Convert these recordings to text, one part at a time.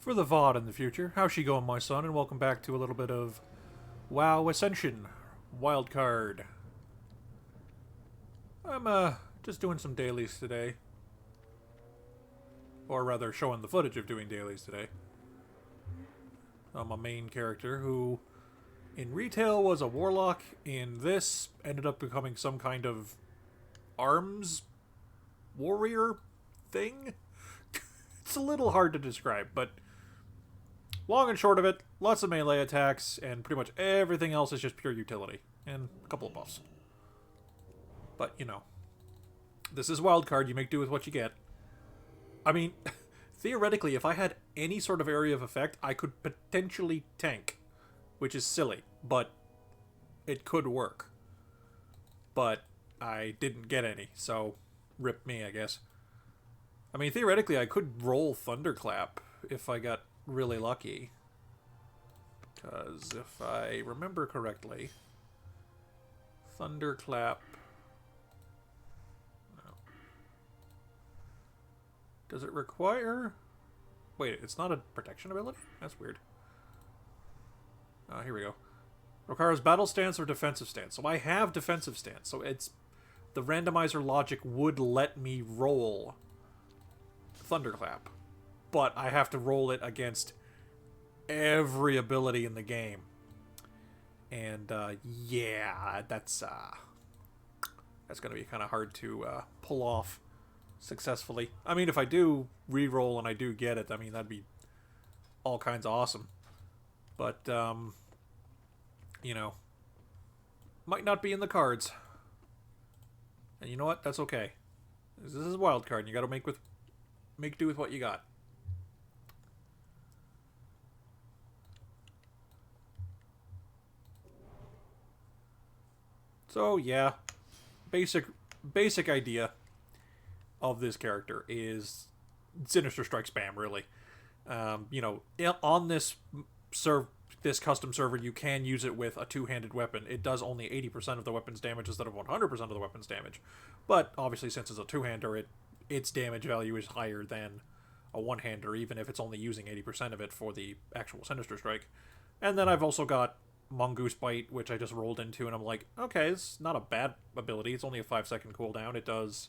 for the VOD in the future. How's she going, my son? And welcome back to a little bit of WoW Ascension Wildcard. I'm just doing some dailies today. Or rather, showing the footage of doing dailies today. I'm a main character who, in retail, was a warlock. In this, ended up becoming some kind of arms warrior thing. It's a little hard to describe, but long and short of it, lots of melee attacks, and pretty much everything else is just pure utility. And a couple of buffs. But, you know, this is Wildcard, you make do with what you get. I mean, theoretically, if I had any sort of area of effect, I could potentially tank. Which is silly, but it could work. But I didn't get any, so rip me, I guess. I mean, theoretically, I could roll Thunderclap if I got really lucky. Because if I remember correctly, Thunderclap... No. Does it require... Wait, it's not a protection ability? That's weird. Here we go. Requires battle stance or defensive stance. So I have defensive stance, so it's... The randomizer logic would let me roll Thunderclap. But I have to roll it against every ability in the game. And, yeah, that's going to be kind of hard to pull off successfully. I mean, if I do re-roll and I do get it, I mean, that'd be all kinds of awesome. But, you know, might not be in the cards. And you know what? That's okay. This is a wild card, and you got to make do with what you got. So yeah, basic idea of this character is Sinister Strike spam. Really, you know, on this custom server, you can use it with a two-handed weapon. It does only 80% of the weapon's damage instead of 100% of the weapon's damage. But obviously, since it's a two-hander, its damage value is higher than a one-hander, even if it's only using 80% of it for the actual Sinister Strike. And then I've also got Mongoose Bite, which I just rolled into, and I'm like, okay, it's not a bad ability. It's only a 5-second cooldown. It does,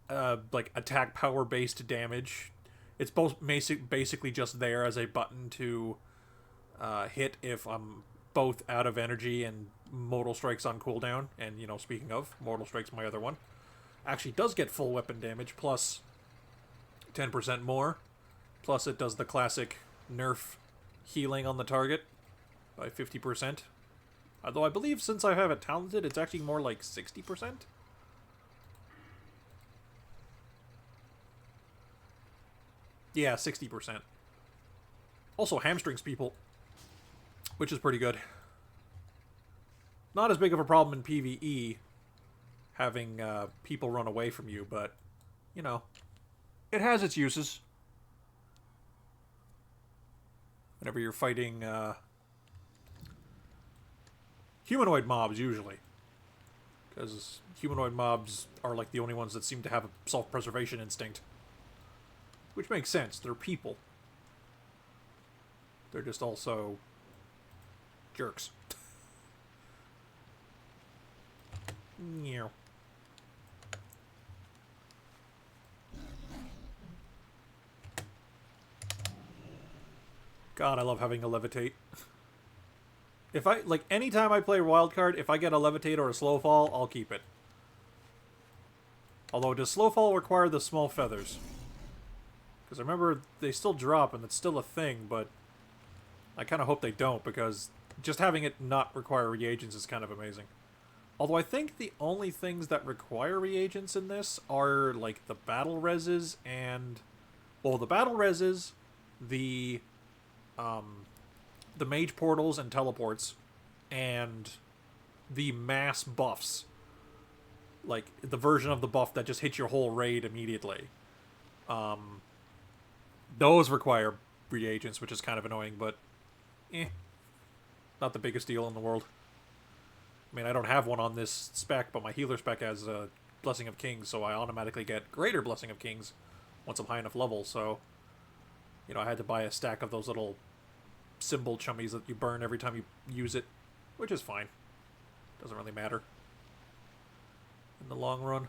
like, attack power-based damage. It's both basically just there as a button to hit if I'm both out of energy and Mortal Strike's on cooldown. And, you know, speaking of, Mortal Strike's my other one. Actually does get full weapon damage, plus 10% more. Plus it does the classic nerf healing on the target by 50%. Although I believe since I have it talented, it's actually more like 60%. Yeah, 60%. Also hamstrings people, which is pretty good. Not as big of a problem in PvE, having people run away from you, but, you know, it has its uses. Whenever you're fighting humanoid mobs, usually. Because humanoid mobs are like the only ones that seem to have a self-preservation instinct. Which makes sense, they're people. They're just also jerks. Yeah. God, I love having a levitate. If I, like, anytime I play Wildcard, if I get a levitate or a slow fall, I'll keep it. Although, does slow fall require the small feathers? Because I remember they still drop and it's still a thing, but I kind of hope they don't, because just having it not require reagents is kind of amazing. Although I think the only things that require reagents in this are, like, the battle reses and... Well, the battle reses, the mage portals and teleports, and the mass buffs. Like, the version of the buff that just hits your whole raid immediately. Those require reagents, which is kind of annoying, but not the biggest deal in the world. I mean, I don't have one on this spec, but my healer spec has a Blessing of Kings, so I automatically get greater Blessing of Kings once I'm high enough level, so You know, I had to buy a stack of those little symbol chummies that you burn every time you use it, which is fine. Doesn't really matter in the long run.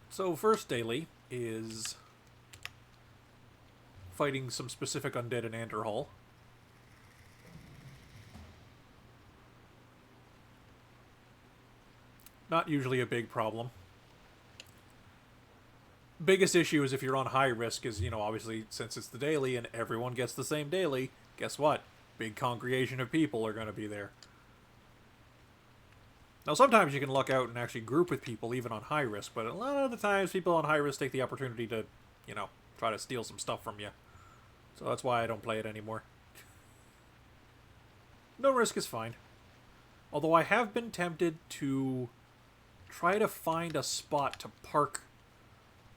So first daily is fighting some specific undead in Anderhall. Not usually a big problem. Biggest issue is if you're on high risk is, you know, obviously since it's the daily and everyone gets the same daily, guess what? Big congregation of people are going to be there. Now sometimes you can luck out and actually group with people even on high risk, but a lot of the times people on high risk take the opportunity to, you know, try to steal some stuff from you. So that's why I don't play it anymore. No risk is fine. Although I have been tempted to try to find a spot to park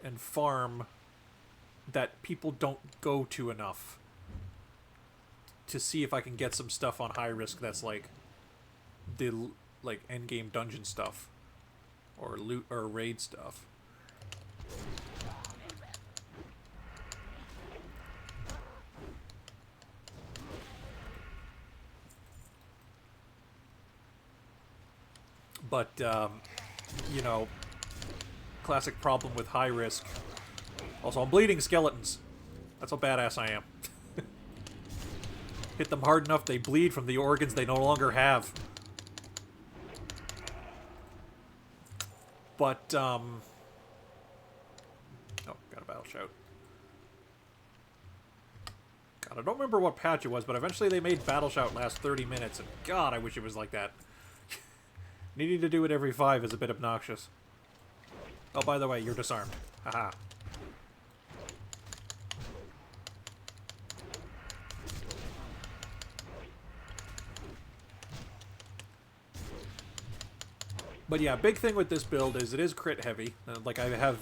and farm that people don't go to enough to see if I can get some stuff on high risk that's like the end game dungeon stuff or loot or raid stuff. But you know, classic problem with high risk. Also, I'm bleeding skeletons. That's how badass I am. Hit them hard enough, they bleed from the organs they no longer have. But, oh, got a battle shout. God, I don't remember what patch it was, but eventually they made battle shout last 30 minutes, and God, I wish it was like that. Needing to do it every 5 is a bit obnoxious. Oh, by the way, you're disarmed. Haha. But yeah, big thing with this build is it is crit heavy. Like, I have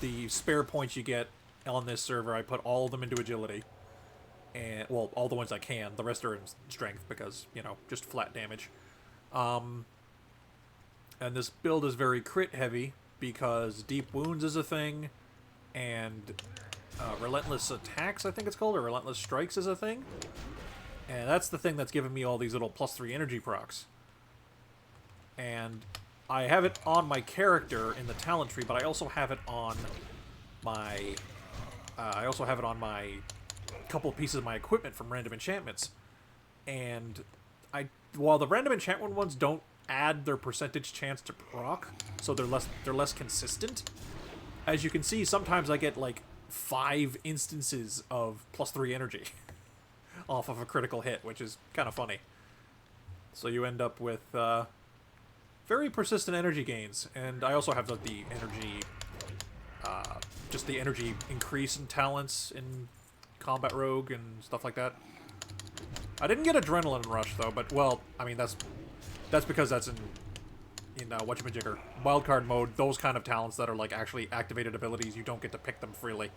the spare points you get on this server. I put all of them into agility. And, well, all the ones I can. The rest are in strength because, you know, just flat damage. And this build is very crit heavy because deep wounds is a thing, and relentless attacks, I think it's called, or relentless strikes is a thing. And that's the thing that's giving me all these little +3 energy procs. And I have it on my character in the talent tree, but I also have it on my couple of pieces of my equipment from random enchantments. And while the random enchantment ones don't add their percentage chance to proc, so they're less consistent. As you can see, sometimes I get like 5 instances of +3 energy off of a critical hit, which is kind of funny. So you end up with very persistent energy gains, and I also have the energy, just the energy increase in talents in Combat Rogue and stuff like that. I didn't get Adrenaline Rush though, but well, I mean that's because that's in whatchamajigger, Wildcard mode. Those kind of talents that are like actually activated abilities, you don't get to pick them freely.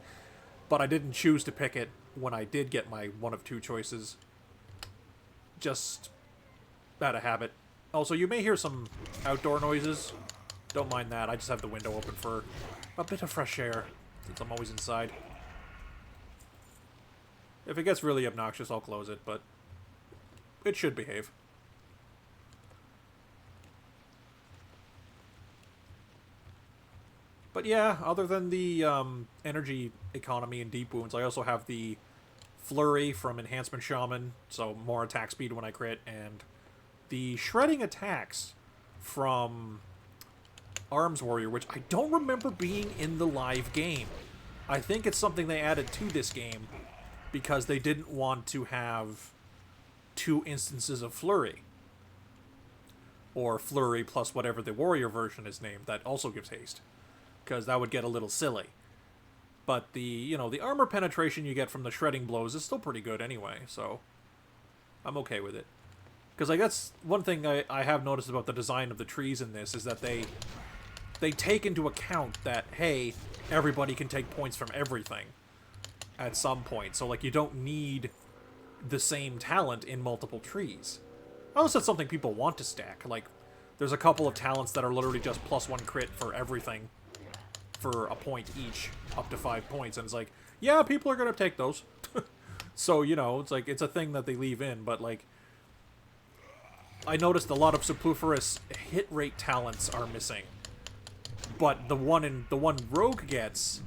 But I didn't choose to pick it when I did get my one of 2 choices. Just out of habit. Also, you may hear some outdoor noises. Don't mind that. I just have the window open for a bit of fresh air since I'm always inside. If it gets really obnoxious, I'll close it, but it should behave. But yeah, other than the energy economy and deep wounds, I also have the flurry from Enhancement Shaman, so more attack speed when I crit, and the shredding attacks from Arms Warrior, which I don't remember being in the live game. I think it's something they added to this game because they didn't want to have 2 instances of flurry. Or flurry plus whatever the warrior version is named, that also gives haste. Because that would get a little silly. But the armor penetration you get from the shredding blows is still pretty good anyway, so I'm okay with it. Because I guess one thing I have noticed about the design of the trees in this is that they take into account that, hey, everybody can take points from everything at some point. So, like, you don't need the same talent in multiple trees. Unless that's something people want to stack. Like, There's a couple of talents that are literally just +1 crit for everything for a point each, up to 5 points. And it's like, yeah, people are going to take those. So, you know, it's like, it's a thing that they leave in. But, like, I noticed a lot of superfluous hit rate talents are missing. But the one Rogue gets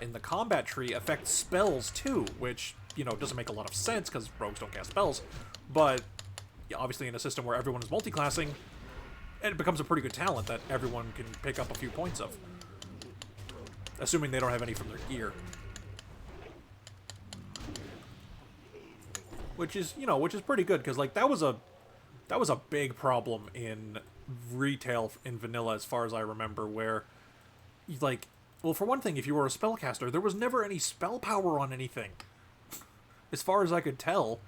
in the combat tree affects spells too, which, you know, doesn't make a lot of sense because rogues don't cast spells. But obviously in a system where everyone is multiclassing, it becomes a pretty good talent that everyone can pick up a few points of. Assuming they don't have any from their gear. Which is, you know, which is pretty good, because, like, that was a big problem in retail in vanilla, as far as I remember, where, like, well, for one thing, if you were a spellcaster, there was never any spell power on anything. As far as I could tell,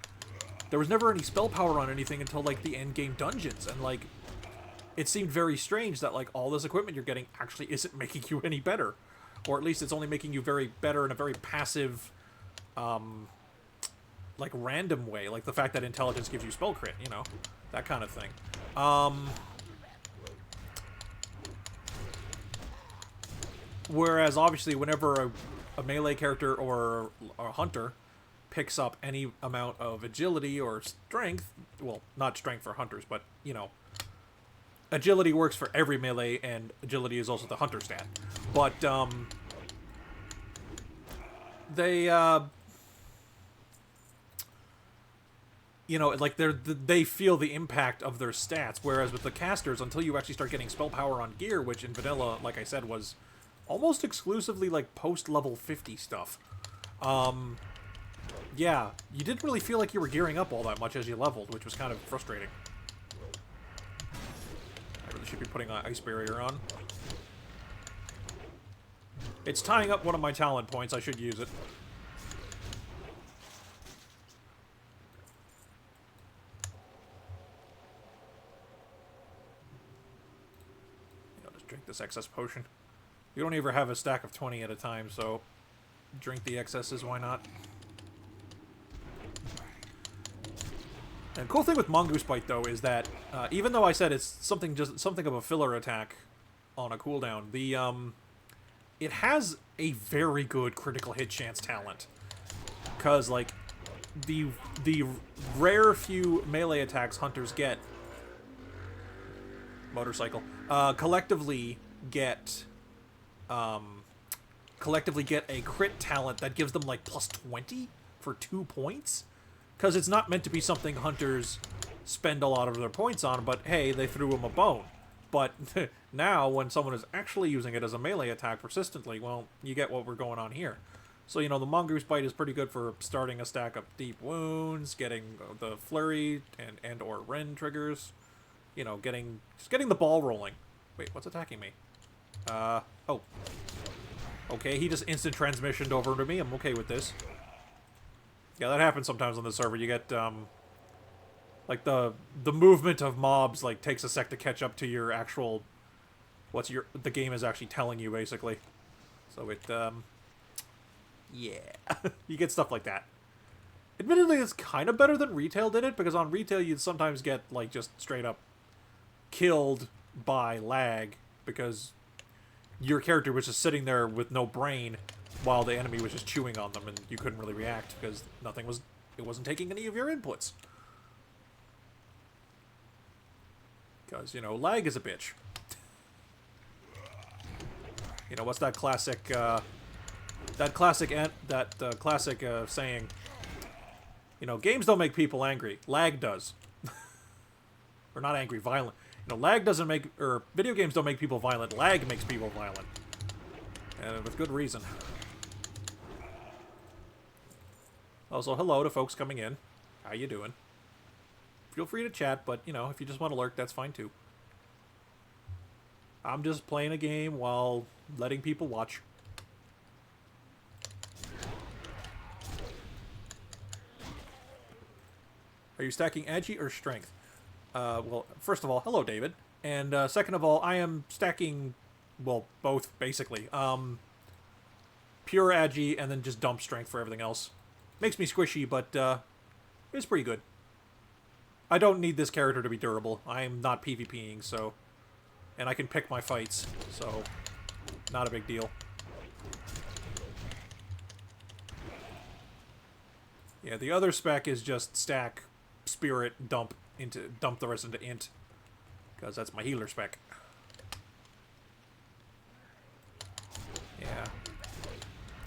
there was never any spell power on anything until, like, the endgame dungeons, and, like, it seemed very strange that, like, all this equipment you're getting actually isn't making you any better. Or at least it's only making you very better in a very passive, like, random way. Like, the fact that intelligence gives you spell crit, you know? That kind of thing. Whereas, obviously, whenever a melee character or a hunter picks up any amount of agility or strength, well, not strength for hunters, but, you know, agility works for every melee, and agility is also the hunter stat. But, they, you know, like, they feel the impact of their stats, whereas with the casters, until you actually start getting spell power on gear, which in vanilla, like I said, was almost exclusively, like, post-level 50 stuff. Yeah, you didn't really feel like you were gearing up all that much as you leveled, which was kind of frustrating. I really should be putting an ice barrier on. It's tying up one of my talent points. I should use it. Drink this excess potion. You don't ever have a stack of 20 at a time, so drink the excesses, why not? And the cool thing with Mongoose Bite, though, is that even though I said it's something of a filler attack on a cooldown, the it has a very good critical hit chance talent. Because, like, the rare few melee attacks hunters get, motorcycle, collectively get a crit talent that gives them, like, +20 for 2 points. Because it's not meant to be something hunters spend a lot of their points on, but hey, they threw them a bone. But now, when someone is actually using it as a melee attack persistently, well, you get what we're going on here. So, you know, the Mongoose Bite is pretty good for starting a stack of deep wounds, getting the flurry and or Ren triggers. You know, just getting the ball rolling. Wait, what's attacking me? Oh. Okay, he just instant transmissioned over to me. I'm okay with this. Yeah, that happens sometimes on the server. You get, like, the movement of mobs, like, takes a sec to catch up to your actual... the game is actually telling you, basically. So it, yeah. You get stuff like that. Admittedly, it's kind of better than retail did it, because on retail you'd sometimes get, like, just straight up killed by lag, because your character was just sitting there with no brain while the enemy was just chewing on them, and you couldn't really react because it wasn't taking any of your inputs. Because, you know, lag is a bitch. You know, what's that classic, saying? You know, games don't make people angry. Lag does. Or not angry, violent. You know, video games don't make people violent. Lag makes people violent. And with good reason. Also, hello to folks coming in. How you doing? Feel free to chat, but, you know, if you just want to lurk, that's fine too. I'm just playing a game while letting people watch. Are you stacking agi or strength? Well, first of all, hello, David. And second of all, I am stacking, well, both, basically. Pure agi and then just dump strength for everything else. Makes me squishy, but it's pretty good. I don't need this character to be durable. I'm not PvPing, so... And I can pick my fights, so... Not a big deal. Yeah, the other spec is just stack, spirit, dump the rest into int. Because that's my healer spec. Yeah.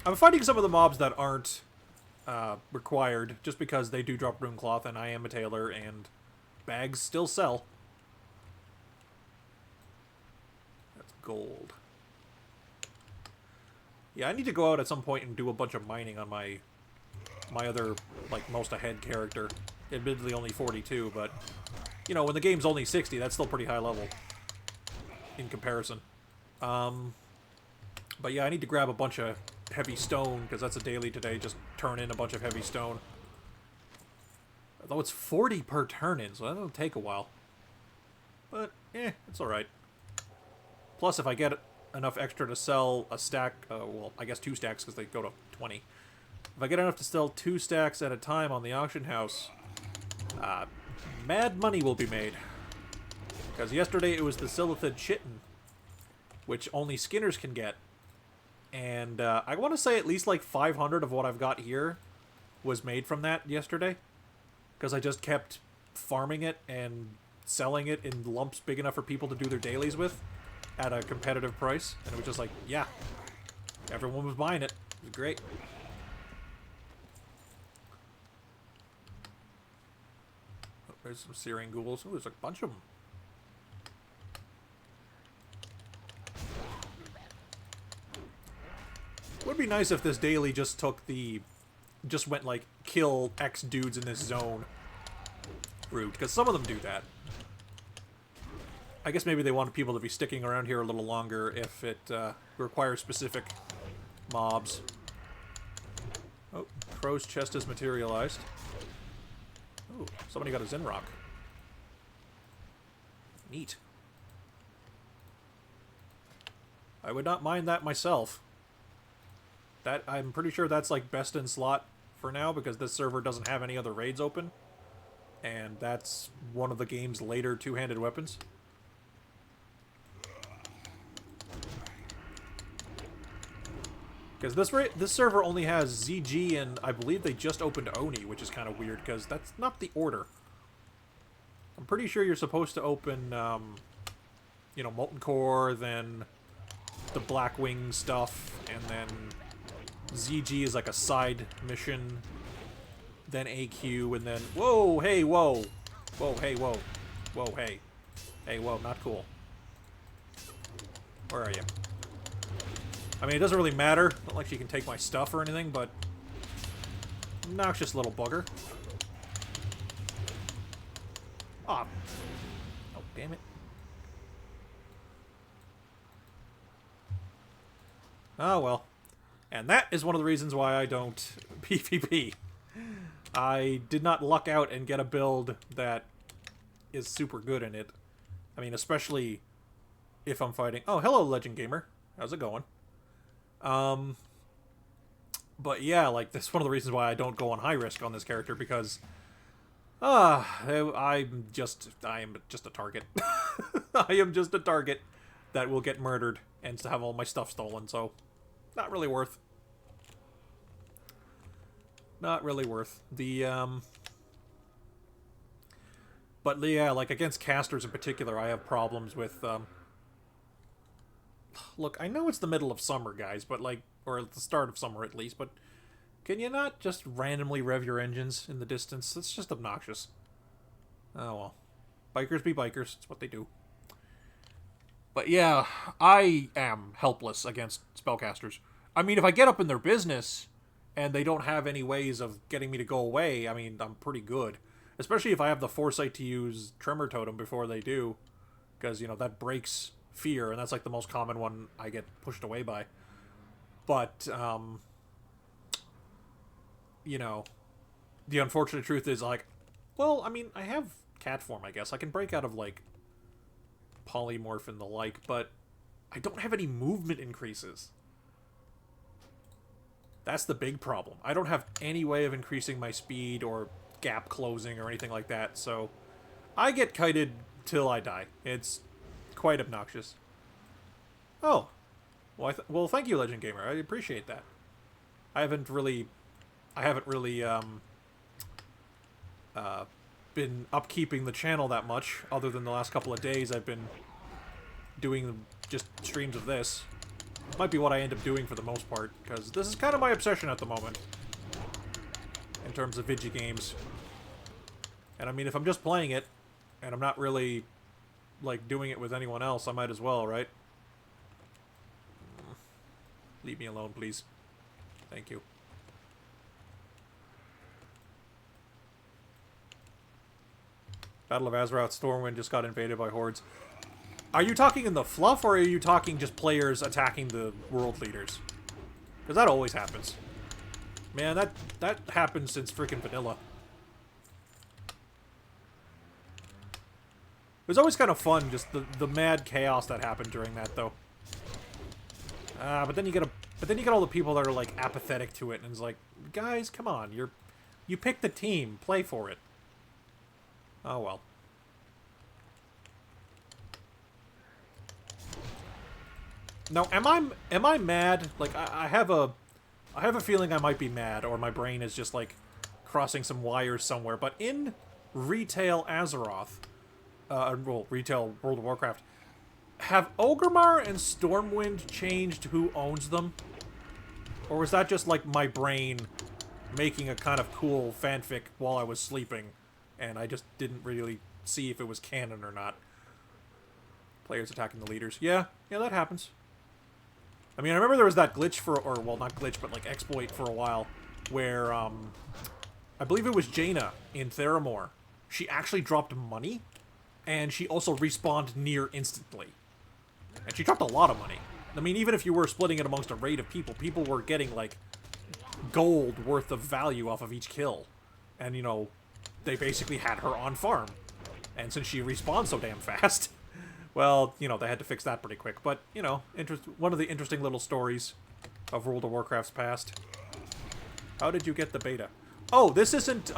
I'm fighting some of the mobs that aren't required, just because they do drop rune cloth, and I am a tailor, and bags still sell. That's gold. Yeah, I need to go out at some point and do a bunch of mining on my other, like, most ahead character. Admittedly only 42, but, you know, when the game's only 60, that's still pretty high level in comparison. But yeah, I need to grab a bunch of heavy stone, because that's a daily today, just turn in a bunch of heavy stone. Although it's 40 per turn-in, so that'll take a while. But, it's alright. Plus, if I get enough extra to sell a stack, well, I guess 2 stacks, because they go to 20. If I get enough to sell 2 stacks at a time on the auction house, mad money will be made. Because yesterday it was the Silithid Chitin, which only skinners can get. And I want to say at least like 500 of what I've got here was made from that yesterday. Because I just kept farming it and selling it in lumps big enough for people to do their dailies with at a competitive price. And it was just like, yeah, everyone was buying it. It was great. Oh, there's some Syrian ghouls. Oh, there's a bunch of them. It would be nice if this daily just took the... just went, like, kill X dudes in this zone route, because some of them do that. I guess maybe they wanted people to be sticking around here a little longer if it requires specific mobs. Oh, Crow's chest has materialized. Oh, somebody got a Zenrock. Neat. I would not mind that myself. That, I'm pretty sure that's like best in slot for now, because this server doesn't have any other raids open. And that's one of the game's later two-handed weapons. Because this server only has ZG, and I believe they just opened Oni, which is kind of weird, because that's not the order. I'm pretty sure you're supposed to open, you know, Molten Core, then the Blackwing stuff, and then ZG is like a side mission, then AQ, and then... Whoa, hey, whoa! Whoa, hey, whoa. Whoa, hey. Hey, whoa, not cool. Where are you? I mean, it doesn't really matter. Not like she can take my stuff or anything, but... Obnoxious little bugger. Ah. Oh, damn it. Oh, well. And that is one of the reasons why I don't PvP. I did not luck out and get a build that is super good in it. I mean, especially if I'm fighting... Oh, hello, Legend Gamer. How's it going? But yeah, like, that's one of the reasons why I don't go on high risk on this character, because... I am just a target. I am just a target that will get murdered and to have all my stuff stolen, so... Not really worth. Not really worth. The, But, yeah, like, against casters in particular, I have problems with, Look, I know it's the middle of summer, guys, but, like... Or at the start of summer, at least, but... Can you not just randomly rev your engines in the distance? It's just obnoxious. Oh, well. Bikers be bikers. It's what they do. But yeah, I am helpless against spellcasters. I mean, if I get up in their business and they don't have any ways of getting me to go away, I mean, I'm pretty good. Especially if I have the foresight to use Tremor Totem before they do. Because, you know, that breaks fear, and that's like the most common one I get pushed away by. But, you know, the unfortunate truth is, like, well, I mean, I have cat form, I guess. I can break out of, like, polymorph and the like, but I don't have any movement increases. That's the big problem. I don't have any way of increasing my speed or gap closing or anything like that, so I get kited till I die. It's quite obnoxious. Oh. Well, thank you, Legend Gamer. I appreciate that. I haven't really been upkeeping the channel that much, other than the last couple of days I've been doing just streams of this. Might be what I end up doing for the most part, because this is kind of my obsession at the moment, in terms of video games. And I mean, if I'm just playing it, and I'm not really, like, doing it with anyone else, I might as well, right? Leave me alone, please. Thank you. Battle of Azeroth Stormwind just got invaded by hordes. Are you talking in the fluff, or are you talking just players attacking the world leaders? Because that always happens. Man, that happens since freaking vanilla. It was always kind of fun, just the mad chaos that happened during that, though. But then you get all the people that are like apathetic to it, and it's like, guys, come on, you picked the team, play for it. Oh well. Now, am I mad? Like, I have a feeling I might be mad, or my brain is just like crossing some wires somewhere. But in retail Azeroth, well, retail World of Warcraft, have Orgrimmar and Stormwind changed who owns them? Or was that just like my brain making a kind of cool fanfic while I was sleeping, and I just didn't really see if it was canon or not? Players attacking the leaders. Yeah, that happens. I mean, I remember there was that glitch or well, not glitch, but like exploit for a while, where, I believe it was Jaina in Theramore. She actually dropped money, and she also respawned near instantly. And she dropped a lot of money. I mean, even if you were splitting it amongst a raid of people, people were getting, like, gold worth of value off of each kill. And, you know, they basically had her on farm. And since she respawned so damn fast, well, you know, they had to fix that pretty quick. But, you know, one of the interesting little stories of World of Warcraft's past. How did you get the beta? Oh, this isn't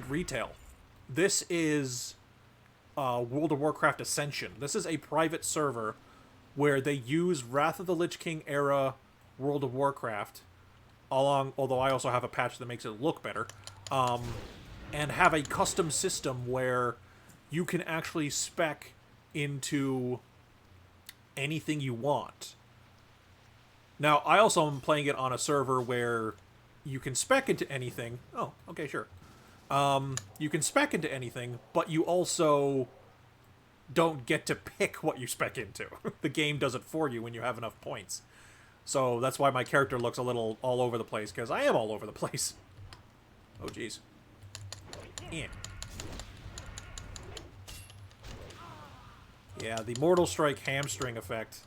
retail. This is World of Warcraft Ascension. This is a private server where they use Wrath of the Lich King era World of Warcraft, although I also have a patch that makes it look better, and have a custom system where you can actually spec into anything you want. Now, I also am playing it on a server where you can spec into anything. Oh, okay, sure. You can spec into anything, but you also don't get to pick what you spec into. The game does it for you when you have enough points. So that's why my character looks a little all over the place, because I am all over the place. Oh, jeez. Yeah, the Mortal Strike hamstring effect.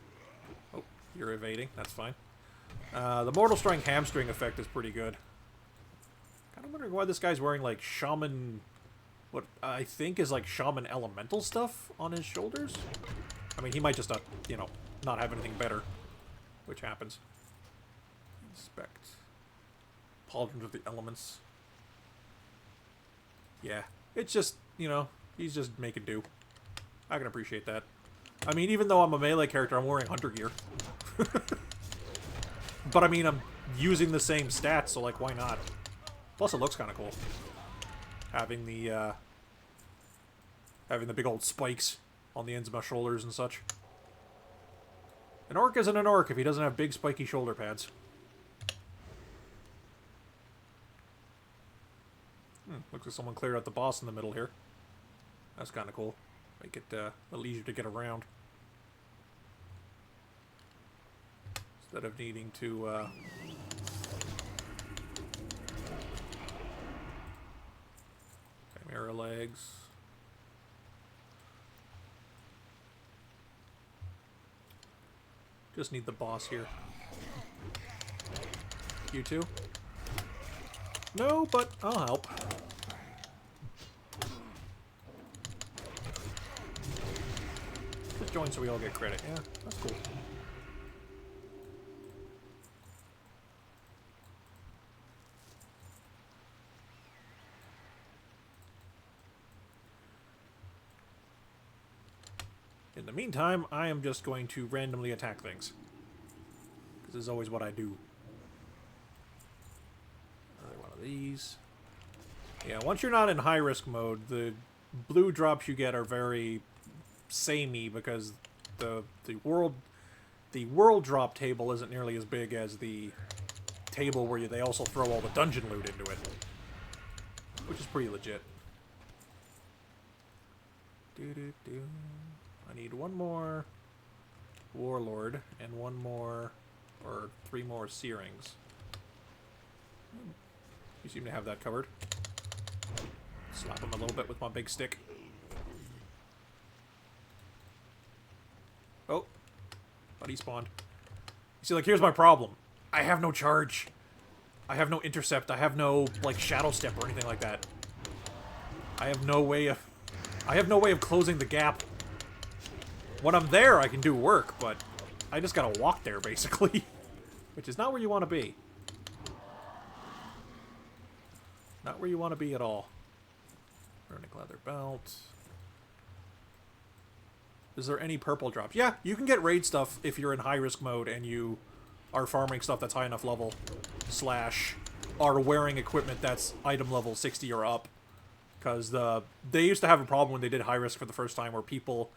Oh, you're evading. That's fine. The Mortal Strike hamstring effect is pretty good. Kind of wondering why this guy's wearing, like, shaman... what I think is, like, shaman elemental stuff on his shoulders? I mean, he might just, you know, not have anything better. Which happens. Inspect. Pauldrons of the elements. Yeah. It's just, you know, he's just making do. I can appreciate that. I mean, even though I'm a melee character, I'm wearing hunter gear. But, I mean, I'm using the same stats, so, like, why not? Plus, it looks kind of cool. Having the big old spikes on the ends of my shoulders and such. An orc isn't an orc if he doesn't have big spiky shoulder pads. Looks like someone cleared out the boss in the middle here. That's kind of cool. Make it a little easier to get around. Instead of needing to... Chimera legs. Just need the boss here. You too? No, but I'll help. Just join so we all get credit. Yeah, that's cool. In the meantime, I am just going to randomly attack things. Because this is always what I do. Another one of these. Yeah, once you're not in high-risk mode, the blue drops you get are very samey because the world drop table isn't nearly as big as the table where they also throw all the dungeon loot into it. Which is pretty legit. I need one more Warlord and one more, or 3 more Searings. You seem to have that covered. Slap him a little bit with my big stick. Oh. Buddy spawned. You see, like, here's my problem. I have no charge. I have no intercept. I have no, like, shadow step or anything like that. I have no way of closing the gap. When I'm there, I can do work, but I just gotta walk there, basically. Which is not where you want to be. Not where you want to be at all. Runic leather belt. Is there any purple drops? Yeah, you can get raid stuff if you're in high-risk mode and you are farming stuff that's high enough level, / are wearing equipment that's item level 60 or up. Because they used to have a problem when they did high-risk for the first time where people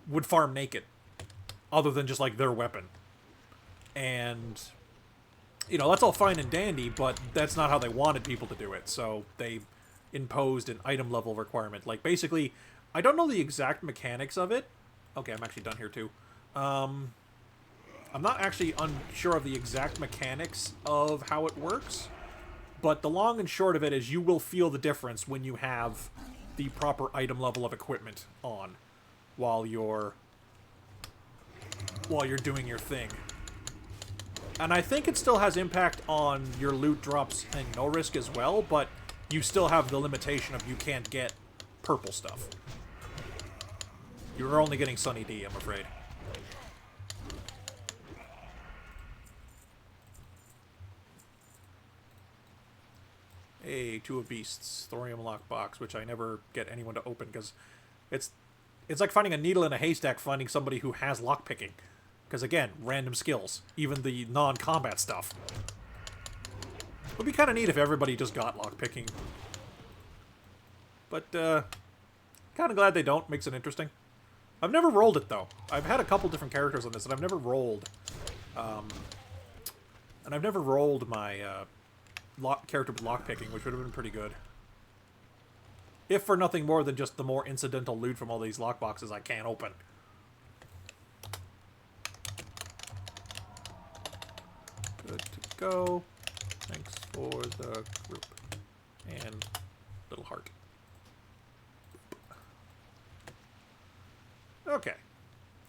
would farm naked, other than just, like, their weapon. And, you know, that's all fine and dandy, but that's not how they wanted people to do it, so they imposed an item level requirement. Like, basically, I don't know the exact mechanics of it. Okay, I'm actually done here, too. I'm not actually unsure of the exact mechanics of how it works, but the long and short of it is you will feel the difference when you have the proper item level of equipment on while you're doing your thing. And I think it still has impact on your loot drops and no risk as well, but you still have the limitation of you can't get purple stuff. You're only getting Sunny D, I'm afraid. Hey, 2 of Beasts, Thorium Lockbox, which I never get anyone to open because it's like finding a needle in a haystack finding somebody who has lockpicking. Because again, random skills, even the non-combat stuff. It would be kind of neat if everybody just got lockpicking. But, kind of glad they don't. Makes it interesting. I've never rolled it, though. I've had a couple different characters on this, and I've never rolled. And I've never rolled my character with lockpicking, which would have been pretty good. If for nothing more than just the more incidental loot from all these lockboxes I can't open. Good to go. Thanks for the group. And little heart. Okay.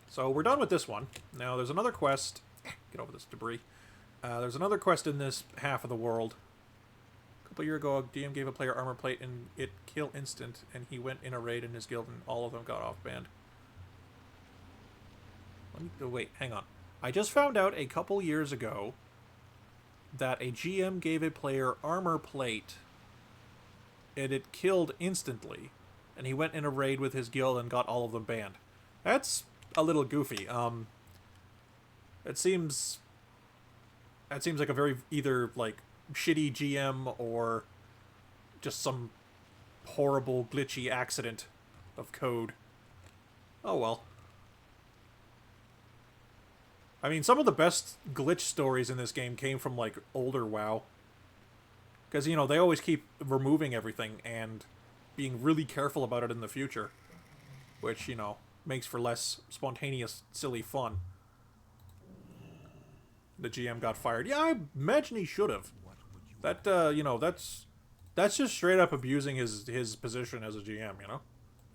So we're done with this one. Now there's another quest. Get over this debris. There's another quest in this half of the world. A couple years ago, a DM gave a player armor plate and it kill instant, and he went in a raid in his guild and all of them got off banned. Wait, hang on. I just found out a couple years ago that a GM gave a player armor plate and it killed instantly, and he went in a raid with his guild and got all of them banned. That's a little goofy. It seems like a very either like shitty GM or just some horrible glitchy accident of code. Oh well. I mean, some of the best glitch stories in this game came from, like, older WoW. Because, you know, they always keep removing everything and being really careful about it in the future. Which, you know, makes for less spontaneous, silly fun. The GM got fired. Yeah, I imagine he should have. That, you know, that's just straight up abusing his position as a GM, you know?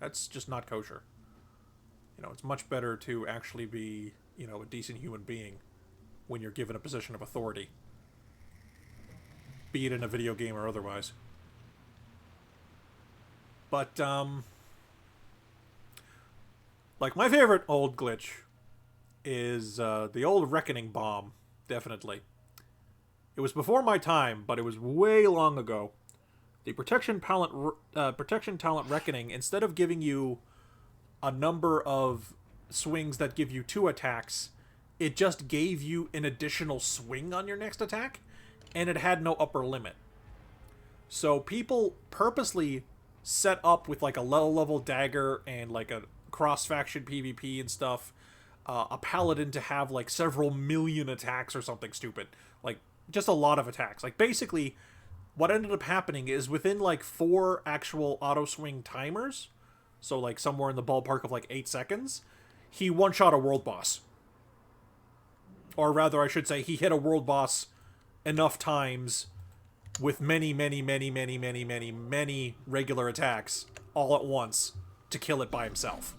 That's just not kosher. You know, it's much better to actually be, you know, a decent human being when you're given a position of authority. Be it in a video game or otherwise. But, like, my favorite old glitch is, the old Reckoning Bomb, definitely. It was before my time, but it was way long ago. The Protection Talent Reckoning, instead of giving you a number of swings that give you 2 attacks, it just gave you an additional swing on your next attack, and it had no upper limit. So people purposely set up with like a low level dagger and like a cross faction PvP and stuff, a paladin to have like several million attacks or something stupid, like just a lot of attacks. Like basically, what ended up happening is within like 4 actual auto swing timers, so like somewhere in the ballpark of like 8 seconds, he one-shot a world boss. Or rather, I should say, he hit a world boss enough times with many, many, many, many, many, many, many regular attacks all at once to kill it by himself.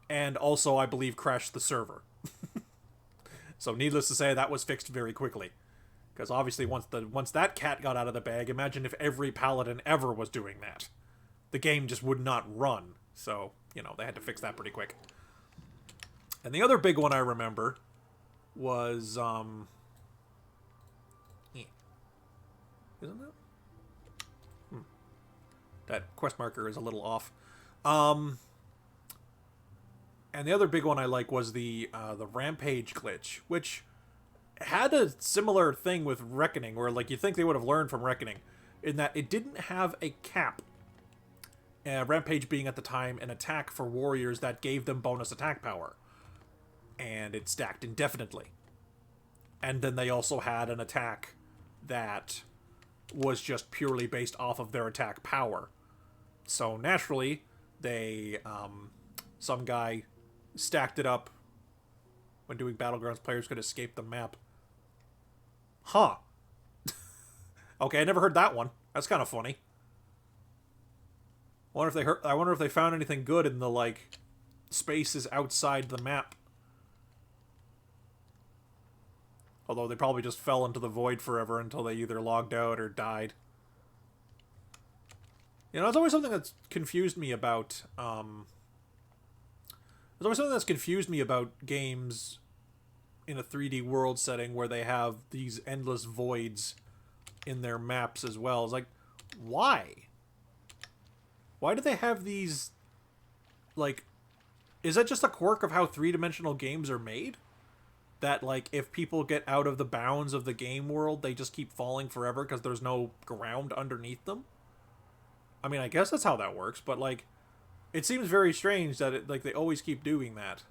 And also, I believe, crashed the server. So needless to say, that was fixed very quickly. Because obviously, once that cat got out of the bag, imagine if every paladin ever was doing that. The game just would not run. So, you know, they had to fix that pretty quick. And the other big one I remember was, isn't it? That quest marker is a little off. And the other big one I like was the Rampage glitch, which had a similar thing with Reckoning, where like you think they would have learned from Reckoning, in that it didn't have a cap. Rampage being at the time an attack for warriors that gave them bonus attack power. And it stacked indefinitely. And then they also had an attack that was just purely based off of their attack power. So naturally, they, some guy stacked it up. When doing Battlegrounds, players could escape the map. Huh. Okay, I never heard that one. That's kind of funny. I wonder if they found anything good in the, like, spaces outside the map. Although they probably just fell into the void forever until they either logged out or died. You know, it's always something that's confused me about, there's always something that's confused me about games in a 3D world setting where they have these endless voids in their maps as well. It's like, why? Why do they have these, like, is that just a quirk of how 3-dimensional games are made? That, like, if people get out of the bounds of the game world, they just keep falling forever because there's no ground underneath them? I mean, I guess that's how that works, but, like, it seems very strange that, they always keep doing that.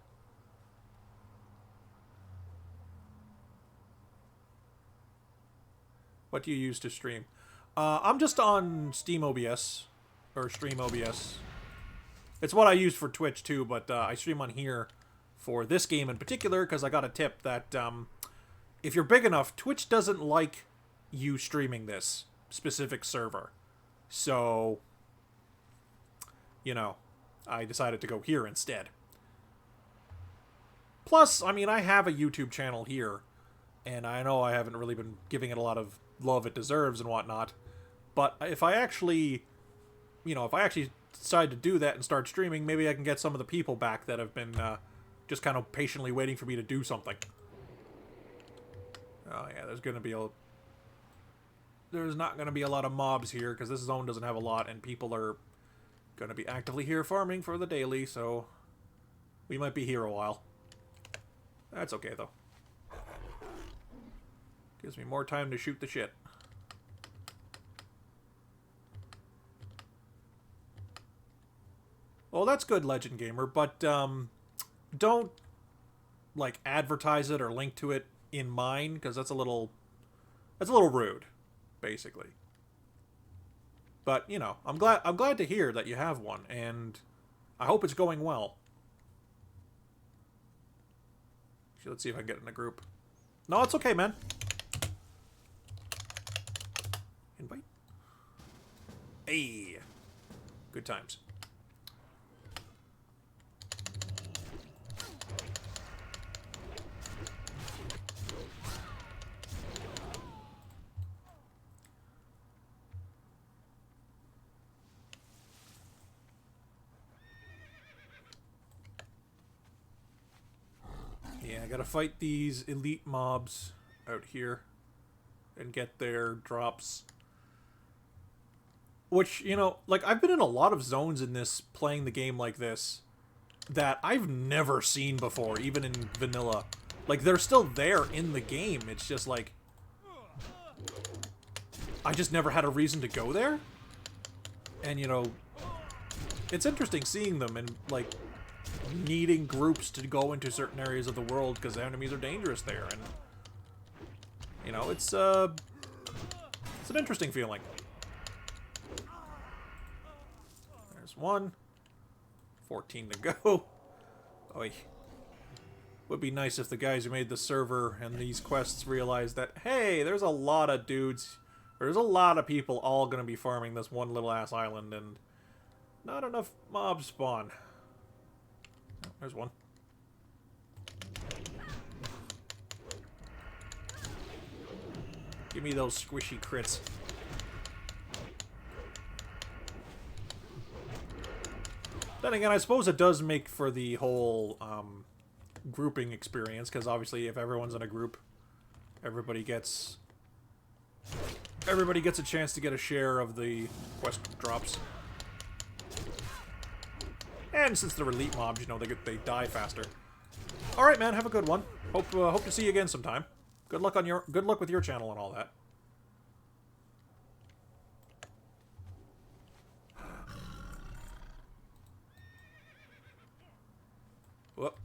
What do you use to stream? I'm just on Steam OBS, or Stream OBS. It's what I use for Twitch, too, but I stream on here for this game in particular, because I got a tip that if you're big enough, Twitch doesn't like you streaming this specific server. So, you know, I decided to go here instead. Plus, I mean, I have a YouTube channel here, and I know I haven't really been giving it a lot of love it deserves and whatnot, but if I actually, you know, if I actually decide to do that and start streaming, maybe I can get some of the people back that have been just kind of patiently waiting for me to do something. Oh yeah, there's not going to be a lot of mobs here, because this zone doesn't have a lot, and people are going to be actively here farming for the daily, so we might be here a while. That's okay, though. Gives me more time to shoot the shit. Well, that's good, Legend Gamer, but don't, like, advertise it or link to it in mine, because that's a little rude, basically. But, you know, I'm glad to hear that you have one, and I hope it's going well. Actually, let's see if I can get in a group. No, it's okay, man. Invite. Hey. Good times. Yeah, I gotta fight these elite mobs out here and get their drops. Which, you know, like, I've been in a lot of zones in this, playing the game like this, that I've never seen before, even in vanilla. Like, they're still there in the game. It's just like, I just never had a reason to go there. And, you know, it's interesting seeing them and, like, needing groups to go into certain areas of the world because enemies are dangerous there. And, you know, it's an interesting feeling. There's one. 14 to go. Oy. Would be nice if the guys who made the server and these quests realized that, hey, there's a lot of dudes, there's a lot of people all going to be farming this one little ass island, and not enough mobs spawn. Oh, there's one. Give me those squishy crits. Then again, I suppose it does make for the whole grouping experience, because obviously if everyone's in a group, everybody gets a chance to get a share of the quest drops. And since they're elite mobs, you know, they die faster. All right, man, have a good one. Hope to see you again sometime. Good luck with your channel and all that. Whoop.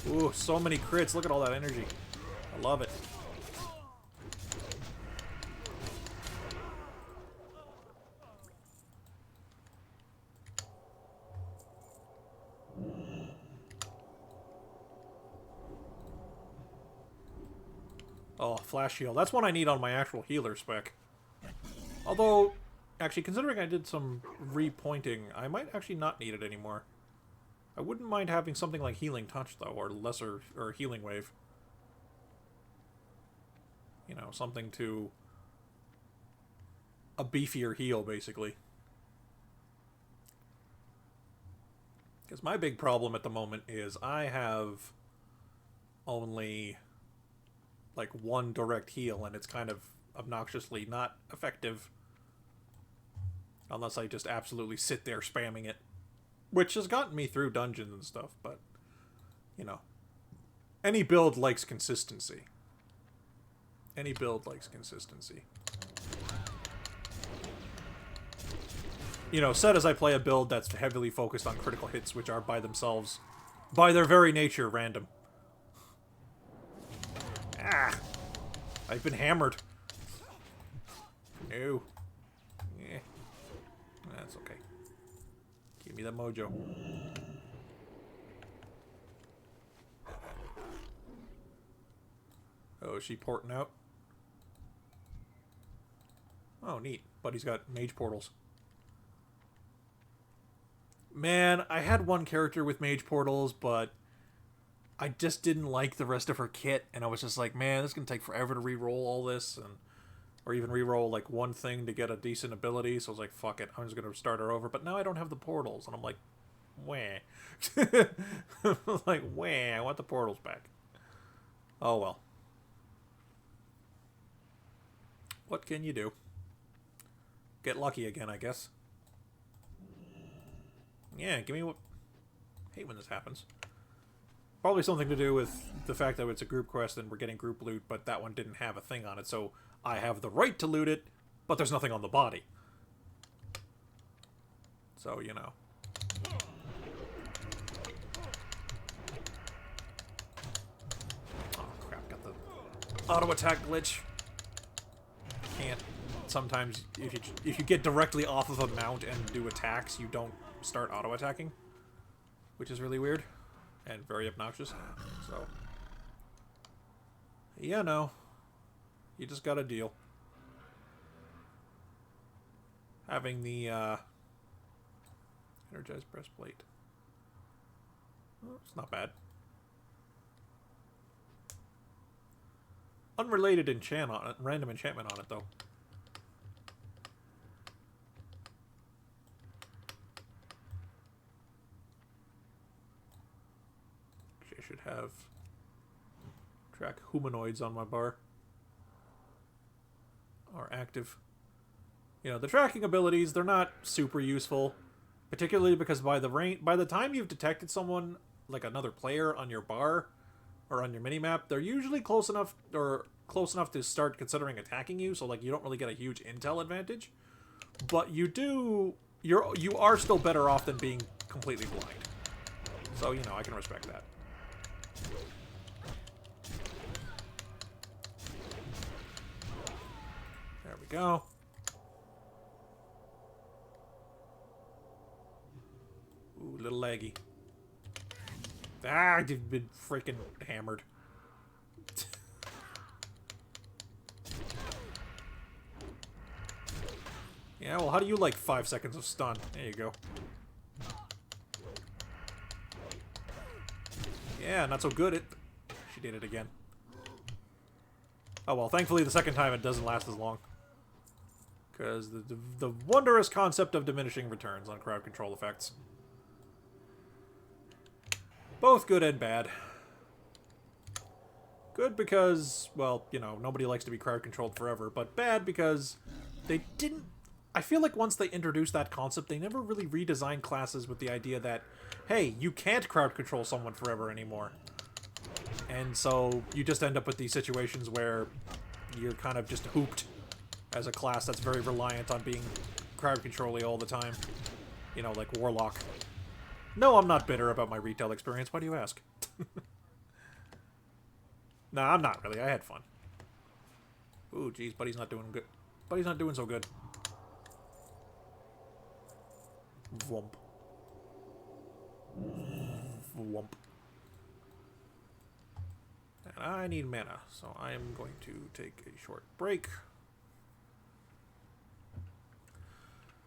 Ooh, so many crits. Look at all that energy. I love it. Oh, flash heal. That's one I need on my actual healer spec. Although, actually, considering I did some repointing, I might actually not need it anymore. I wouldn't mind having something like Healing Touch, though, or Healing Wave. You know, something to a beefier heal, basically. Because my big problem at the moment is I have only like one direct heal, and it's kind of obnoxiously not effective unless I just absolutely sit there spamming it, which has gotten me through dungeons and stuff. But you know, any build likes consistency. Any build likes consistency. You know, said as I play a build that's heavily focused on critical hits, which are by themselves, by their very nature, random. Ah! I've been hammered. No. Yeah. That's okay. Give me that mojo. Oh, is she porting out? Oh, neat. Buddy's got mage portals. Man, I had one character with mage portals, but I just didn't like the rest of her kit, and I was just like, man, this is going to take forever to re-roll all this, or even re-roll like one thing to get a decent ability, so I was like, fuck it, I'm just going to start her over. But now I don't have the portals, and I'm like, wah. Like, wah, I want the portals back. Oh well. What can you do? Get lucky again, I guess. Yeah, give me what... I hate when this happens. Probably something to do with the fact that it's a group quest and we're getting group loot, but that one didn't have a thing on it, so I have the right to loot it, but there's nothing on the body. So, you know. Oh, crap, got the auto-attack glitch. Can't. Sometimes, if you get directly off of a mount and do attacks, you don't start auto-attacking, which is really weird and very obnoxious. So, yeah, no, you just gotta deal. Having the energized breastplate, oh, it's not bad. Unrelated enchant on it, random enchantment on it though. Should have track humanoids on my bar. are active. You know, the tracking abilities, they're not super useful, particularly because by the time you've detected someone, like another player on your bar or on your minimap, they're usually close enough to start considering attacking you, so like you don't really get a huge intel advantage. But you are still better off than being completely blind. So, you know, I can respect that. There we go. Ooh, little laggy. Ah, I've been freaking hammered. Yeah, well, how do you like 5 seconds of stun? There you go. Yeah, not so good. She did it again. Oh well, thankfully the second time it doesn't last as long. Because the wondrous concept of diminishing returns on crowd control effects. Both good and bad. Good because, well, you know, nobody likes to be crowd controlled forever, but bad because they didn't... I feel like once they introduced that concept, they never really redesigned classes with the idea that, hey, you can't crowd control someone forever anymore. And so you just end up with these situations where you're kind of just hooped as a class that's very reliant on being crowd control-y all the time. You know, like Warlock. No, I'm not bitter about my retail experience. Why do you ask? Nah, I'm not really. I had fun. Ooh, geez, Buddy's not doing good. Buddy's not doing so good. Whomp. Whomp. And I need mana, so I am going to take a short break.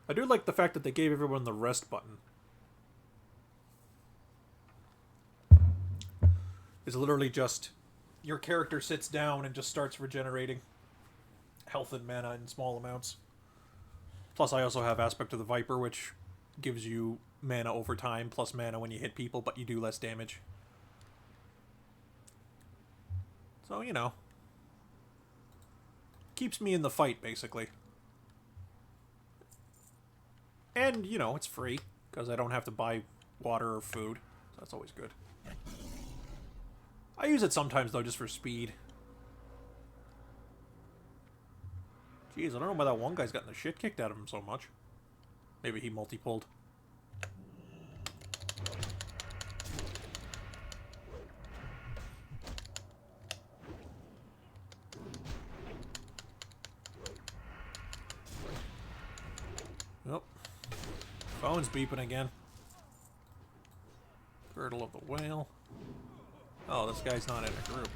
I do like the fact that they gave everyone the rest button. It's literally just your character sits down and just starts regenerating health and mana in small amounts. Plus, I also have Aspect of the Viper, which gives you mana over time, plus mana when you hit people, but you do less damage. So, you know. Keeps me in the fight, basically. And, you know, it's free, because I don't have to buy water or food. So that's always good. I use it sometimes, though, just for speed. Jeez, I don't know why that one guy's gotten the shit kicked out of him so much. Maybe he multi-pulled. Oh. Phone's beeping again. Girdle of the Whale. Oh, this guy's not in a group.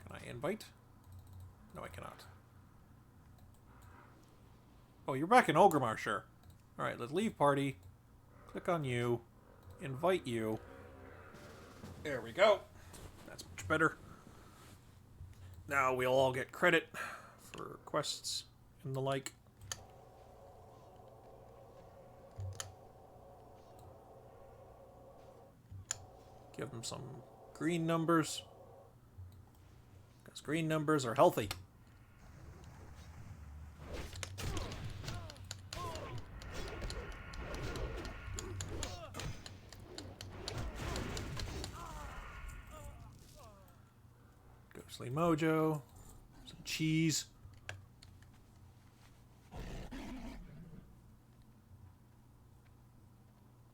Can I invite? No, I cannot. Oh, you're back in Orgrimmar, sure. Alright, let's leave party. Click on you. Invite you. There we go. That's much better. Now we'll all get credit for quests and the like. Give them some green numbers. Because green numbers are healthy. Ghostly Mojo. Some cheese.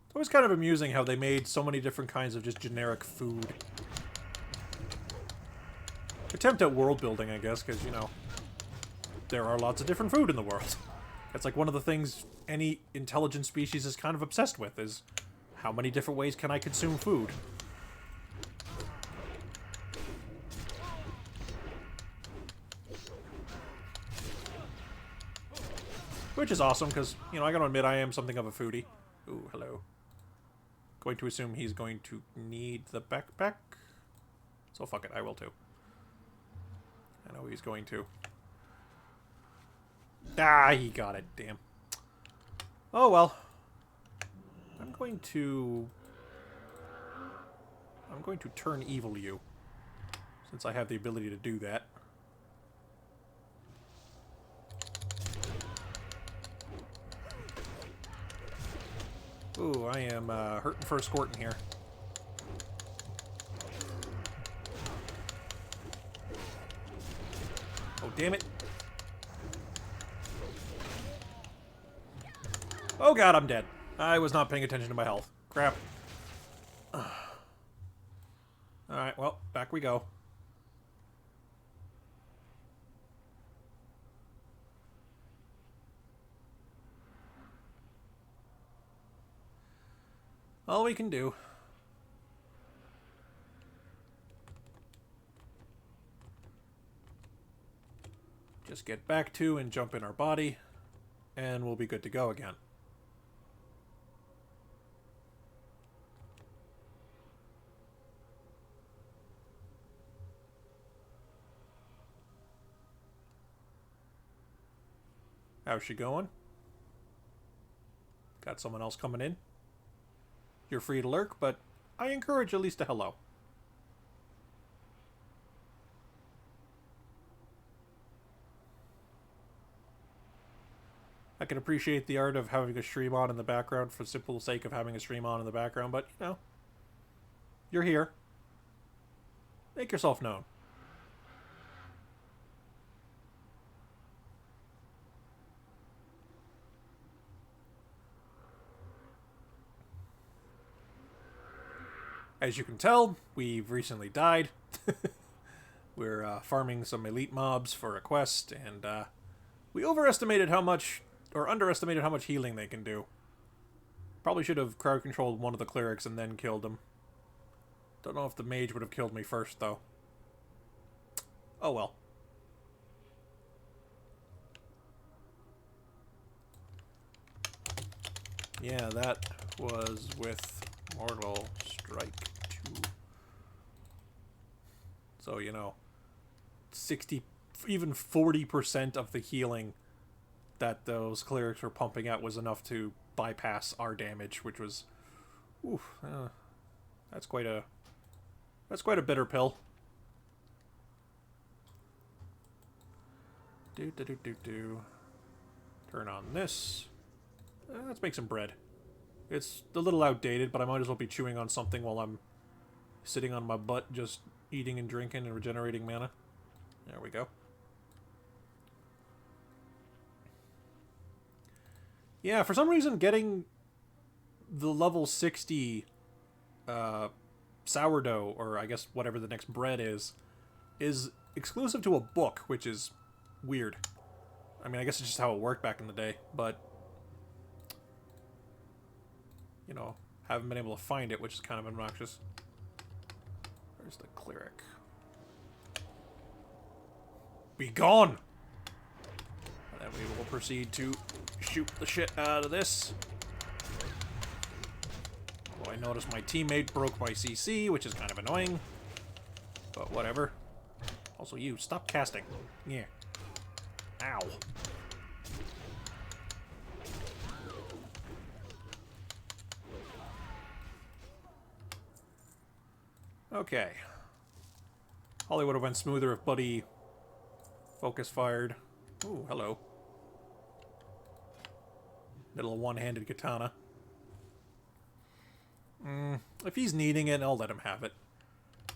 It's always kind of amusing how they made so many different kinds of just generic food. Attempt at world building, I guess, because, you know, there are lots of different food in the world. It's like one of the things any intelligent species is kind of obsessed with, is how many different ways can I consume food? Which is awesome, because, you know, I gotta admit I am something of a foodie. Ooh, hello. Going to assume he's going to need the backpack. So fuck it, I will too. I know he's going to. Ah, he got it, damn. Oh well. I'm going to turn evil you. Since I have the ability to do that. Ooh, I am hurting for a squirtin' here. Oh, damn it. Oh god, I'm dead. I was not paying attention to my health. Crap. Alright, well, back we go. All we can do. Just get back to and jump in our body, and we'll be good to go again. How's she going? Got someone else coming in? You're free to lurk, but I encourage at least a hello. I can appreciate the art of having a stream on in the background for the simple sake of having a stream on in the background, but, you know, you're here. Make yourself known. As you can tell, we've recently died. We're farming some elite mobs for a quest, and we overestimated how much, or underestimated how much healing they can do. Probably should have crowd controlled one of the clerics and then killed him. Don't know if the mage would have killed me first, though. Oh well. Yeah, that was with Mortal Strike 2. So, you know, 60, even 40% of the healing that those clerics were pumping out was enough to bypass our damage, which was, oof, that's quite a bitter pill. Turn on this. Let's make some bread. It's a little outdated, but I might as well be chewing on something while I'm sitting on my butt, just eating and drinking and regenerating mana. There we go. Yeah, for some reason, getting the level 60 sourdough, or I guess whatever the next bread is exclusive to a book, which is weird. I mean, I guess it's just how it worked back in the day, but, you know, haven't been able to find it, which is kind of obnoxious. Where's the cleric? Be gone! And then we will proceed to shoot the shit out of this. Oh, I noticed my teammate broke my CC, which is kind of annoying. But whatever. Also, you, stop casting. Yeah. Ow. Okay. Holly would have went smoother if Buddy focus fired. Ooh, hello. Little one-handed katana. If he's needing it, I'll let him have it.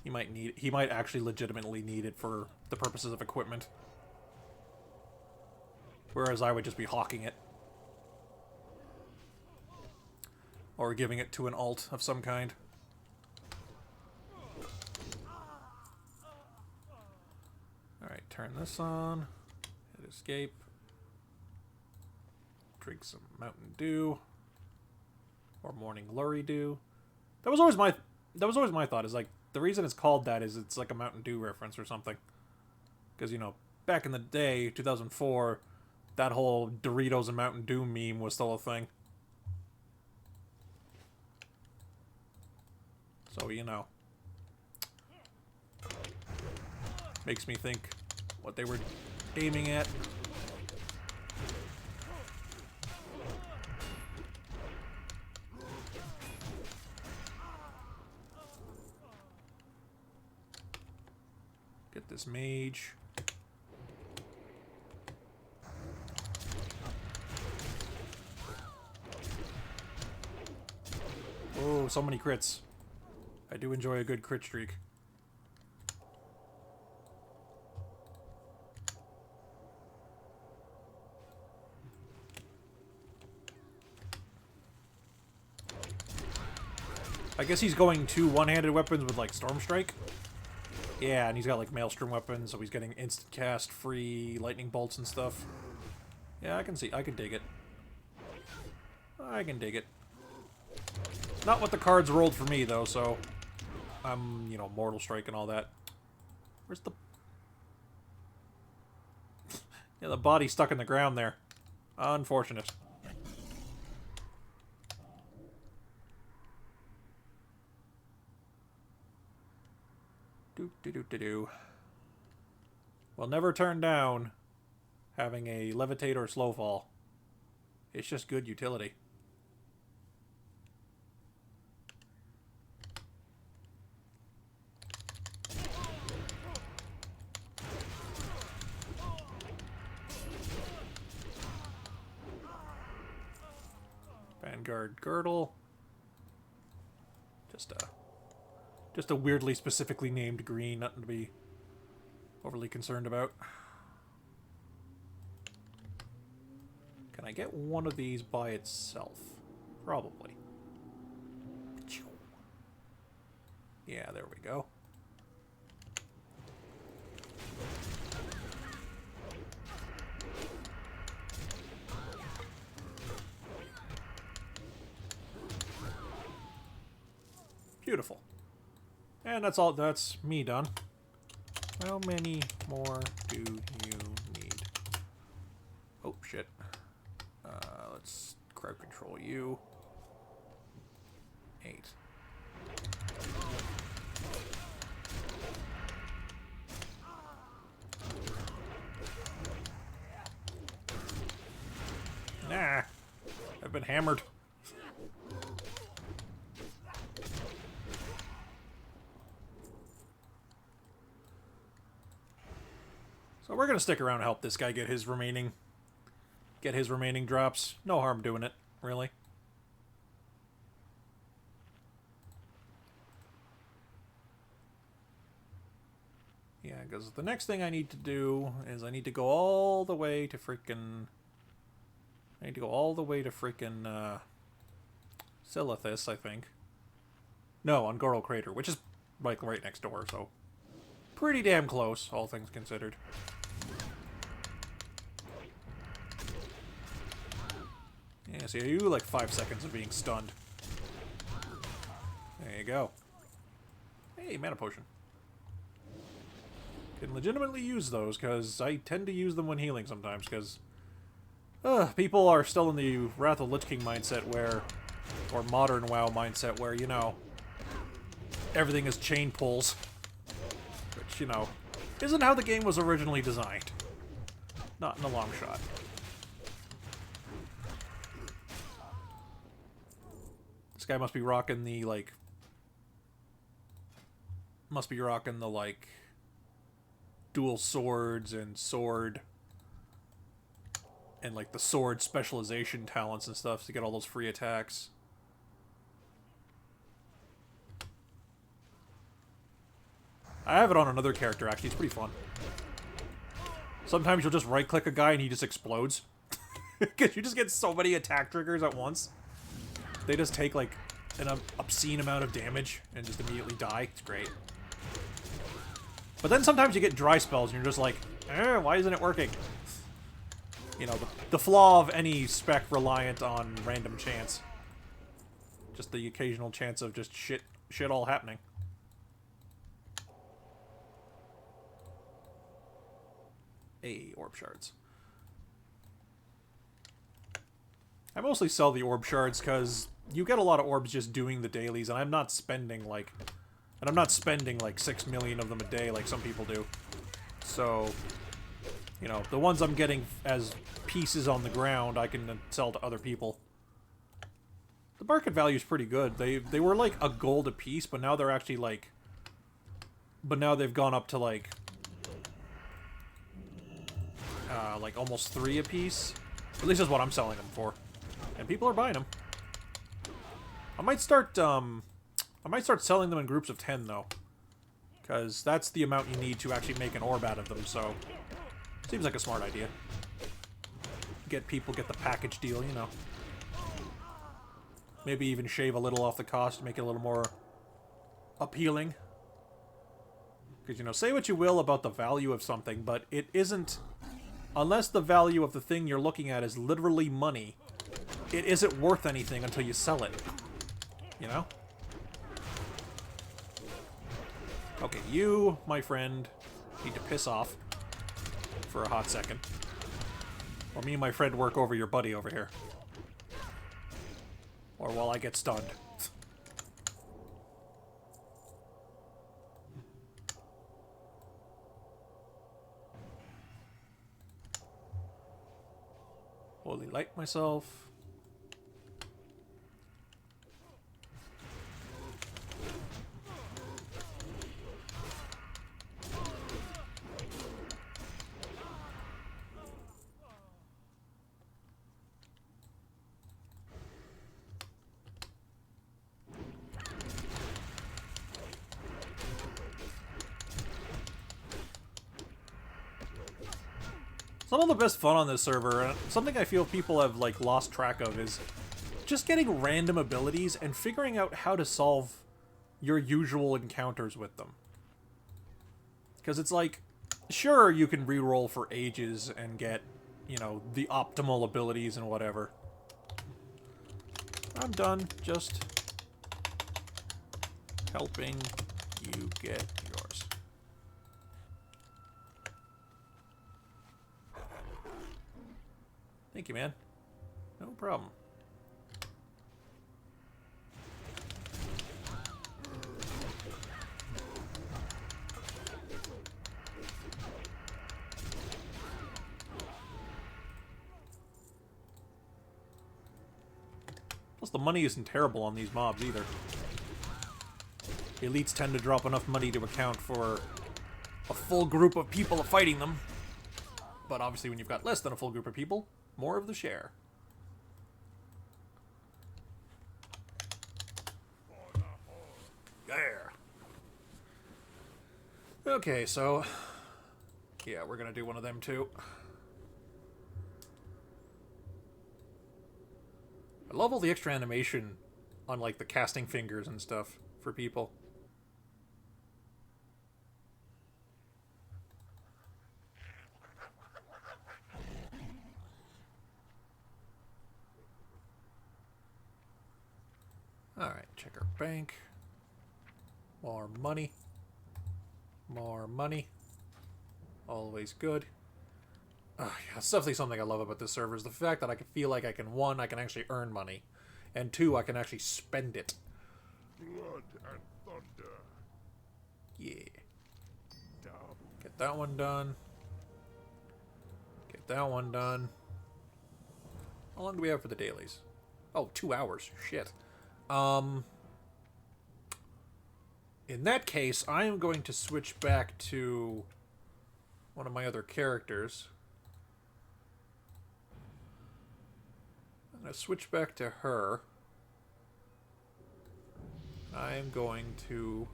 He might actually legitimately need it for the purposes of equipment. Whereas I would just be hawking it. Or giving it to an alt of some kind. Alright, turn this on. Hit escape. Drink some Mountain Dew. Or Morning Glory Dew. That was always my thought, is like, the reason it's called that is it's like a Mountain Dew reference or something. Because, you know, back in the day, 2004, that whole Doritos and Mountain Dew meme was still a thing. So, you know. Makes me think what they were aiming at. Get this mage. Oh, so many crits. I do enjoy a good crit streak. I guess he's going to one-handed weapons with, like, Storm Strike. Yeah, and he's got, like, Maelstrom weapons, so he's getting instant cast, free lightning bolts and stuff. Yeah, I can dig it. I can dig it. Not what the cards rolled for me, though, so... I'm, you know, Mortal Strike and all that. Where's the... yeah, the body's stuck in the ground there. Unfortunate. Do. We'll never turn down having a levitate or slow fall. It's just good utility. Vanguard Girdle. Just a weirdly specifically named green, nothing to be overly concerned about. Can I get one of these by itself? Probably. Yeah, there we go. Beautiful. And that's all. That's me done. How many more do you need? Oh, shit. Let's crowd control you. 8. Nah. I've been hammered. So we're gonna stick around and help this guy get his remaining drops. No harm doing it, really. Yeah, because the next thing I need to do is I need to go all the way to freaking... Silithus, I think. No, on Goral Crater, which is like right next door, so... pretty damn close, all things considered. Yeah, so you like 5 seconds of being stunned. There you go. Hey, mana potion. Can legitimately use those, because I tend to use them when healing sometimes, because... people are still in the Wrath of Lich King mindset where... or modern WoW mindset where, you know... everything is chain pulls. Which, you know, isn't how the game was originally designed. Not in a long shot. This guy must be rocking the, like... must be rocking the, like... dual swords and sword... and, like, the sword specialization talents and stuff to get all those free attacks. I have it on another character, actually. It's pretty fun. Sometimes you'll just right-click a guy and he just explodes. Because you just get so many attack triggers at once. They just take, like, an obscene amount of damage and just immediately die. It's great. But then sometimes you get dry spells and you're just like, why isn't it working? You know, the flaw of any spec reliant on random chance. Just the occasional chance of just shit all happening. Hey, orb shards. I mostly sell the orb shards because you get a lot of orbs just doing the dailies, and I'm not spending like 6 million of them a day like some people do. So, you know, the ones I'm getting as pieces on the ground, I can sell to other people. The market value is pretty good. They were like a gold a piece, but now they're actually like... but now they've gone up to like almost 3 a piece. At least that's what I'm selling them for. And people are buying them. I might start selling them in groups of 10 though, because that's the amount you need to actually make an orb out of them. So, seems like a smart idea. Get the package deal, you know. Maybe even shave a little off the cost to make it a little more appealing. Because, you know, say what you will about the value of something, but it isn't... Unless the value of the thing you're looking at is literally money, it isn't worth anything until you sell it. You know? Okay, you, my friend, need to piss off for a hot second. Or me and my friend work over your buddy over here. Or while I get stunned. Holy light myself. Some of the best fun on this server, and something I feel people have like lost track of, is just getting random abilities and figuring out how to solve your usual encounters with them. Because it's like, sure, you can reroll for ages and get, you know, the optimal abilities and whatever. I'm done just helping you get yours. Thank you, man. No problem. Plus, the money isn't terrible on these mobs, either. The elites tend to drop enough money to account for a full group of people fighting them. But obviously, when you've got less than a full group of people, more of the share. There. Okay, so... yeah, we're gonna do one of them, too. I love all the extra animation on, like, the casting fingers and stuff for people. Alright, check our bank. More money. More money. Always good. Yeah, it's definitely something I love about this server, is the fact that I can feel like I can, one, I can actually earn money, and two, I can actually spend it. Blood and thunder. Yeah. Get that one done. Get that one done. How long do we have for the dailies? Oh, 2 hours. Shit. In that case, I am going to switch back to one of my other characters. I'm going to switch back to her. I'm going to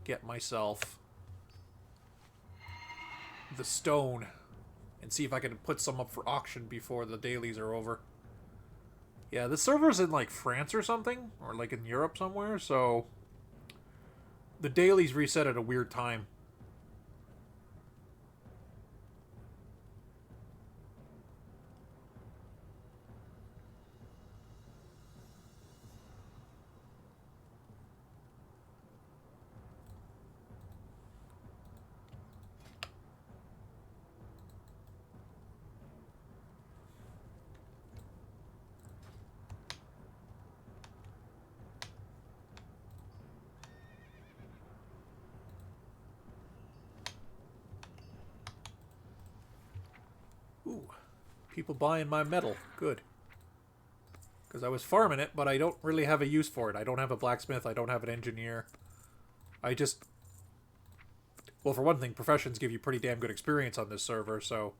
get myself the stone and see if I can put some up for auction before the dailies are over. Yeah, the server's in, like, France or something, or, like, in Europe somewhere, so the dailies reset at a weird time. Ooh, people buying my metal. Good. Because I was farming it, but I don't really have a use for it. I don't have a blacksmith. I don't have an engineer. I just... well, for one thing, professions give you pretty damn good experience on this server, so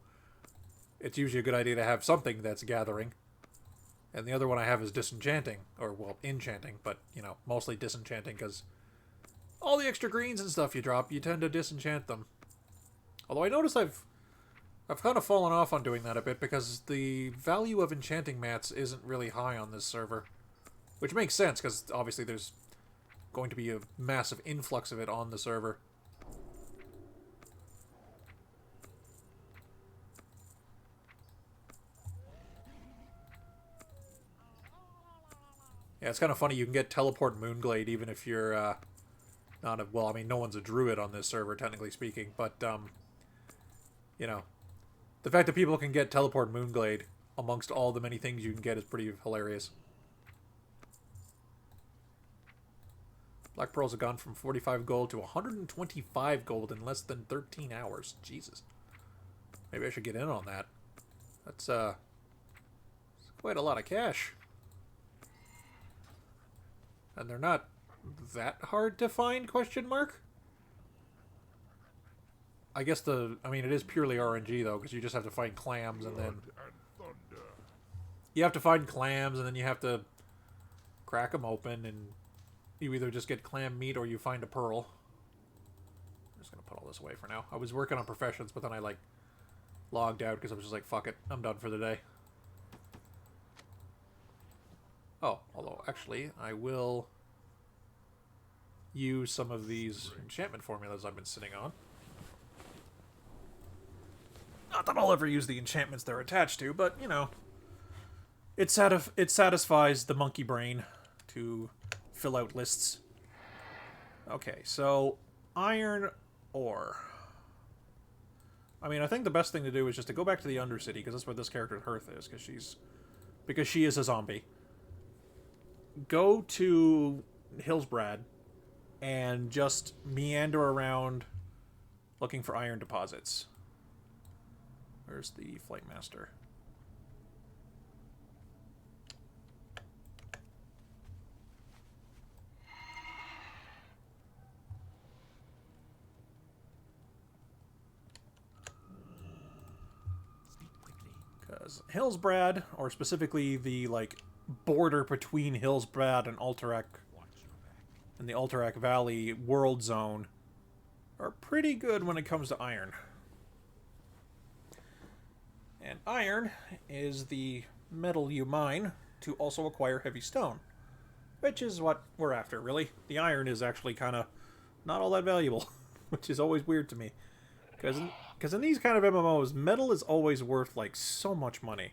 it's usually a good idea to have something that's gathering. And the other one I have is disenchanting, or, well, enchanting, but, you know, mostly disenchanting, because all the extra greens and stuff you drop, you tend to disenchant them. Although I notice I've kind of fallen off on doing that a bit, because the value of enchanting mats isn't really high on this server. Which makes sense, because obviously there's going to be a massive influx of it on the server. Yeah, it's kind of funny. You can get Teleport Moonglade even if you're not a... Well, I mean, no one's a druid on this server, technically speaking. But, you know, the fact that people can get Teleport Moonglade amongst all the many things you can get is pretty hilarious. Black Pearls have gone from 45 gold to 125 gold in less than 13 hours. Jesus. Maybe I should get in on that. That's quite a lot of cash. And they're not that hard to find, question mark? I guess I mean, it is purely RNG, though, because you just have to find clams, and then... You have to find clams, and then you have to crack them open, and you either just get clam meat or you find a pearl. I'm just going to put all this away for now. I was working on professions, but then I, like, logged out because I was just like, fuck it, I'm done for the day. Oh, although, actually, I will use some of these enchantment formulas I've been sitting on. Not that I'll ever use the enchantments they're attached to, but, you know, it satisfies the monkey brain to fill out lists. Okay, so iron ore. I mean, I think the best thing to do is just to go back to the Undercity, because that's where this character Hearth is, because she is a zombie. Go to Hillsbrad and just meander around looking for iron deposits. Where's the Flight Master? Because Hillsbrad, or specifically the, like, border between Hillsbrad and Alterac, and the Alterac Valley world zone, are pretty good when it comes to iron. And iron is the metal you mine to also acquire heavy stone, which is what we're after, really. The iron is actually kind of not all that valuable, which is always weird to me. Because in these kind of MMOs, metal is always worth, like, so much money.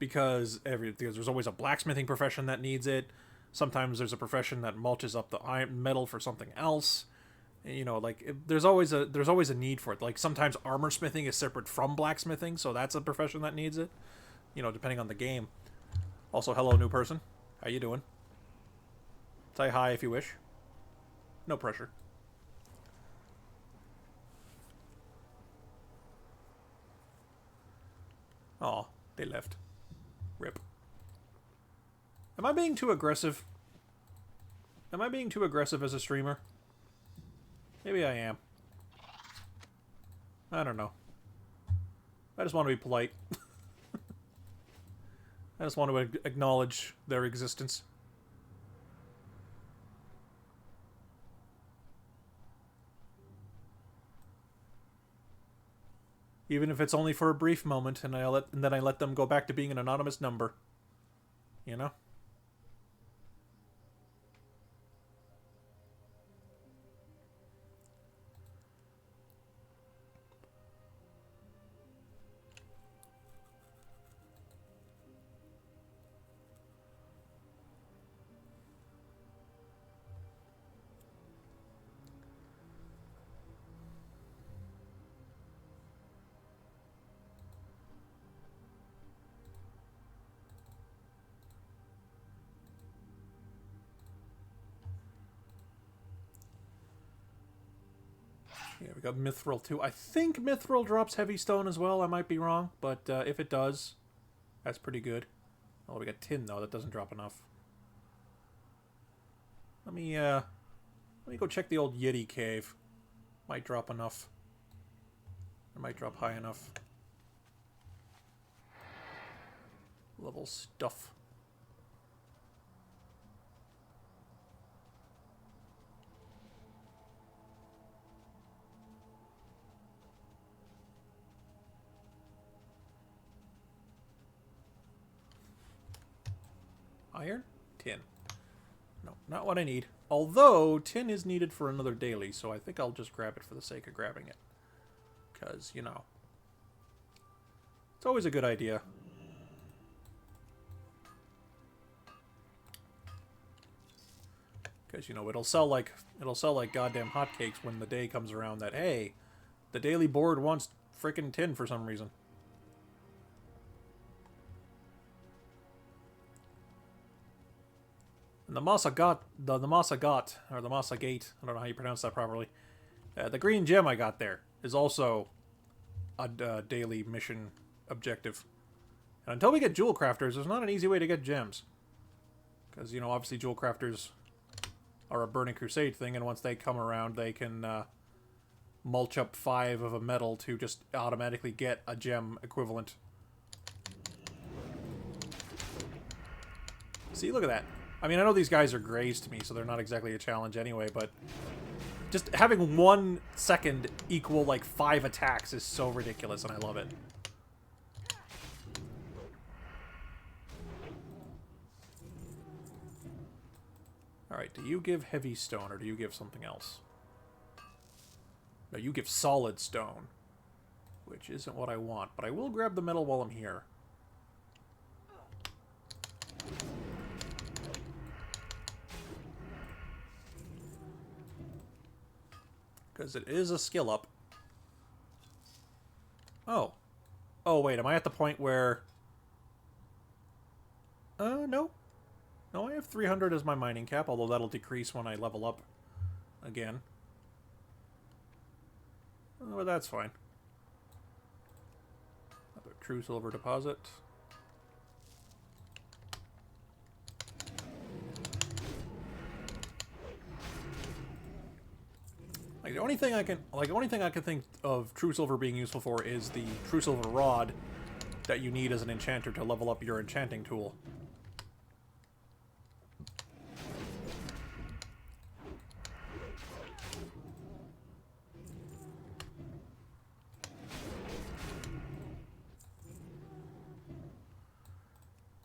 Because there's always a blacksmithing profession that needs it. Sometimes there's a profession that mulches up the iron metal for something else. You know, like, there's always a need for it. Like, sometimes armor smithing is separate from blacksmithing, so that's a profession that needs it. You know, depending on the game. Also, hello, new person. How you doing? Say hi if you wish. No pressure. Aw, they left. Rip. Am I being too aggressive? Am I being too aggressive as a streamer? Maybe I am. I don't know. I just want to be polite. I just want to acknowledge their existence. Even if it's only for a brief moment, and then I let them go back to being an anonymous number. You know? Yeah, we got Mithril too. I think Mithril drops heavy stone as well. I might be wrong, but if it does, that's pretty good. Oh, we got tin though. That doesn't drop enough. Let me go check the old Yeti cave. Might drop enough. It might drop high enough. Level stuff. Iron? Tin. No, not what I need. Although, tin is needed for another daily, so I think I'll just grab it for the sake of grabbing it. Because, you know, it's always a good idea. Because, you know, it'll sell like goddamn hotcakes when the day comes around that, hey, the daily board wants frickin' tin for some reason. And the Masagat, or the Masagate, I don't know how you pronounce that properly. The green gem I got there is also a daily mission objective. And until we get jewel crafters, there's not an easy way to get gems. Because, you know, obviously jewel crafters are a Burning Crusade thing, and once they come around, they can mulch up 5 of a metal to just automatically get a gem equivalent. See, look at that. I mean, I know these guys are grays to me, so they're not exactly a challenge anyway, but just having 1 second equal, like, 5 attacks is so ridiculous, and I love it. Alright, do you give heavy stone, or do you give something else? No, you give solid stone, which isn't what I want, but I will grab the metal while I'm here. Because it is a skill up. Oh. Oh, wait, am I at the point where... no. No, I have 300 as my mining cap, although that'll decrease when I level up again. Oh, but that's fine. Another true silver deposit. Like the only thing I can think of true silver being useful for is the true silver rod that you need as an enchanter to level up your enchanting tool.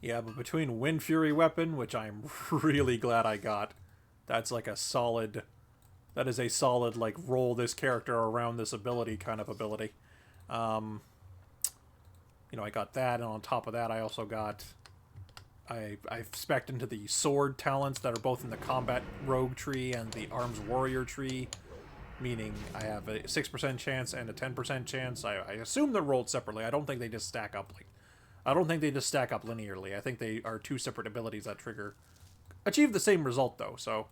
Yeah, but between Wind Fury weapon, which I'm really glad I got, that's like a solid... That is a solid, like, roll this character around this ability kind of ability. You know, I got that, and on top of that, I also got... I've spec'd into the sword talents that are both in the combat rogue tree and the arms warrior tree, meaning I have a 6% chance and a 10% chance. I assume they're rolled separately. I don't think they just stack up, like... I don't think they just stack up linearly. I think they are 2 separate abilities that achieve the same result, though, so,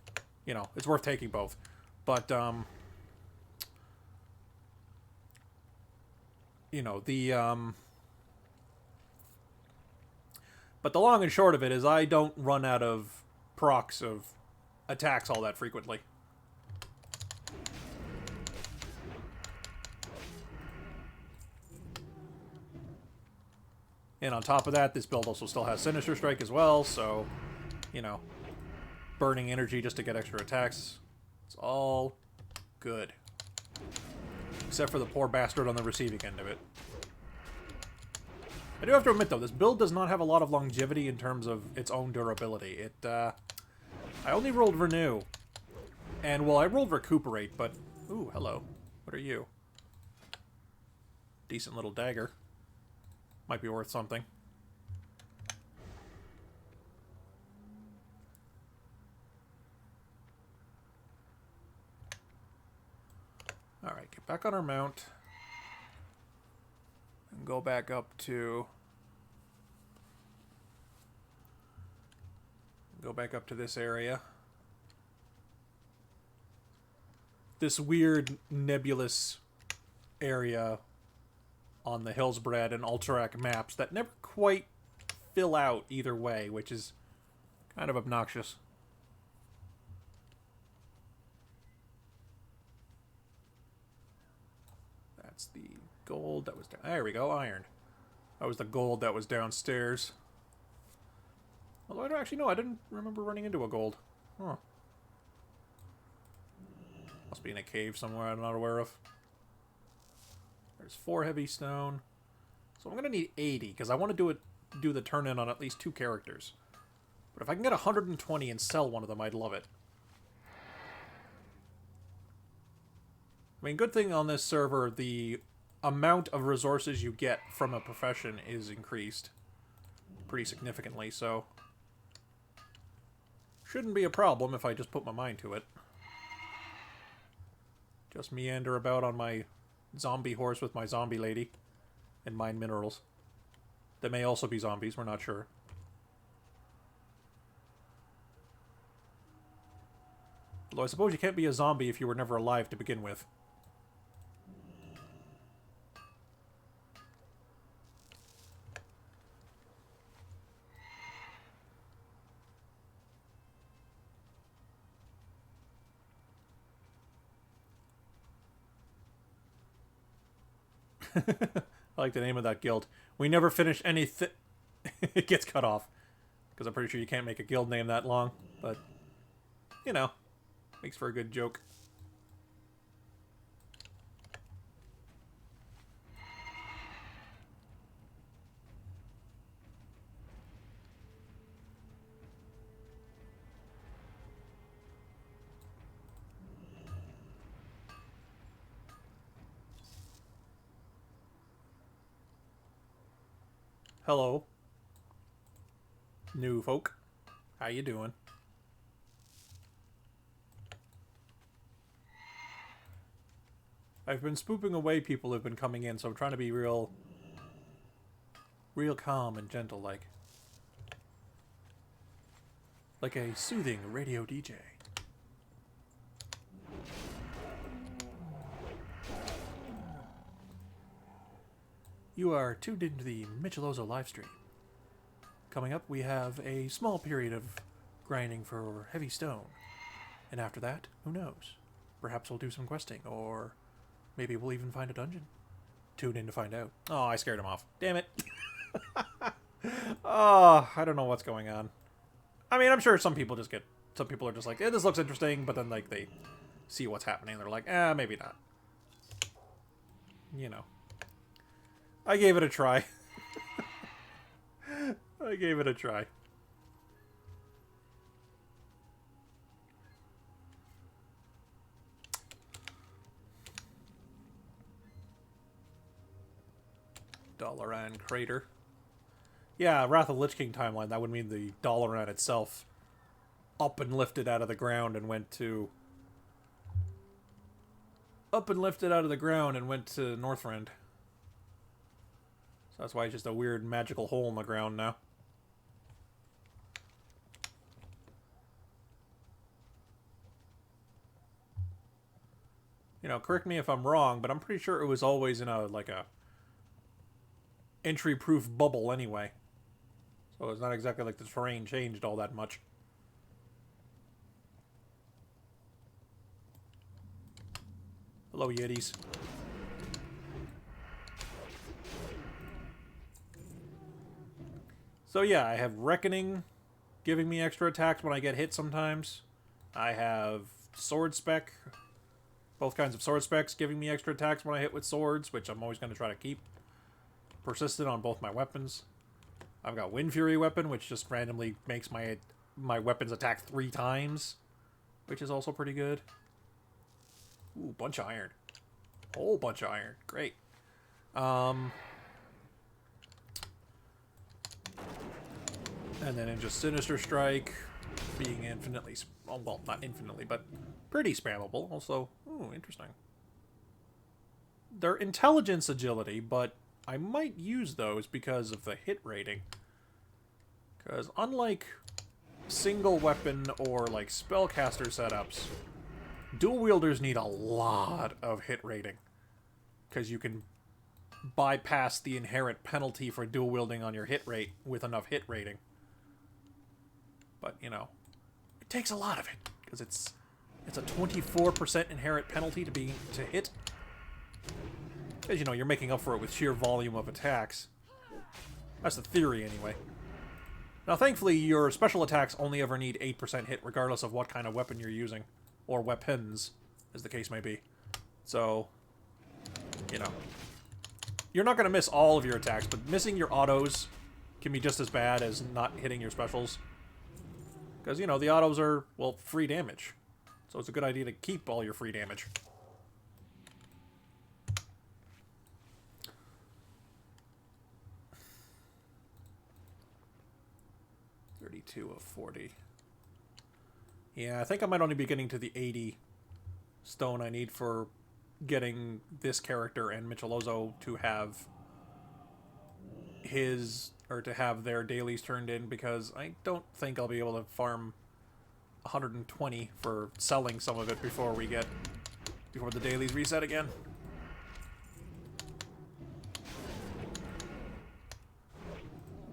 you know, it's worth taking both. But, you know, but the long and short of it is I don't run out of procs of attacks all that frequently. And on top of that, this build also still has Sinister Strike as well, so, you know, burning energy just to get extra attacks. It's all good. Except for the poor bastard on the receiving end of it. I do have to admit, though, this build does not have a lot of longevity in terms of its own durability. I only rolled Renew. And, well, I rolled Recuperate, but... Ooh, hello. What are you? Decent little dagger. Might be worth something. Alright, get back on our mount. And go back up to... Go back up to this area. This weird, nebulous area on the Hillsbred and Alterac maps that never quite fill out either way, which is kind of obnoxious. That's the gold that was down... There we go, iron. That was the gold that was downstairs. Although I don't actually know, I didn't remember running into a gold. Huh. Must be in a cave somewhere I'm not aware of. There's 4 heavy stone. So I'm going to need 80, because I want to do the turn-in on at least 2 characters. But if I can get 120 and sell one of them, I'd love it. I mean, good thing on this server, the amount of resources you get from a profession is increased pretty significantly, so shouldn't be a problem if I just put my mind to it. Just meander about on my zombie horse with my zombie lady and mine minerals. They may also be zombies, we're not sure. Although I suppose you can't be a zombie if you were never alive to begin with. I like the name of that guild. We never finish anything. It gets cut off. Because I'm pretty sure you can't make a guild name that long. But, you know, makes for a good joke. Hello. New folk. How you doing? I've been spooping away people who've been coming in, so I'm trying to be real calm and gentle like a soothing radio DJ. You are tuned into the Michelozzo livestream. Coming up, we have a small period of grinding for heavy stone. And after that, who knows? Perhaps we'll do some questing, or maybe we'll even find a dungeon. Tune in to find out. Oh, I scared him off. Damn it. Oh, I don't know what's going on. I mean, I'm sure some people are just like, this looks interesting, but then, like, they see what's happening, and they're like, maybe not. You know. I gave it a try. I gave it a try. Dalaran Crater. Yeah, Wrath of Lich King timeline. That would mean the Dalaran itself up and lifted out of the ground and went to... Up and lifted out of the ground and went to Northrend. So that's why it's just a weird magical hole in the ground now. You know, correct me if I'm wrong, but I'm pretty sure it was always in a, like a entry-proof bubble anyway. So it's not exactly like the terrain changed all that much. Hello, Yetis. So yeah, I have Reckoning giving me extra attacks when I get hit sometimes. I have Sword Spec, both kinds of Sword Specs giving me extra attacks when I hit with swords, which I'm always going to try to keep persistent on both my weapons. I've got Wind Fury weapon, which just randomly makes my weapons attack 3 times, which is also pretty good. Ooh, bunch of iron. Whole bunch of iron. Great. And then in just Sinister Strike, being infinitely... well, not infinitely, but pretty spammable. Also, ooh, interesting. They're intelligence agility, but I might use those because of the hit rating. Because unlike single weapon or like spellcaster setups, dual wielders need a lot of hit rating. Because you can bypass the inherent penalty for dual wielding on your hit rate with enough hit rating. But, you know, it takes a lot of it. Because it's a 24% inherent penalty to hit. Because, you know, you're making up for it with sheer volume of attacks. That's the theory, anyway. Now, thankfully, your special attacks only ever need 8% hit, regardless of what kind of weapon you're using. Or weapons, as the case may be. So, you know. You're not going to miss all of your attacks, but missing your autos can be just as bad as not hitting your specials. Because, you know, the autos are, well, free damage. So it's a good idea to keep all your free damage. $32 of 40. Yeah, I think I might only be getting to the 80 stone I need for getting this character and Michelozzo to have to have their dailies turned in, because I don't think I'll be able to farm 120 for selling some of it before the dailies reset again.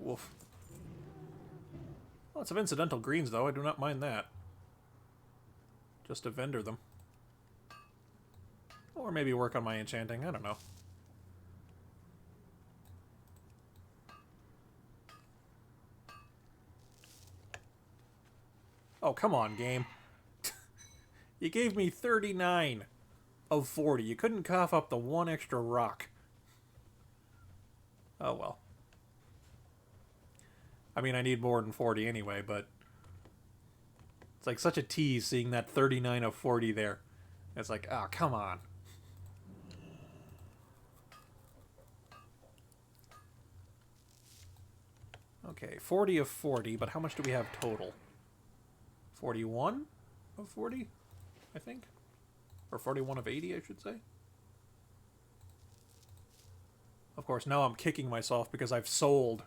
Woof. Lots of incidental greens, though. I do not mind that. Just to vendor them. Or maybe work on my enchanting. I don't know. Oh, come on, game. You gave me 39 of 40. You couldn't cough up the one extra rock. Oh, well. I mean, I need more than 40 anyway, but it's like such a tease seeing that 39 of 40 there. It's like, oh, come on. Okay, 40 of 40, but how much do we have total? 41 of 40, I think? Or 41 of 80, I should say. Of course, now I'm kicking myself because I've sold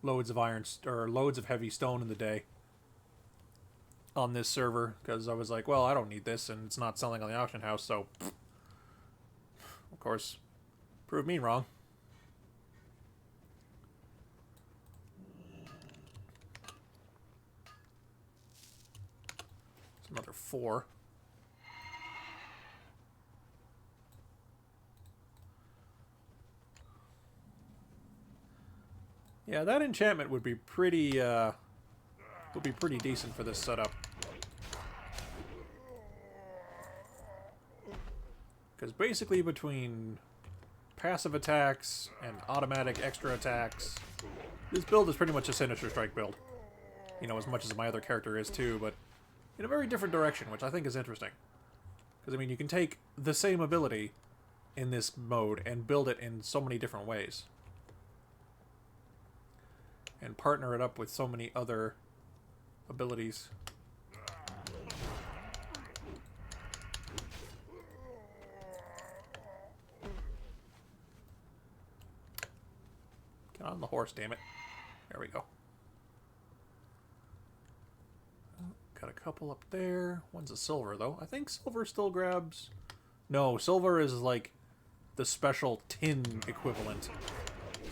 loads of loads of heavy stone in the day on this server, because I was like, well, I don't need this, and it's not selling on the auction house, so of course, prove me wrong. It's another 4. Yeah, that enchantment would be pretty decent for this setup. Because basically between passive attacks and automatic extra attacks, this build is pretty much a Sinister Strike build. You know, as much as my other character is too, but in a very different direction, which I think is interesting. Because, I mean, you can take the same ability in this mode and build it in so many different ways. And partner it up with so many other abilities. Get on the horse, damn it. There we go. Got a couple up there. One's a silver, though. I think silver still grabs... No, silver is like the special tin equivalent.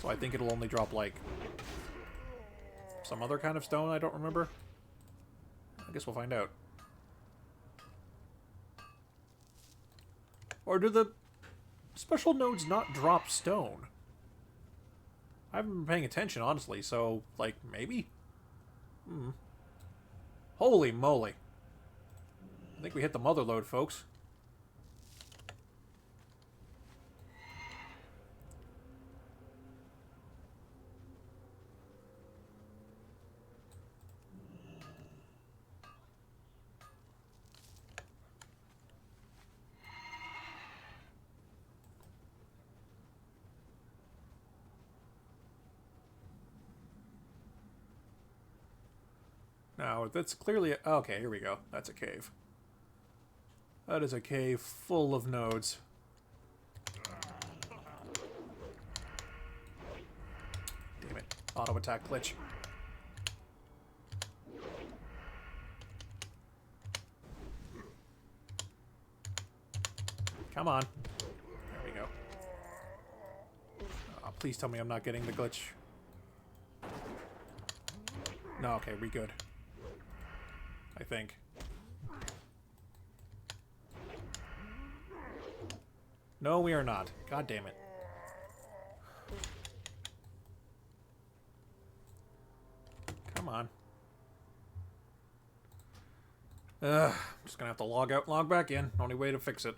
So I think it'll only drop, like, some other kind of stone I don't remember. I guess we'll find out. Or do the special nodes not drop stone? I haven't been paying attention, honestly, so, like, maybe? Holy moly. I think we hit the mother lode, folks. Now, that's clearly... Okay, here we go. That's a cave. That is a cave full of nodes. Damn it. Auto attack glitch. Come on. There we go. Oh, please tell me I'm not getting the glitch. No, okay, we good. I think. No, we are not. God damn it. Come on. I'm just gonna have to log out and log back in. Only way to fix it.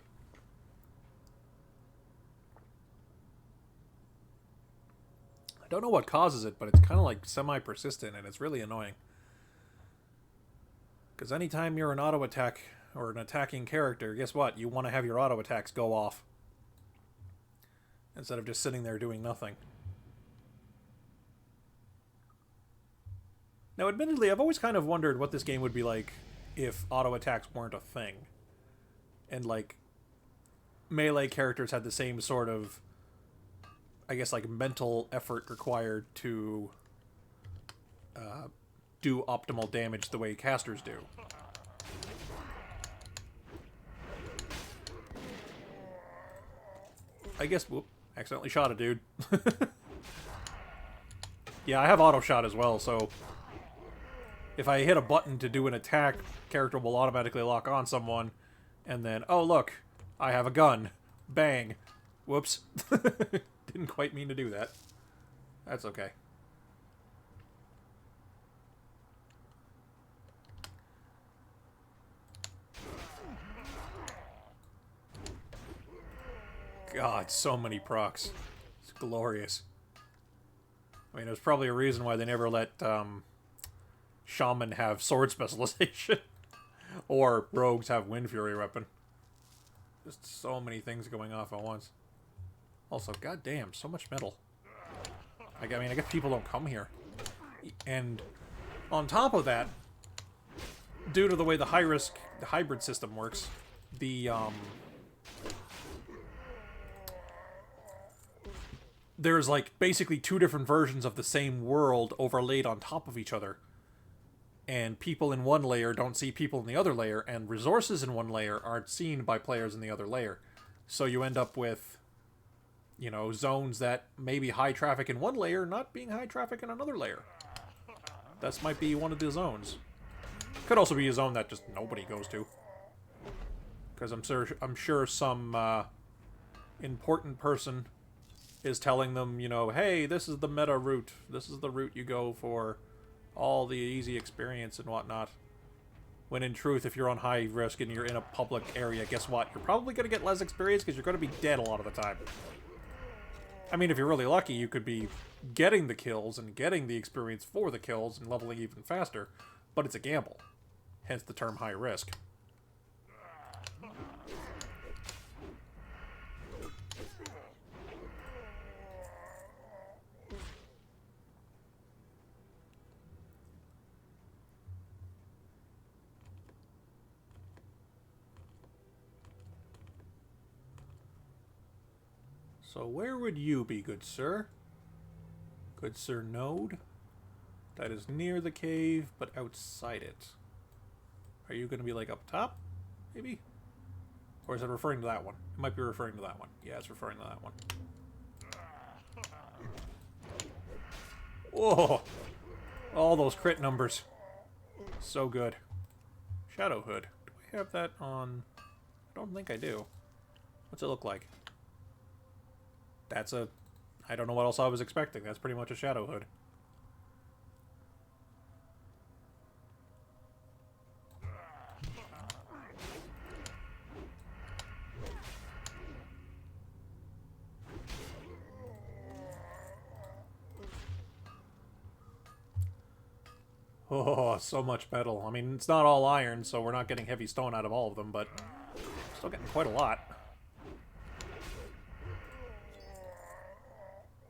I don't know what causes it, but it's kind of like semi-persistent and it's really annoying. Because anytime you're an auto attack or an attacking character, guess what? You want to have your auto attacks go off instead of just sitting there doing nothing. Now, admittedly, I've always kind of wondered what this game would be like if auto attacks weren't a thing. And, like, melee characters had the same sort of, I guess, like, mental effort required to do optimal damage the way casters do. I guess, whoop, accidentally shot a dude. Yeah, I have auto shot as well, so if I hit a button to do an attack, character will automatically lock on someone, and then, oh look, I have a gun. Bang. Whoops. Didn't quite mean to do that. That's okay. God, so many procs. It's glorious. I mean, there's probably a reason why they never let Shaman have sword specialization. Or rogues have Wind Fury weapon. Just so many things going off at once. Also, goddamn, so much metal. I mean, I guess people don't come here. And on top of that, due to the way the high-risk hybrid system works, the there's like basically two different versions of the same world overlaid on top of each other. And people in one layer don't see people in the other layer, and resources in one layer aren't seen by players in the other layer. So you end up with, you know, zones that may be high traffic in one layer, not being high traffic in another layer. That might be one of the zones. Could also be a zone that just nobody goes to. Because I'm sure some important person is telling them, you know, hey, this is the meta route. This is the route you go for all the easy experience and whatnot. When in truth, if you're on high risk and you're in a public area, guess what? You're probably going to get less experience because you're going to be dead a lot of the time. I mean, if you're really lucky, you could be getting the kills and getting the experience for the kills and leveling even faster, but it's a gamble. Hence the term high risk. So where would you be, good sir? Good sir Node? That is near the cave, but outside it. Are you going to be, like, up top? Maybe? Or is it referring to that one? It might be referring to that one. Yeah, it's referring to that one. Whoa! All those crit numbers. So good. Shadow Hood. Do I have that on? I don't think I do. What's it look like? That's a... I don't know what else I was expecting. That's pretty much a Shadow Hood. Oh, so much metal. I mean, it's not all iron, so we're not getting heavy stone out of all of them, but still getting quite a lot.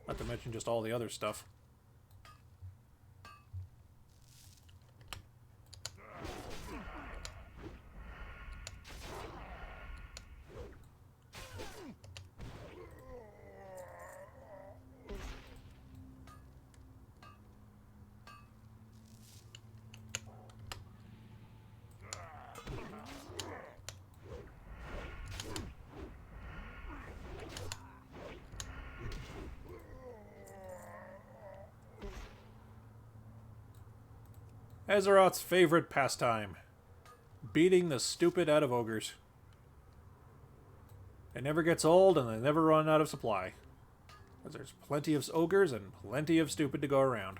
Not to mention just all the other stuff. Azeroth's favorite pastime. Beating the stupid out of ogres. It never gets old and they never run out of supply. Because there's plenty of ogres and plenty of stupid to go around.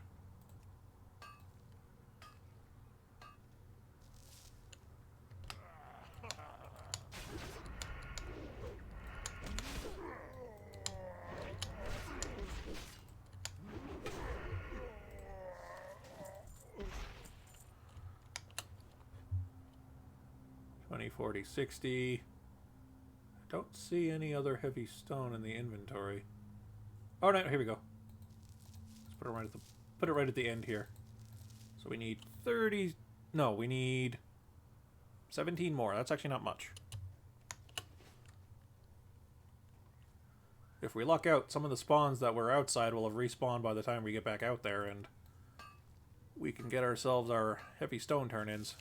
20, 40, 60. Don't see any other heavy stone in the inventory. Oh no, here we go. Let's put it right at the end here. So we need 30. No, we need 17 more. That's actually not much. If we luck out, some of the spawns that were outside will have respawned by the time we get back out there, and we can get ourselves our heavy stone turn-ins.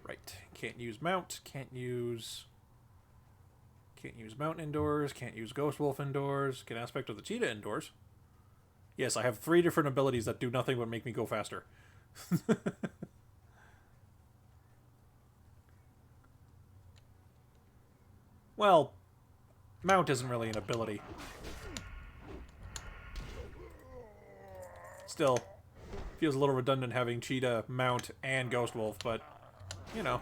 Right. Can't use mount. Can't use mountain indoors. Can't use ghost wolf indoors. Can aspect of the cheetah indoors. Yes, I have 3 different abilities that do nothing but make me go faster. Well, mount isn't really an ability. Still, feels a little redundant having cheetah, mount, and ghost wolf, but, you know.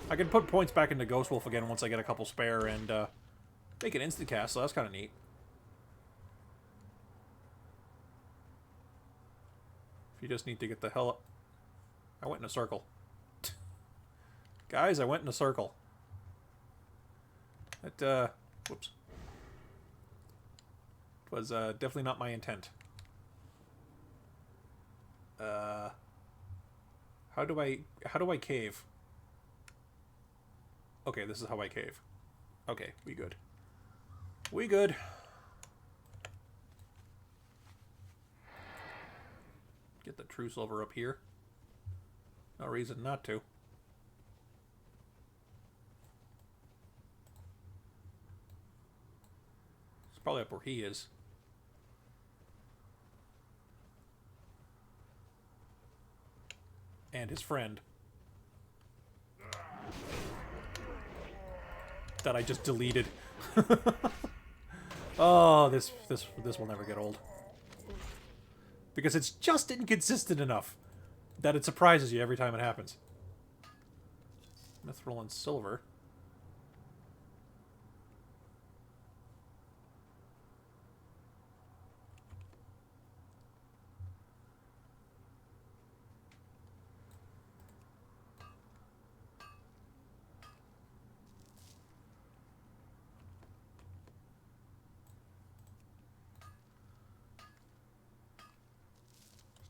I can put points back into ghost wolf again once I get a couple spare and make an instant cast, so that's kind of neat. If you just need to get the hell up. I went in a circle. Guys, I went in a circle. That, whoops. It was definitely not my intent. How do I cave? Okay, this is how I cave. Okay, we good. We good. Get the true silver up here. No reason not to. It's probably up where he is. And his friend. That I just deleted. Oh, this will never get old. Because it's just inconsistent enough that it surprises you every time it happens. Mithril and silver.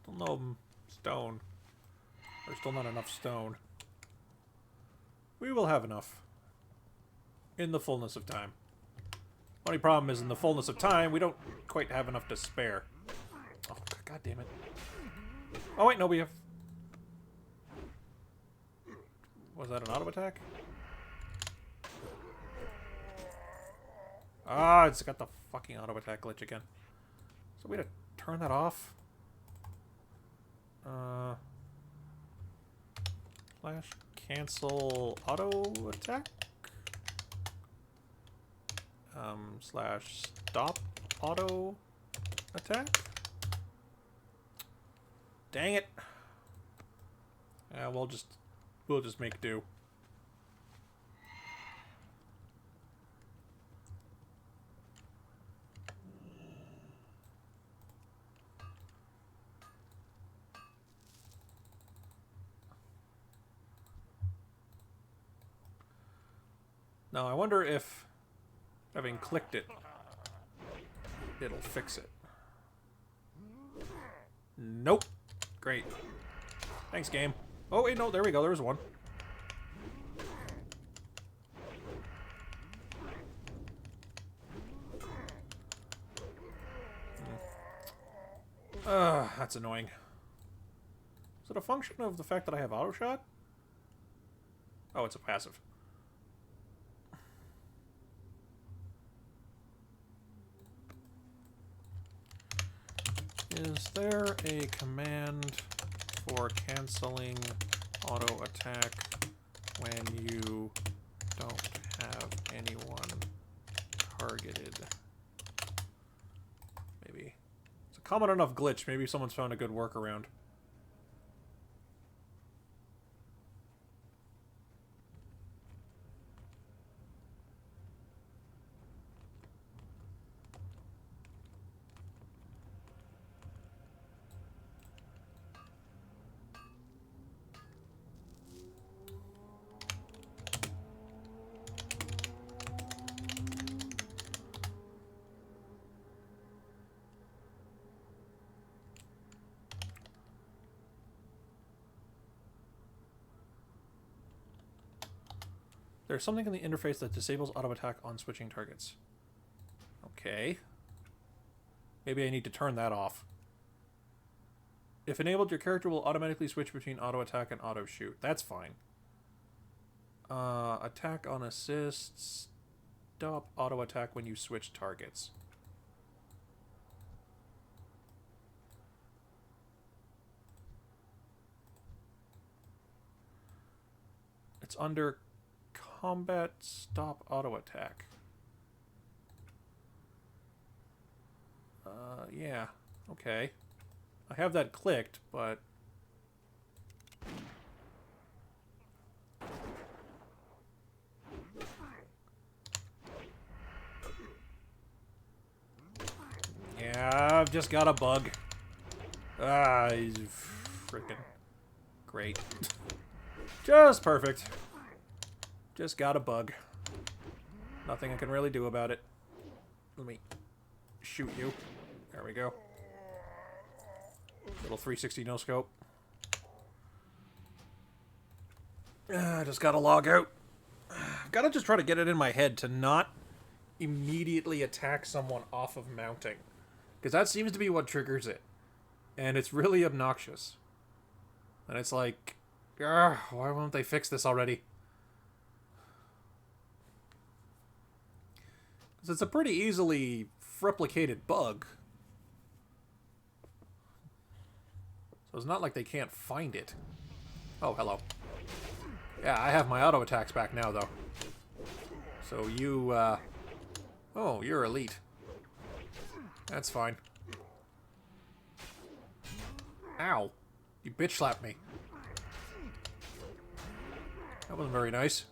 Still no stone. There's still not enough stone. We will have enough. In the fullness of time. Only problem is in the fullness of time, we don't quite have enough to spare. Oh, god damn it. Oh wait, no, we have... Was that an auto attack? Ah, it's got the fucking auto attack glitch again. So we had to turn that off. Slash cancel auto attack. Slash stop auto attack. Dang it. Yeah, we'll just make do. Now, I wonder if, having clicked it, it'll fix it. Nope. Great. Thanks, game. Oh, wait, no, there we go. There was one. That's annoying. Is it a function of the fact that I have auto shot? Oh, it's a passive. Is there a command for canceling auto attack when you don't have anyone targeted? Maybe. It's a common enough glitch. Maybe someone's found a good workaround. There's something in the interface that disables auto attack on switching targets. Okay. Maybe I need to turn that off. If enabled, your character will automatically switch between auto attack and auto shoot. That's fine. Attack on assist. Stop auto attack when you switch targets. It's under combat stop auto attack. Yeah, okay. I have that clicked, but... Yeah, I've just got a bug. Ah, he's freaking great. Just perfect. Just got a bug. Nothing I can really do about it. Let me shoot you. There we go. Little 360 no scope. Just gotta log out. I've gotta just try to get it in my head to not immediately attack someone off of mounting. Because that seems to be what triggers it. And it's really obnoxious. And it's like, why won't they fix this already? Because it's a pretty easily replicated bug. So it's not like they can't find it. Oh, hello. Yeah, I have my auto attacks back now, though. So you, oh, you're elite. That's fine. Ow. You bitch slapped me. That wasn't very nice.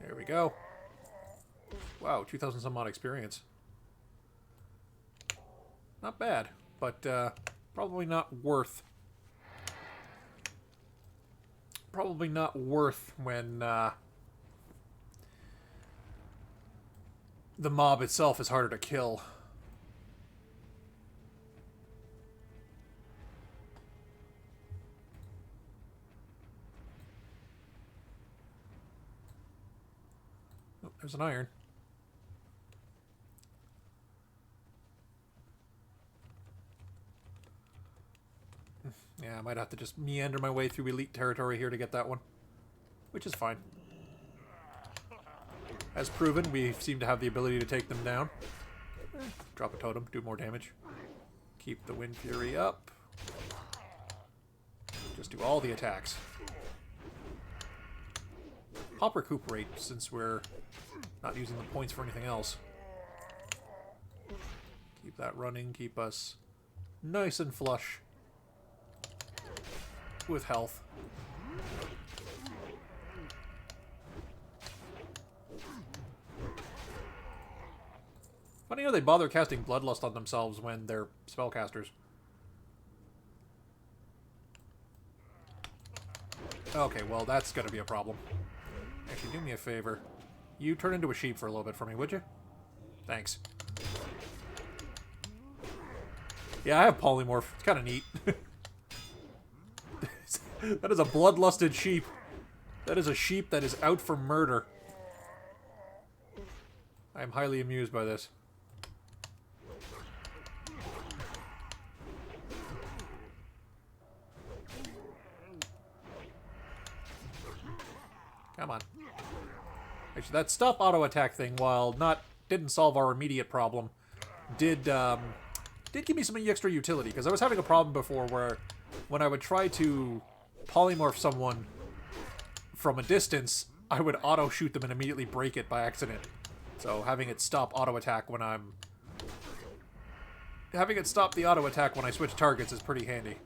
There we go. Wow, 2,000 some odd experience. Not bad, but probably not worth. Probably not worth when the mob itself is harder to kill. Oh, there's an iron. Yeah, I might have to just meander my way through elite territory here to get that one. Which is fine. As proven, we seem to have the ability to take them down. Drop a totem, do more damage. Keep the Wind Fury up. Just do all the attacks. Pop Recuperate, since we're not using the points for anything else. Keep that running, keep us nice and flush with health. Funny how they bother casting Bloodlust on themselves when they're spellcasters. Okay, well, that's gonna be a problem. Actually, do me a favor. You turn into a sheep for a little bit for me, would you? Thanks. Yeah, I have polymorph. It's kind of neat. That is a bloodlusted sheep. That is a sheep that is out for murder. I am highly amused by this. Come on. Actually, that stop auto attack thing, while didn't solve our immediate problem, did give me some extra utility, because I was having a problem before where when I would try to polymorph someone from a distance, I would auto shoot them and immediately break it by accident. So having it stop auto attack when having it stop the auto attack when I switch targets is pretty handy.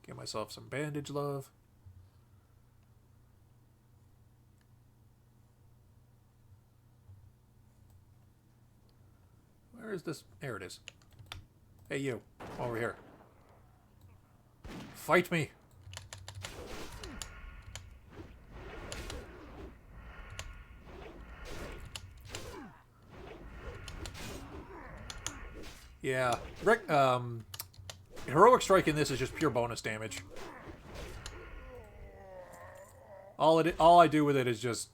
Get myself some bandage love. Where is this? There it is. Hey, you. Over here. Fight me. Yeah. Heroic Strike in this is just pure bonus damage. All I do with it is just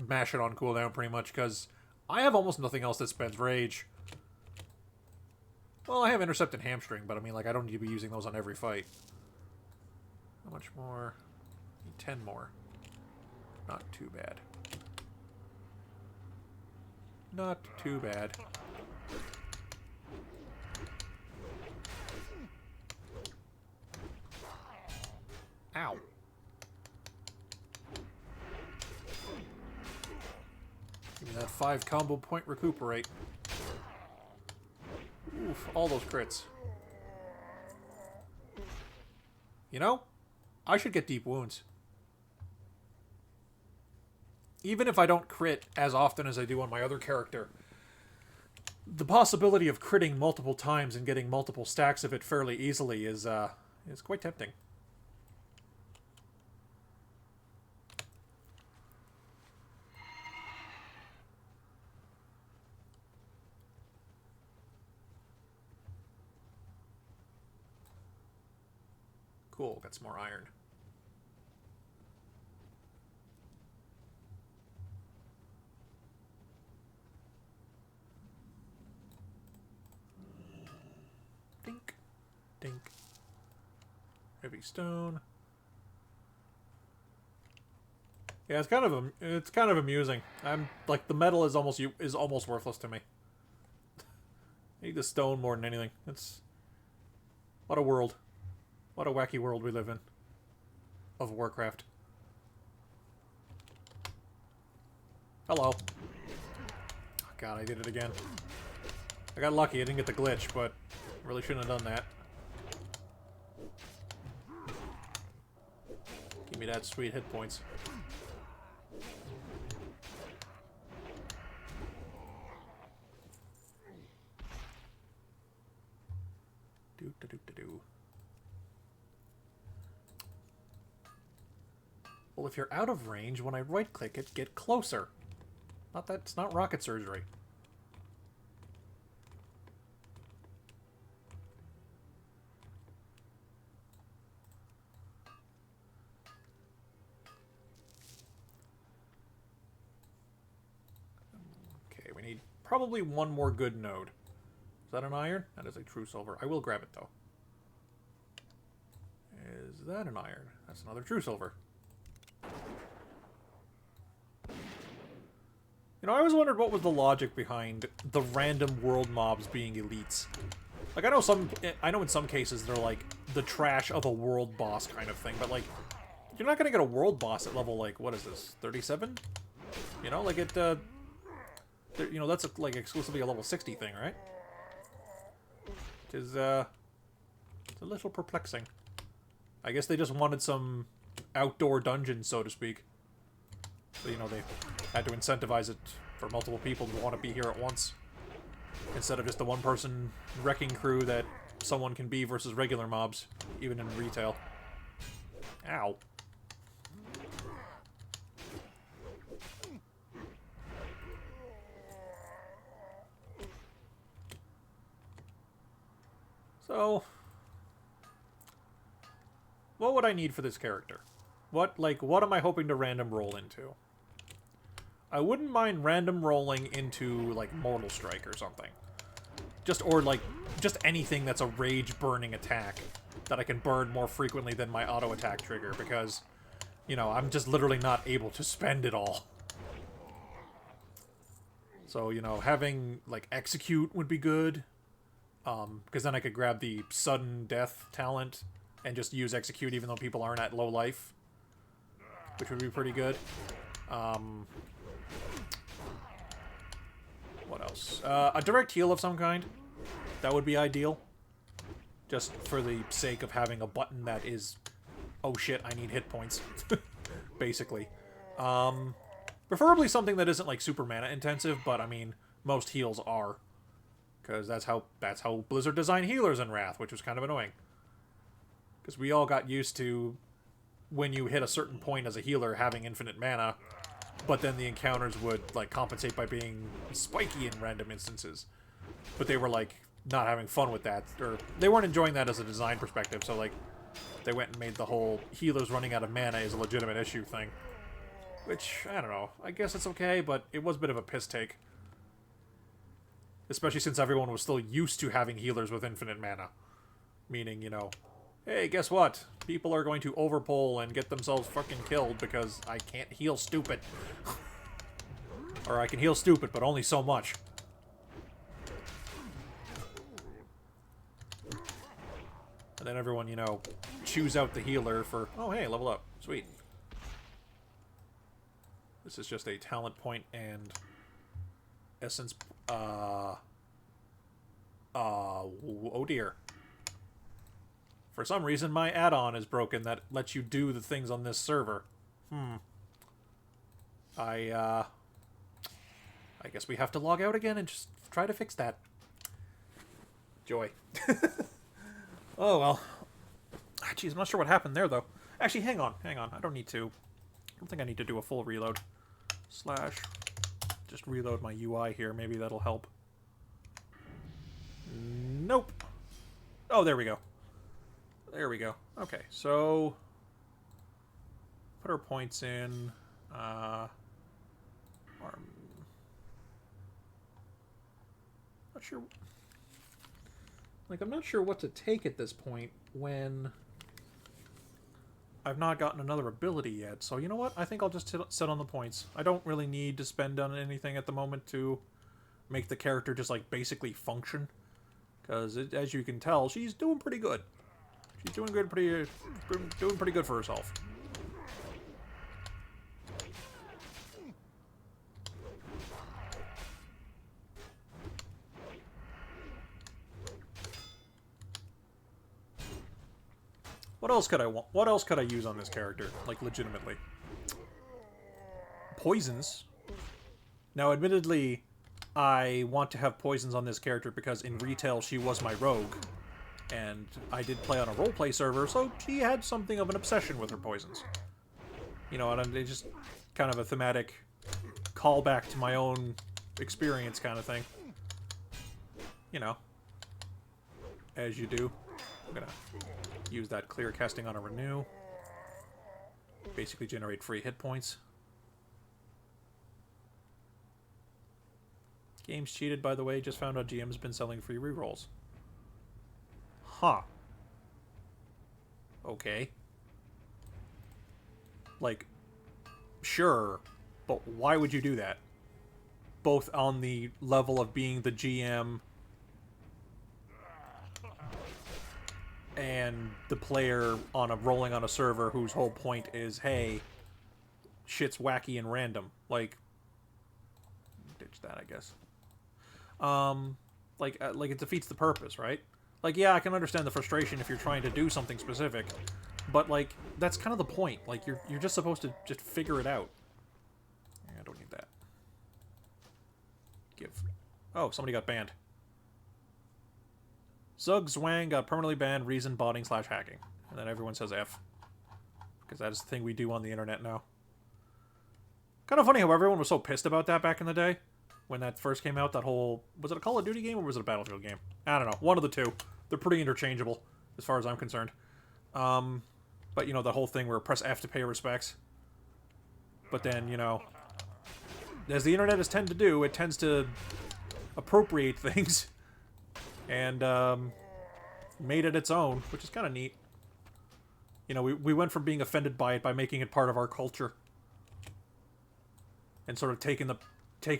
mash it on cooldown, pretty much, because I have almost nothing else that spends Rage. Well, I have Intercept and Hamstring, but I mean, like, I don't need to be using those on every fight. How much more? Need 10 more. Not too bad. Not too bad. Ow. Give me that 5 combo point recuperate. Oof, all those crits. You know, I should get deep wounds. Even if I don't crit as often as I do on my other character, the possibility of critting multiple times and getting multiple stacks of it fairly easily is quite tempting. Cool, got some more iron. Dink, dink. Heavy stone. Yeah, it's kind of amusing. I'm like, the metal is almost worthless to me. I need the stone more than anything. What a world. What a wacky world we live in. Of Warcraft. Hello. Oh, God, I did it again. I got lucky, I didn't get the glitch, but I really shouldn't have done that. Give me that sweet hit points. Do-do-do-do-do. Well, if you're out of range, when I right-click it, get closer. It's not rocket surgery. Okay, we need probably one more good node. Is that an iron? That is a true silver. I will grab it, though. Is that an iron? That's another true silver. You know, I always wondered what was the logic behind the random world mobs being elites. Like, I know in some cases they're like the trash of a world boss kind of thing, but like, you're not gonna get a world boss at level, like, what is this, 37? You know, like you know, that's like exclusively a level 60 thing, right? Which is, it's a little perplexing. I guess they just wanted some outdoor dungeons, so to speak. So, you know, they had to incentivize it for multiple people to want to be here at once. Instead of just the one-person wrecking crew that someone can be versus regular mobs, even in retail. Ow. So, what would I need for this character? What am I hoping to random roll into? I wouldn't mind random rolling into, like, Mortal Strike or something. Just anything that's a rage-burning attack that I can burn more frequently than my auto-attack trigger, because, you know, I'm just literally not able to spend it all. So, you know, having, like, Execute would be good, because then I could grab the Sudden Death talent and just use Execute even though people aren't at low life, which would be pretty good. What else? A direct heal of some kind. That would be ideal. Just for the sake of having a button that is, oh shit, I need hit points. Basically. Preferably something that isn't like super mana intensive, but I mean, most heals are. Because that's how Blizzard designed healers in Wrath, which was kind of annoying. Because we all got used to, when you hit a certain point as a healer, having infinite mana, but then the encounters would, like, compensate by being spiky in random instances. But they were, like, not having fun with that, or they weren't enjoying that as a design perspective. So like, they went and made the whole healers running out of mana is a legitimate issue thing. Which, I don't know. I guess it's okay, but it was a bit of a piss take. Especially since everyone was still used to having healers with infinite mana. Meaning, you know, hey, guess what? People are going to overpull and get themselves fucking killed because I can't heal stupid. Or I can heal stupid, but only so much. And then everyone, you know, chews out the healer for, oh, hey, level up. Sweet. This is just a talent point and essence. Oh dear. For some reason, my add-on is broken that lets you do the things on this server. I guess we have to log out again and just try to fix that. Joy. Oh, well. Jeez, I'm not sure what happened there, though. Actually, hang on. I don't need to. I don't think I need to do a full reload. / just reload my UI here. Maybe that'll help. Nope. Oh, there we go. There we go. Okay, so put our points in. Not sure. Like, I'm not sure what to take at this point when I've not gotten another ability yet. So, you know what? I think I'll just sit on the points. I don't really need to spend on anything at the moment to make the character just, like, basically function. Because, as you can tell, she's doing pretty good. She's doing good, doing pretty good for herself. What else could I want? What else could I use on this character? Like, legitimately. Poisons. Now, admittedly, I want to have poisons on this character because in retail she was my rogue. And I did play on a roleplay server, so she had something of an obsession with her poisons. You know, and it's just kind of a thematic callback to my own experience kind of thing. You know. As you do. I'm gonna use that clear casting on a renew. Basically generate free hit points. Game's cheated, by the way. Just found out GM's been selling free rerolls. Huh. Okay. Like, sure, but why would you do that? Both on the level of being the GM and the player on rolling on a server whose whole point is, hey, shit's wacky and random. Like, ditch that, I guess. Like it defeats the purpose, right? Like, yeah, I can understand the frustration if you're trying to do something specific, but, like, that's kind of the point. Like, you're just supposed to just figure it out. I don't need that. Oh, somebody got banned. Zug Zwang got permanently banned, reason botting / hacking. And then everyone says F. Because that is the thing we do on the internet now. Kind of funny how everyone was so pissed about that back in the day. When that first came out, that whole... Was it a Call of Duty game or was it a Battlefield game? I don't know. One of the two. They're pretty interchangeable, as far as I'm concerned. But, you know, the whole thing where press F to pay respects. But then, you know... As the internet has tend to do, it tends to appropriate things. And, made it its own, which is kind of neat. You know, we went from being offended by it by making it part of our culture. And sort of taking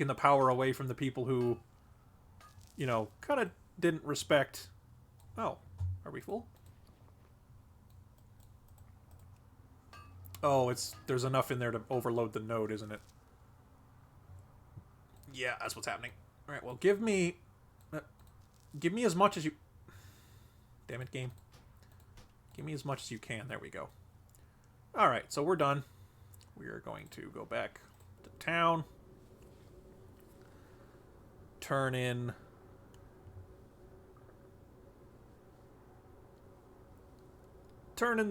the power away from the people who, you know, kind of didn't respect... Oh, are we full? Oh, there's enough in there to overload the node, isn't it? Yeah, that's what's happening. Alright, well, give me as much as you... Damn it, game. Give me as much as you can. There we go. Alright, so we're done. We are going to go back to town. Turn in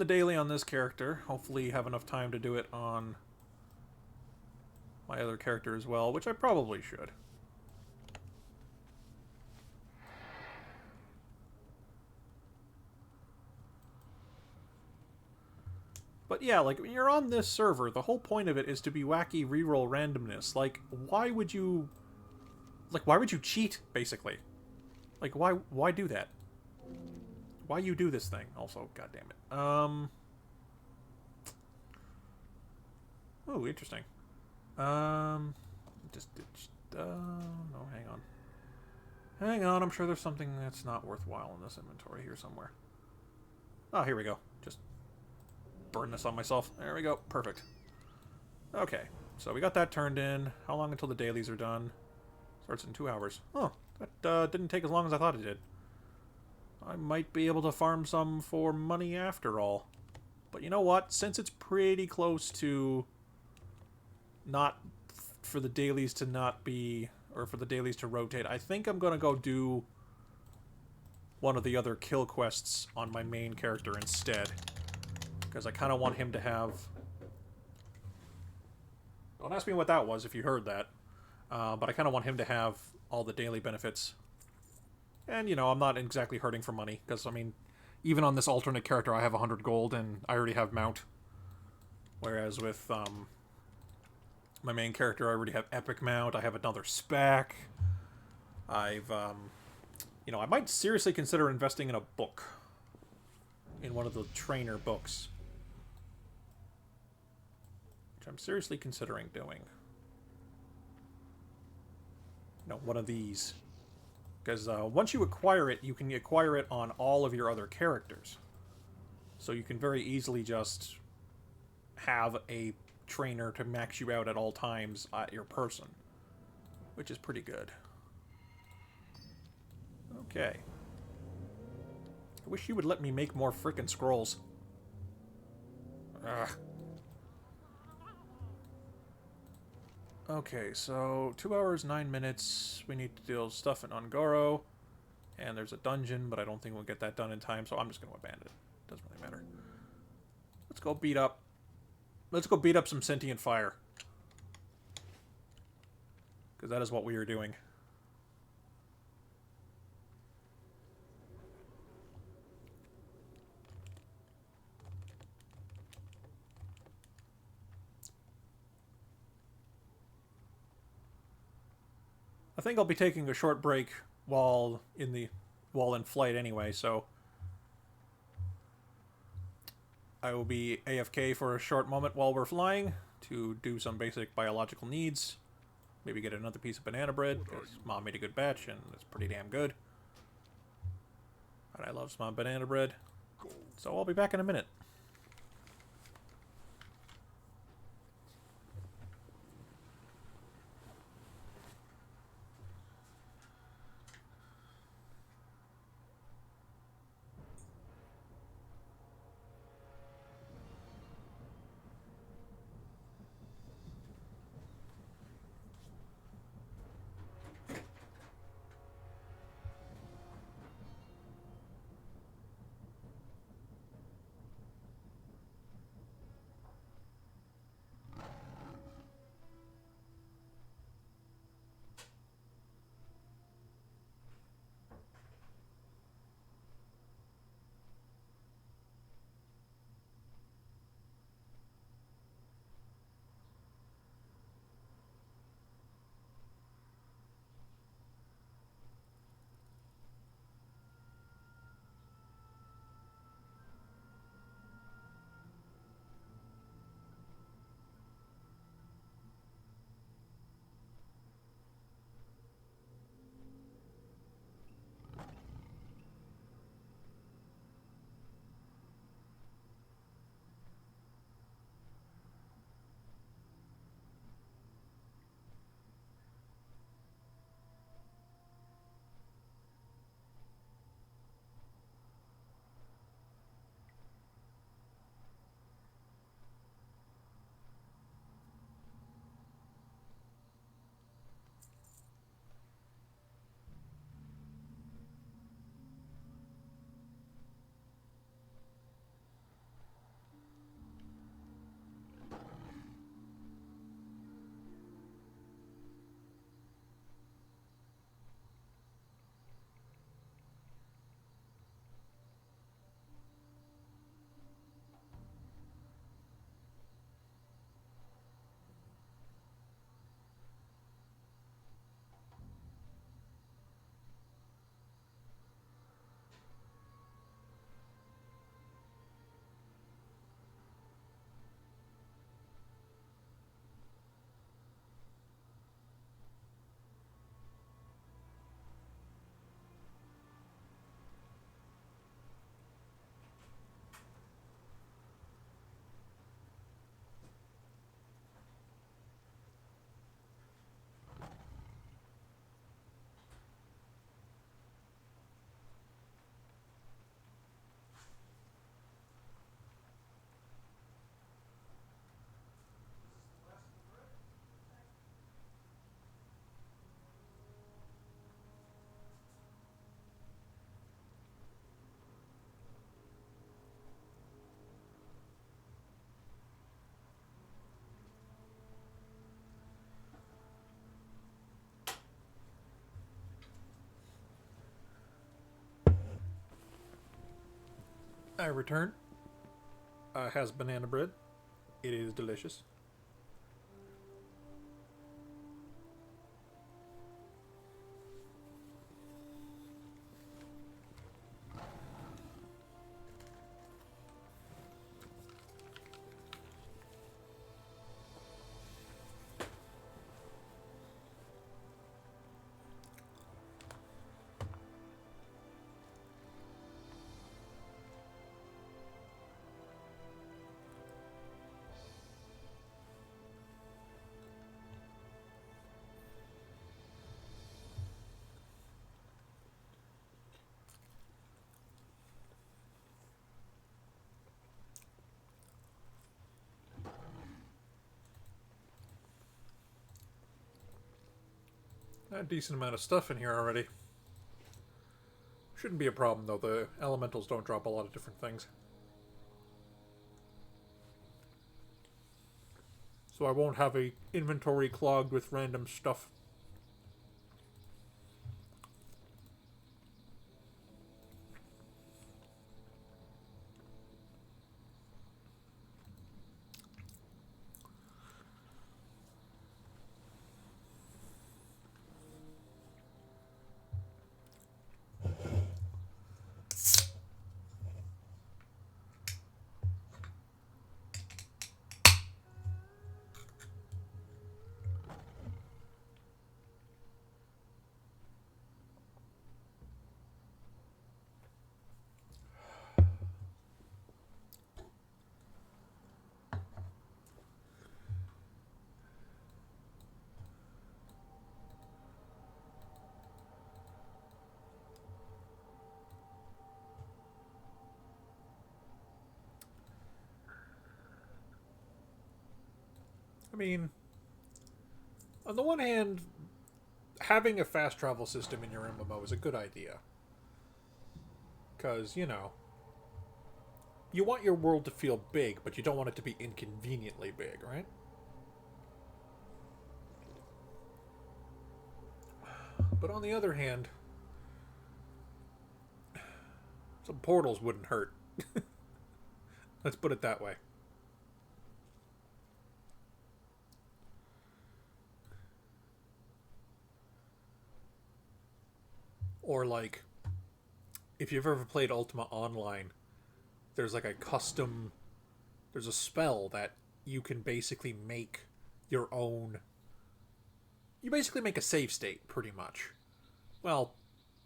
the daily on this character. Hopefully have enough time to do it on my other character as well, which I probably should. But yeah, like, when you're on this server, the whole point of it is to be wacky reroll randomness. Like, why would you... Like, why would you cheat, basically? Like, why do that? Why you do this thing, also, goddammit. Oh, interesting. No, hang on. Hang on, I'm sure there's something that's not worthwhile in this inventory here somewhere. Oh, here we go. Just burn this on myself. There we go. Perfect. Okay, so we got that turned in. How long until the dailies are done? Starts in 2 hours. Oh, that didn't take as long as I thought it did. I might be able to farm some for money after all. But you know what? Since it's pretty close to not for the dailies to not be, or for the dailies to rotate, I think I'm going to go do one of the other kill quests on my main character instead. Because I kind of want him to have... Don't ask me what that was if you heard that. But I kind of want him to have all the daily benefits. And, you know, I'm not exactly hurting for money. Because, I mean, even on this alternate character, I have 100 gold and I already have mount. Whereas with my main character, I already have epic mount. I have another spec. I've, you know, I might seriously consider investing in a book. In one of the trainer books. Which I'm seriously considering doing. You know, one of these. Because once you acquire it, you can acquire it on all of your other characters. So you can very easily just have a trainer to max you out at all times at your person. Which is pretty good. Okay. I wish you would let me make more frickin' scrolls. Ugh. Okay, so 2 hours, 9 minutes. We need to deal stuff in Ungoro. And there's a dungeon, but I don't think we'll get that done in time, so I'm just going to abandon it. Doesn't really matter. Let's go beat up... Let's go beat up some sentient fire. Because that is what we are doing. I think I'll be taking a short break while in flight anyway, so I will be AFK for a short moment while we're flying to do some basic biological needs. Maybe get another piece of banana bread, because Mom made a good batch and it's pretty damn good. And I love some banana bread. So I'll be back in a minute. I return. Has banana bread. It is delicious. A decent amount of stuff in here already. Shouldn't be a problem, though. The elementals don't drop a lot of different things. So I won't have a inventory clogged with random stuff. I mean, on the one hand, having a fast travel system in your MMO is a good idea. Because, you know, you want your world to feel big, but you don't want it to be inconveniently big, right? But on the other hand, some portals wouldn't hurt. Let's put it that way. Or like, if you've ever played Ultima Online, there's like a custom, there's a spell that you can basically make your own. You basically make a save state, pretty much. Well,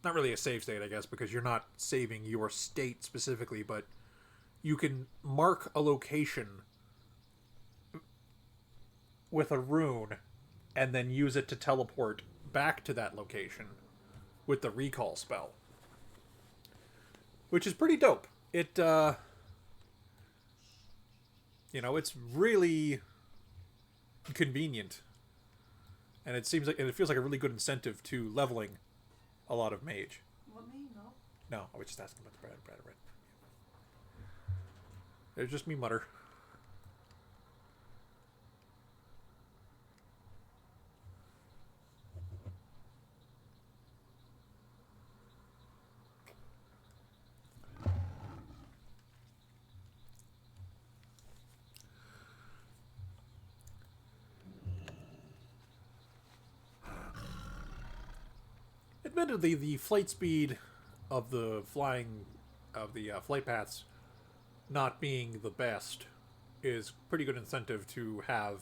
not really a save state, I guess, because you're not saving your state specifically, but you can mark a location with a rune and then use it to teleport back to that location with the recall spell. Which is pretty dope. It, you know, it's really convenient. And it seems like, and it feels like a really good incentive to leveling a lot of mage. What, me? No. No, I was just asking about the bread. There's just me mutter. Admittedly, the flight speed of the flight paths not being the best is pretty good incentive to have,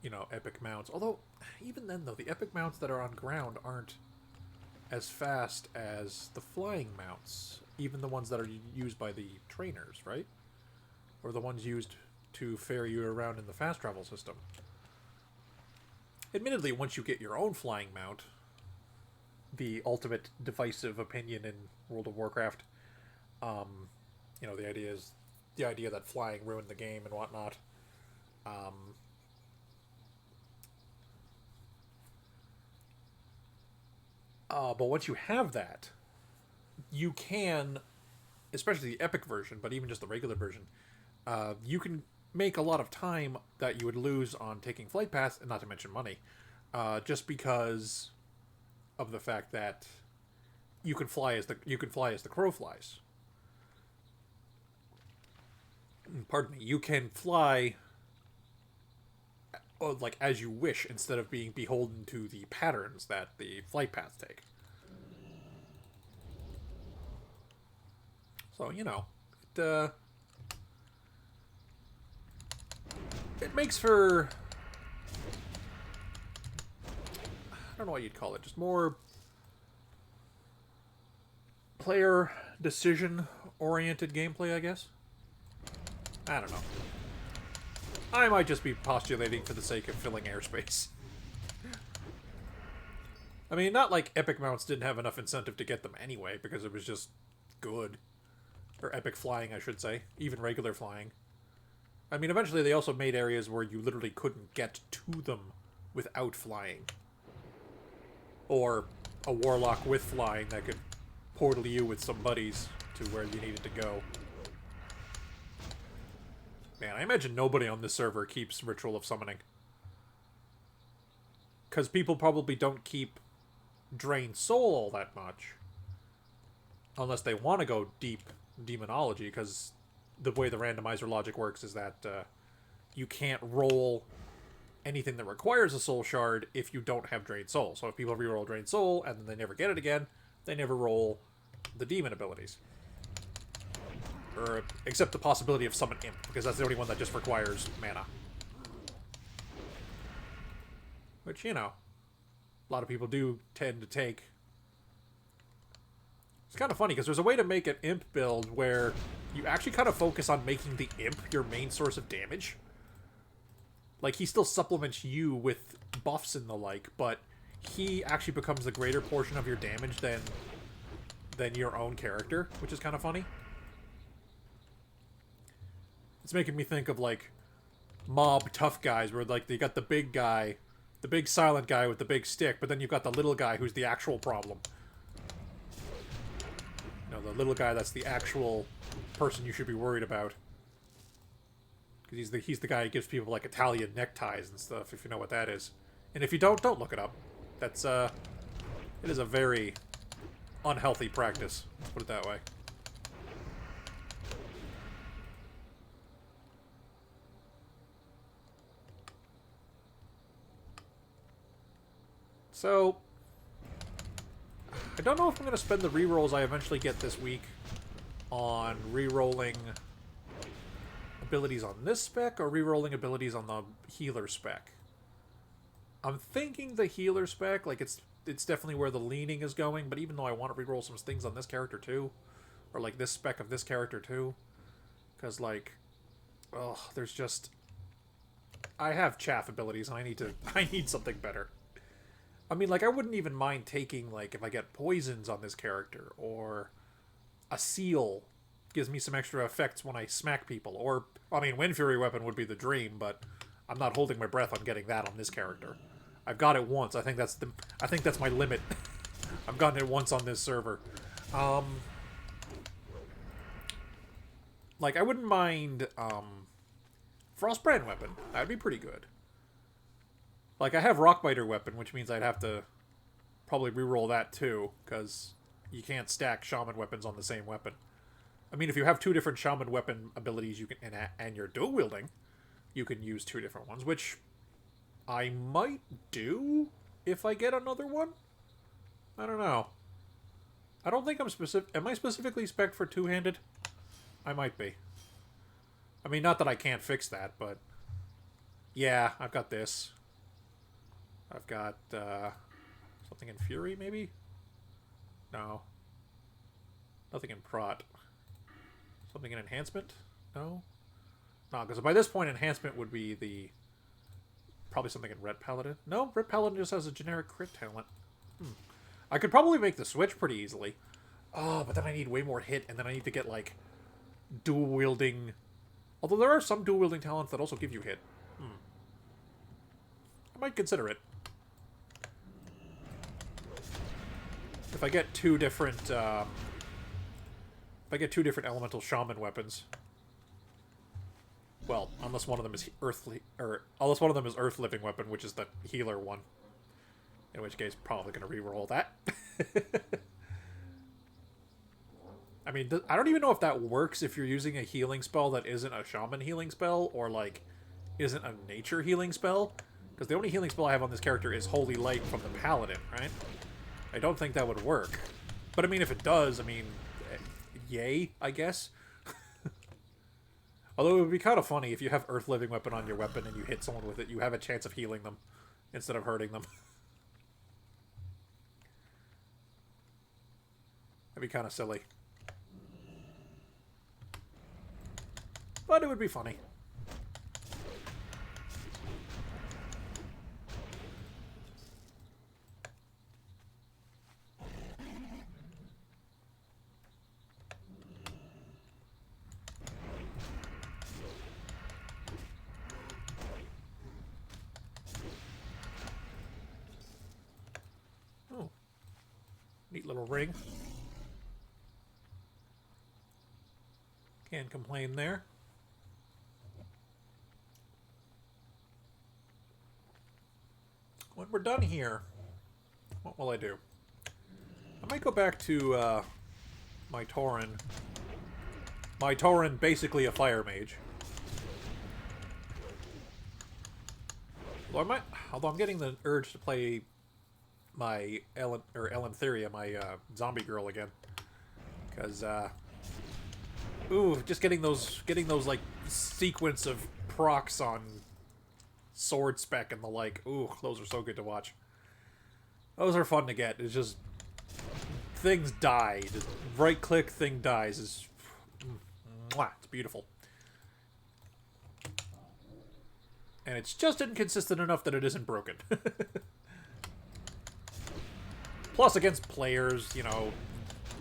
you know, epic mounts. Although, even then, though, the epic mounts that are on ground aren't as fast as the flying mounts. Even the ones that are used by the trainers, right? Or the ones used to ferry you around in the fast travel system. Admittedly, once you get your own flying mount, the ultimate divisive opinion in World of Warcraft, you know, the idea that flying ruined the game and whatnot. But once you have that, you can, especially the epic version, but even just the regular version, you can make a lot of time that you would lose on taking flight paths, and not to mention money, just because of the fact that you can fly as the crow flies. pardon me, you can fly like as you wish instead of being beholden to the patterns that the flight paths take. So, you know, it makes for, I don't know what you'd call it, just more player decision oriented gameplay, I guess. I don't know. I might just be postulating for the sake of filling airspace. I mean, not like epic mounts didn't have enough incentive to get them anyway, because it was just good. Or epic flying, I should say. Even regular flying. I mean, eventually they also made areas where you literally couldn't get to them without flying. Or a warlock with flying that could portal you with some buddies to where you needed to go. Man, I imagine nobody on this server keeps Ritual of Summoning. Because people probably don't keep Drain Soul all that much. Unless they want to go deep demonology, because the way the randomizer logic works is that you can't roll anything that requires a soul shard if you don't have Drain Soul. So if people reroll Drain Soul and then they never get it again, they never roll the demon abilities. Or except the possibility of Summon Imp, because that's the only one that just requires mana. Which, you know, a lot of people do tend to take. It's kind of funny, because there's a way to make an Imp build where you actually kind of focus on making the Imp your main source of damage. Like, he still supplements you with buffs and the like, but he actually becomes the greater portion of your damage than your own character, which is kind of funny. It's making me think of, like, mob tough guys, where, like, they got the big guy, the big silent guy with the big stick, but then you've got the little guy who's the actual problem. You know, the little guy that's the actual person you should be worried about. Because he's the guy who gives people, like, Italian neckties and stuff, if you know what that is. And if you don't look it up. That's, it is a very unhealthy practice, let's put it that way. So, I don't know if I'm going to spend the rerolls I eventually get this week on rerolling abilities on this spec or rerolling abilities on the healer spec. I'm thinking the healer spec, like, it's definitely where the leaning is going, but even though I want to reroll some things on this character too, or like this spec of this character too, because, like, oh, there's just, I have chaff abilities and I need something better. I mean, like, I wouldn't even mind taking, like, if I get poisons on this character, or a seal gives me some extra effects when I smack people, or, I mean, Wind Fury weapon would be the dream, but I'm not holding my breath on getting that on this character. I've got it once. I think that's my limit. I've gotten it once on this server. Like, I wouldn't mind, Frostbrand weapon. That'd be pretty good. Like, I have Rockbiter weapon, which means I'd have to probably reroll that too, because you can't stack shaman weapons on the same weapon. I mean, if you have two different shaman weapon abilities you can and you're dual wielding, you can use two different ones, which I might do if I get another one. I don't know. I don't think I'm specific. Am I specifically spec'd for two-handed? I might be. I mean, not that I can't fix that, but yeah, I've got this. I've got something in Fury, maybe? No. Nothing in Prot. Something in Enhancement? No? No, because by this point, Enhancement would be the... Probably something in Red Paladin. No, Red Paladin just has a generic crit talent. I could probably make the switch pretty easily. Oh, but then I need way more hit, and then I need to get, like, dual-wielding... Although there are some dual-wielding talents that also give you hit. I might consider it. If I get two different, elemental shaman weapons, well, unless one of them is unless one of them is earth living weapon, which is the healer one, in which case probably gonna reroll that. I mean, I don't even know if that works if you're using a healing spell that isn't a shaman healing spell or, like, isn't a nature healing spell. Because the only healing spell I have on this character is Holy Light from the Paladin, right? I don't think that would work. But, I mean, if it does, I mean, yay, I guess. Although it would be kind of funny if you have Earth Living Weapon on your weapon and you hit someone with it, you have a chance of healing them instead of hurting them. That'd be kind of silly. But it would be funny. Oh. Neat little ring. Can't complain there. When we're done here, what will I do? I might go back to my Tauren. My Tauren, basically a fire mage. Although I'm getting the urge to play my Elentheria, my zombie girl again, because ooh, just getting those like sequence of procs on sword spec and the like. Ooh, those are so good to watch. Those are fun to get. It's just things die. Just right click, thing dies. It's beautiful. And it's just inconsistent enough that it isn't broken. Plus, against players, you know,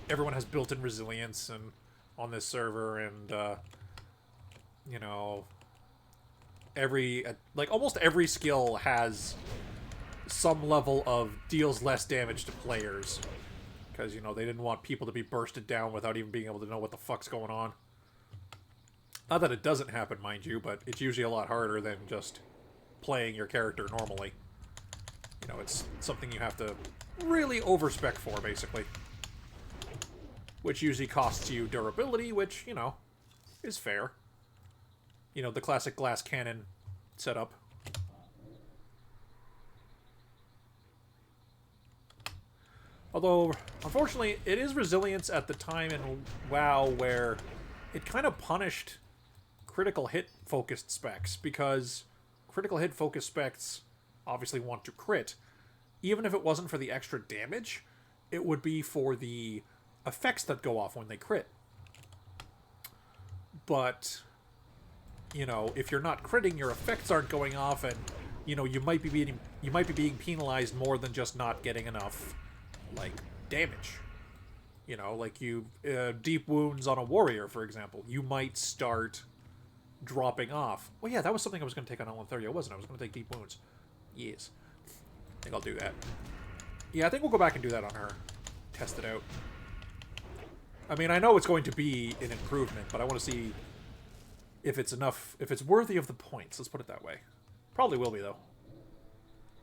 everyone has built-in resilience and on this server, and you know, almost every skill has some level of deals less damage to players, because, you know, they didn't want people to be bursted down without even being able to know what the fuck's going on. Not that it doesn't happen, mind you, but it's usually a lot harder than just playing your character normally. You know, it's something you have to really overspec for, basically. Which usually costs you durability, which, you know, is fair. You know, the classic glass cannon setup. Although, unfortunately, it is resilience at the time in WoW where it kind of punished critical hit focused specs, because critical hit focused specs obviously want to crit. Even if it wasn't for the extra damage, it would be for the effects that go off when they crit. But, you know, if you're not critting, your effects aren't going off, and, you know, you might be being penalized more than just not getting enough, like, damage. You know, like you deep wounds on a warrior, for example, you might start dropping off. Well, yeah, that was something I was going to take on Elentheria, wasn't I? I was going to take deep wounds. Yes. I think I'll do that. Yeah, I think we'll go back and do that on her. Test it out. I mean, I know it's going to be an improvement, but I want to see if it's enough, if it's worthy of the points. Let's put it that way. Probably will be, though.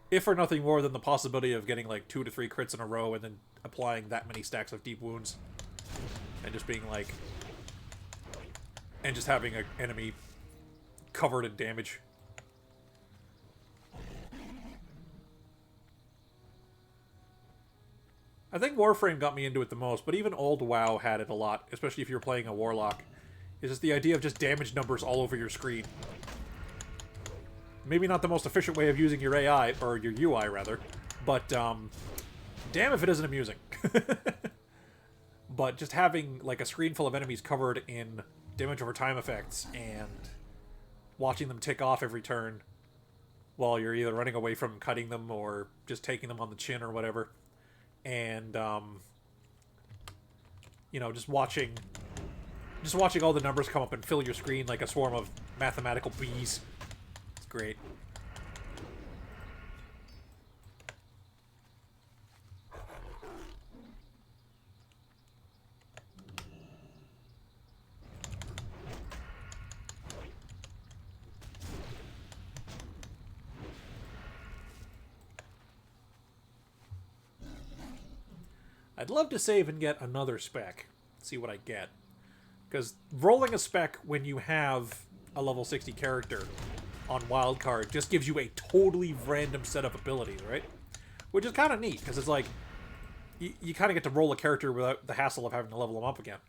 If for nothing more than the possibility of getting like 2 to 3 crits in a row and then applying that many stacks of deep wounds. And just being like... and just having an enemy covered in damage. I think Warframe got me into it the most, but even old WoW had it a lot, especially if you're playing a Warlock. It's just the idea of just damage numbers all over your screen. Maybe not the most efficient way of using your AI, or your UI, rather, but, damn if it isn't amusing. But just having, like, a screen full of enemies covered in damage over time effects, and watching them tick off every turn while you're either running away from cutting them, or just taking them on the chin, or whatever. And, you know, just watching all the numbers come up and fill your screen like a swarm of mathematical bees. It's great. I'd love to save and get another spec, see what I get. Because rolling a spec when you have a level 60 character on Wildcard just gives you a totally random set of abilities, right? Which is kind of neat, because it's like, you kind of get to roll a character without the hassle of having to level them up again.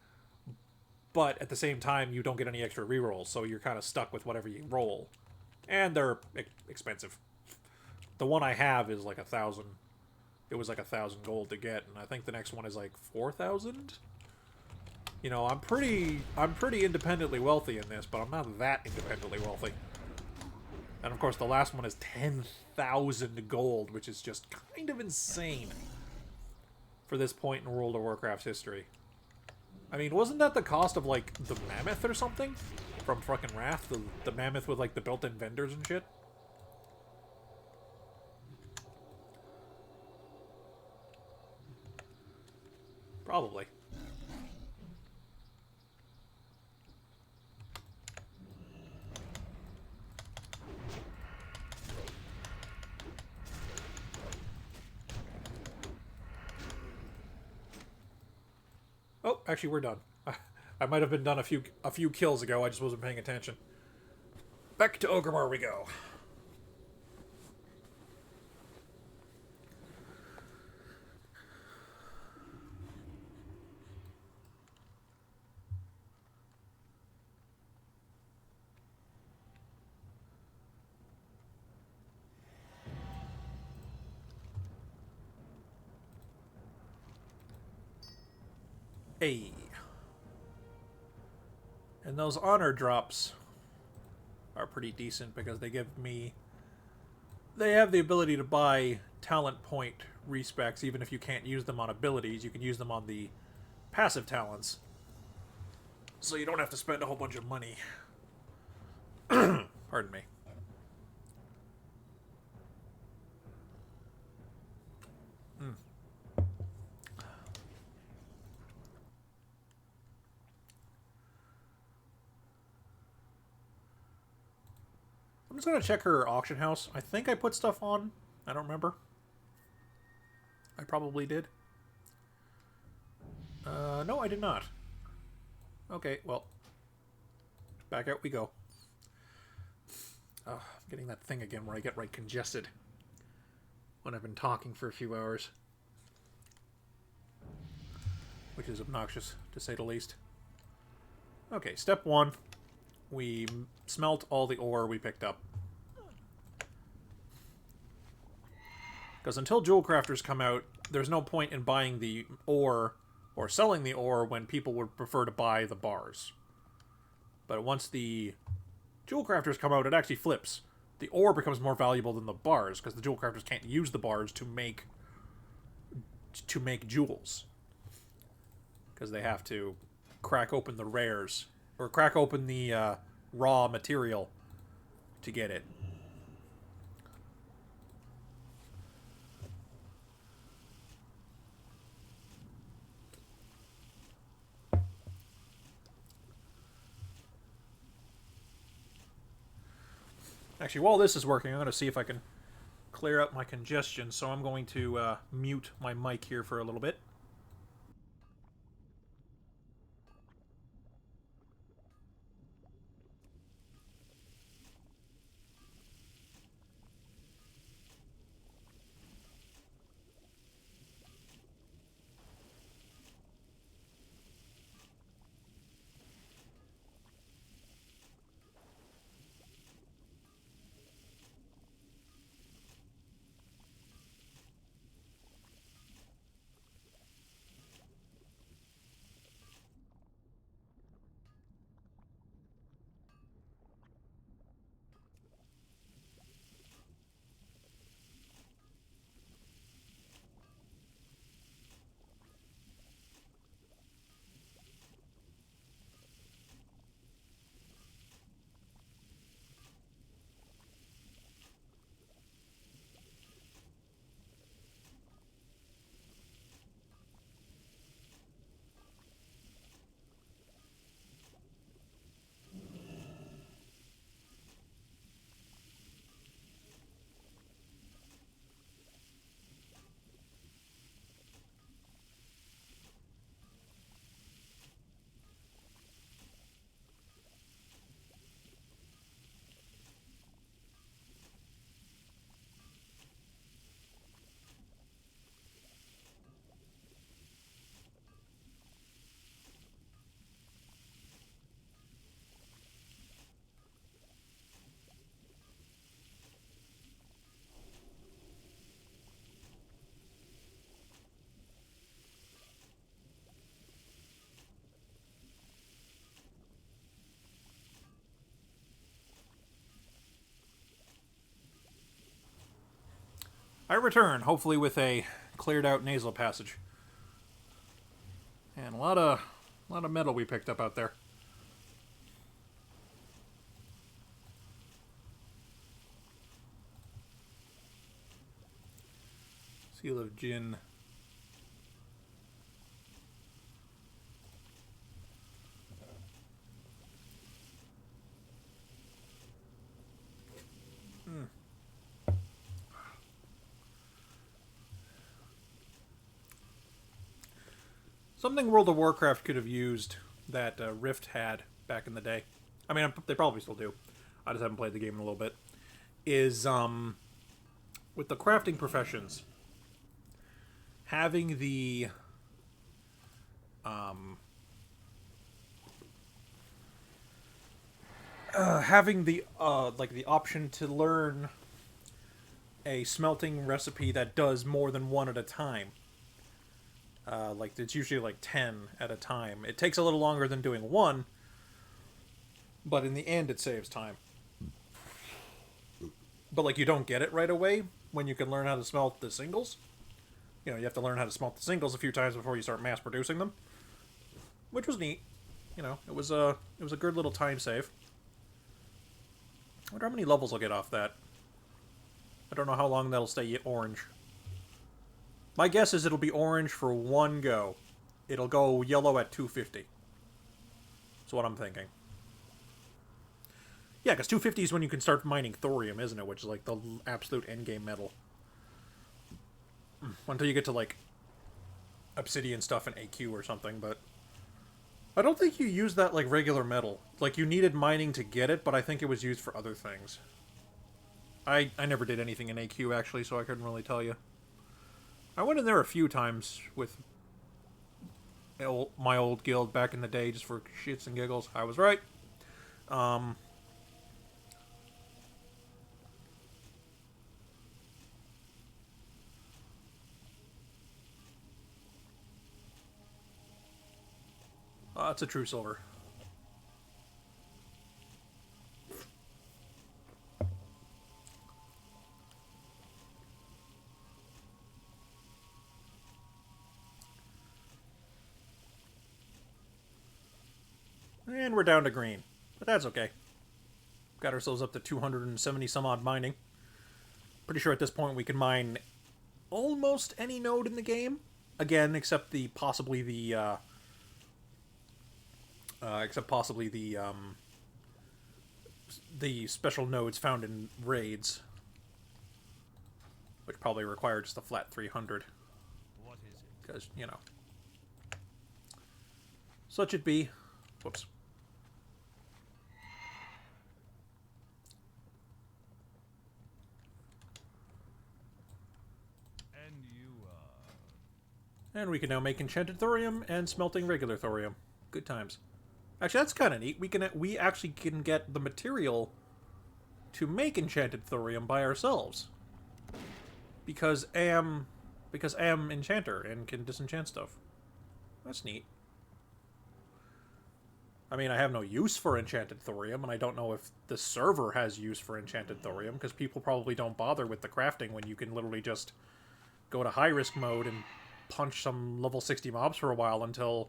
But at the same time, you don't get any extra rerolls, so you're kind of stuck with whatever you roll. And they're expensive. The one I have is like 1,000. It was like 1,000 gold to get, and I think the next one is like 4,000. You know, I'm pretty independently wealthy in this, but I'm not that independently wealthy. And of course, the last one is 10,000 gold, which is just kind of insane for this point in World of Warcraft's history. I mean, wasn't that the cost of like the mammoth or something from fucking Wrath? The mammoth with like the built-in vendors and shit. Probably. Oh, actually, we're done. I might have been done a few kills ago. I just wasn't paying attention. Back to Orgrimmar we go. Hey. And those honor drops are pretty decent because they give me... They have the ability to buy talent point respecs even if you can't use them on abilities. You can use them on the passive talents. So you don't have to spend a whole bunch of money. Pardon me. I'm just going to check her auction house. I think I put stuff on. I don't remember. I probably did. No, I did not. Okay, well. Back out we go. Oh, I'm getting that thing again where I get right congested when I've been talking for a few hours. Which is obnoxious, to say the least. Okay, step one. We smelt all the ore we picked up. Because until jewel crafters come out, there's no point in buying the ore or selling the ore when people would prefer to buy the bars. But once the jewel crafters come out, it actually flips. The ore becomes more valuable than the bars, because the jewel crafters can't use the bars to make jewels. Because they have to crack open the rares, or crack open the raw material to get it. Actually, while this is working, I'm going to see if I can clear up my congestion, so I'm going to mute my mic here for a little bit. I return, hopefully with a cleared out nasal passage. And a lot of metal we picked up out there. Seal of Jinn. Something World of Warcraft could have used that Rift had back in the day. I mean, they probably still do. I just haven't played the game in a little bit. Is with the crafting professions, having the like the option to learn a smelting recipe that does more than one at a time. Like, it's usually like 10 at a time. It takes a little longer than doing one, but in the end it saves time. But, like, you don't get it right away when you can learn how to smelt the singles. You know, you have to learn how to smelt the singles a few times before you start mass producing them. Which was neat. You know, it was a good little time save. I wonder how many levels I'll get off that. I don't know how long that'll stay orange. My guess is it'll be orange for one go. It'll go yellow at 250. That's what I'm thinking. Yeah, because 250 is when you can start mining thorium, isn't it? Which is like the absolute endgame metal. Until you get to like obsidian stuff in AQ or something, but I don't think you use that like regular metal. Like, you needed mining to get it, but I think it was used for other things. I never did anything in AQ, actually, so I couldn't really tell you. I went in there a few times with my old guild back in the day, just for shits and giggles. I was right. It's a true silver. And we're down to green. But that's okay. Got ourselves up to 270 some odd mining. Pretty sure at this point we can mine almost any node in the game. Again, except possibly the special nodes found in raids, which probably require just a flat 300. What is it? Because, you know, such it be. Whoops. And you And we can now make enchanted thorium and smelting regular thorium. Good times. Actually, that's kind of neat. We actually can get the material to make enchanted thorium by ourselves. Because am enchanter and can disenchant stuff. That's neat. I mean, I have no use for enchanted thorium, and I don't know if the server has use for enchanted thorium, because people probably don't bother with the crafting when you can literally just go to high-risk mode and punch some level 60 mobs for a while until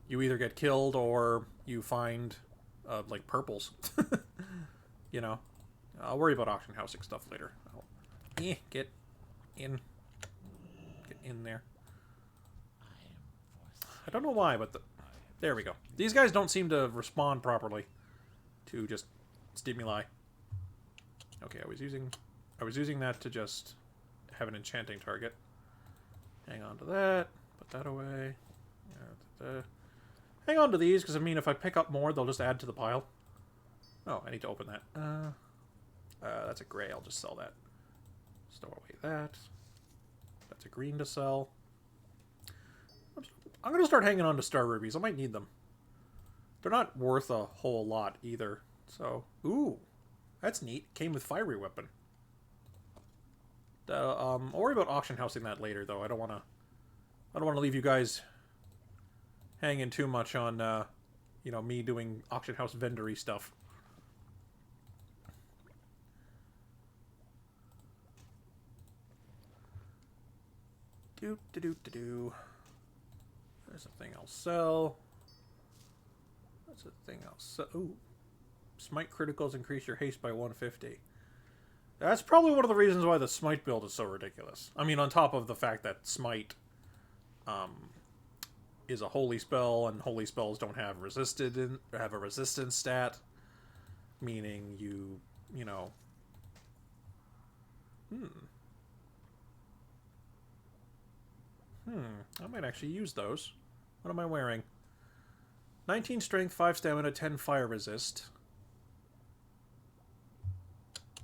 you either get killed or you find, like, purples. You know? I'll worry about auction housing stuff later. Get in. Get in there. I don't know why, but there we go. These guys don't seem to respond properly to just stimuli. Okay, I was using that to just have an enchanting target. Hang on to that. Put that away. Hang on to these, because I mean, if I pick up more, they'll just add to the pile. Oh, I need to open that. That's a gray. I'll just sell that. Store away that. That's a green to sell. I'm going to start hanging on to star rubies. I might need them. They're not worth a whole lot either. So, ooh, that's neat. Came with fiery weapon. I'll worry about auction housing that later, though. I don't want to leave you guys hanging too much on, you know, me doing auction house vendory stuff. Do. There's a thing I'll sell. That's a thing I'll sell. Ooh. Smite criticals increase your haste by 150. That's probably one of the reasons why the Smite build is so ridiculous. I mean, on top of the fact that Smite is a holy spell, and holy spells don't have have a resistance stat, meaning you know. I might actually use those. What am I wearing? 19 strength, 5 stamina, 10 fire resist.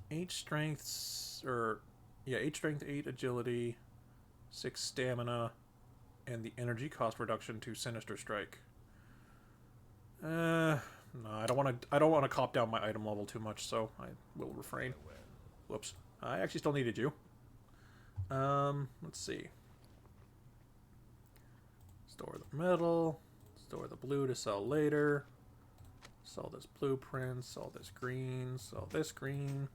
8 strength, 8 agility, 6 stamina, and the energy cost reduction to Sinister Strike. No, I don't want to cop down my item level too much, so I will refrain. Whoops. I actually still needed you. Let's see. Store the metal. Store the blue to sell later. Sell this blueprint. Sell this green. Sell this green.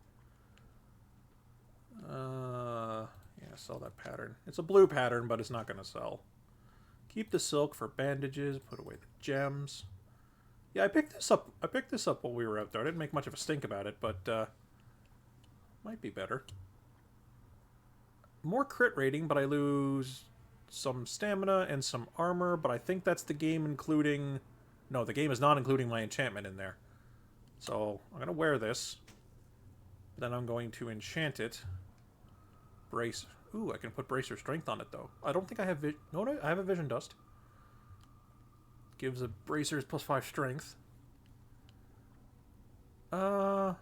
Yeah, sell that pattern. It's a blue pattern, but it's not going to sell. Keep the silk for bandages. Put away the gems. Yeah, I picked this up. I picked this up while we were out there. I didn't make much of a stink about it, but might be better. More crit rating, but I lose some stamina and some armor, but I think that's the game including... No, the game is not including my enchantment in there. So, I'm going to wear this. Then I'm going to enchant it. Brace. Ooh, I can put Bracer Strength on it, though. I don't think I have... No, I have a Vision Dust. Gives a Bracer's +5 Strength. Yeah,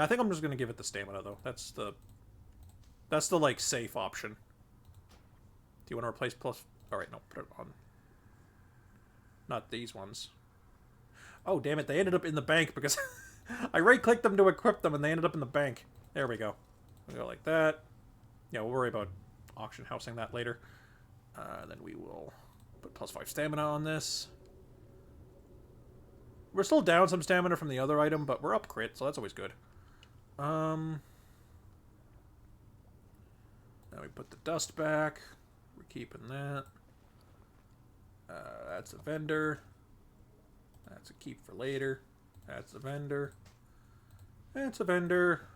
I think I'm just going to give it the stamina, though. That's the, like, safe option. Do you want to replace plus... Alright, no, put it on. Not these ones. Oh, damn it, they ended up in the bank because... I right-clicked them to equip them, and they ended up in the bank. There we go. We'll go like that. Yeah, we'll worry about auction housing that later. Then we will put +5 stamina on this. We're still down some stamina from the other item, but we're up crit, so that's always good. Now we put the dust back. We're keeping that. That's a vendor. That's a keep for later. That's a vendor. That's a vendor.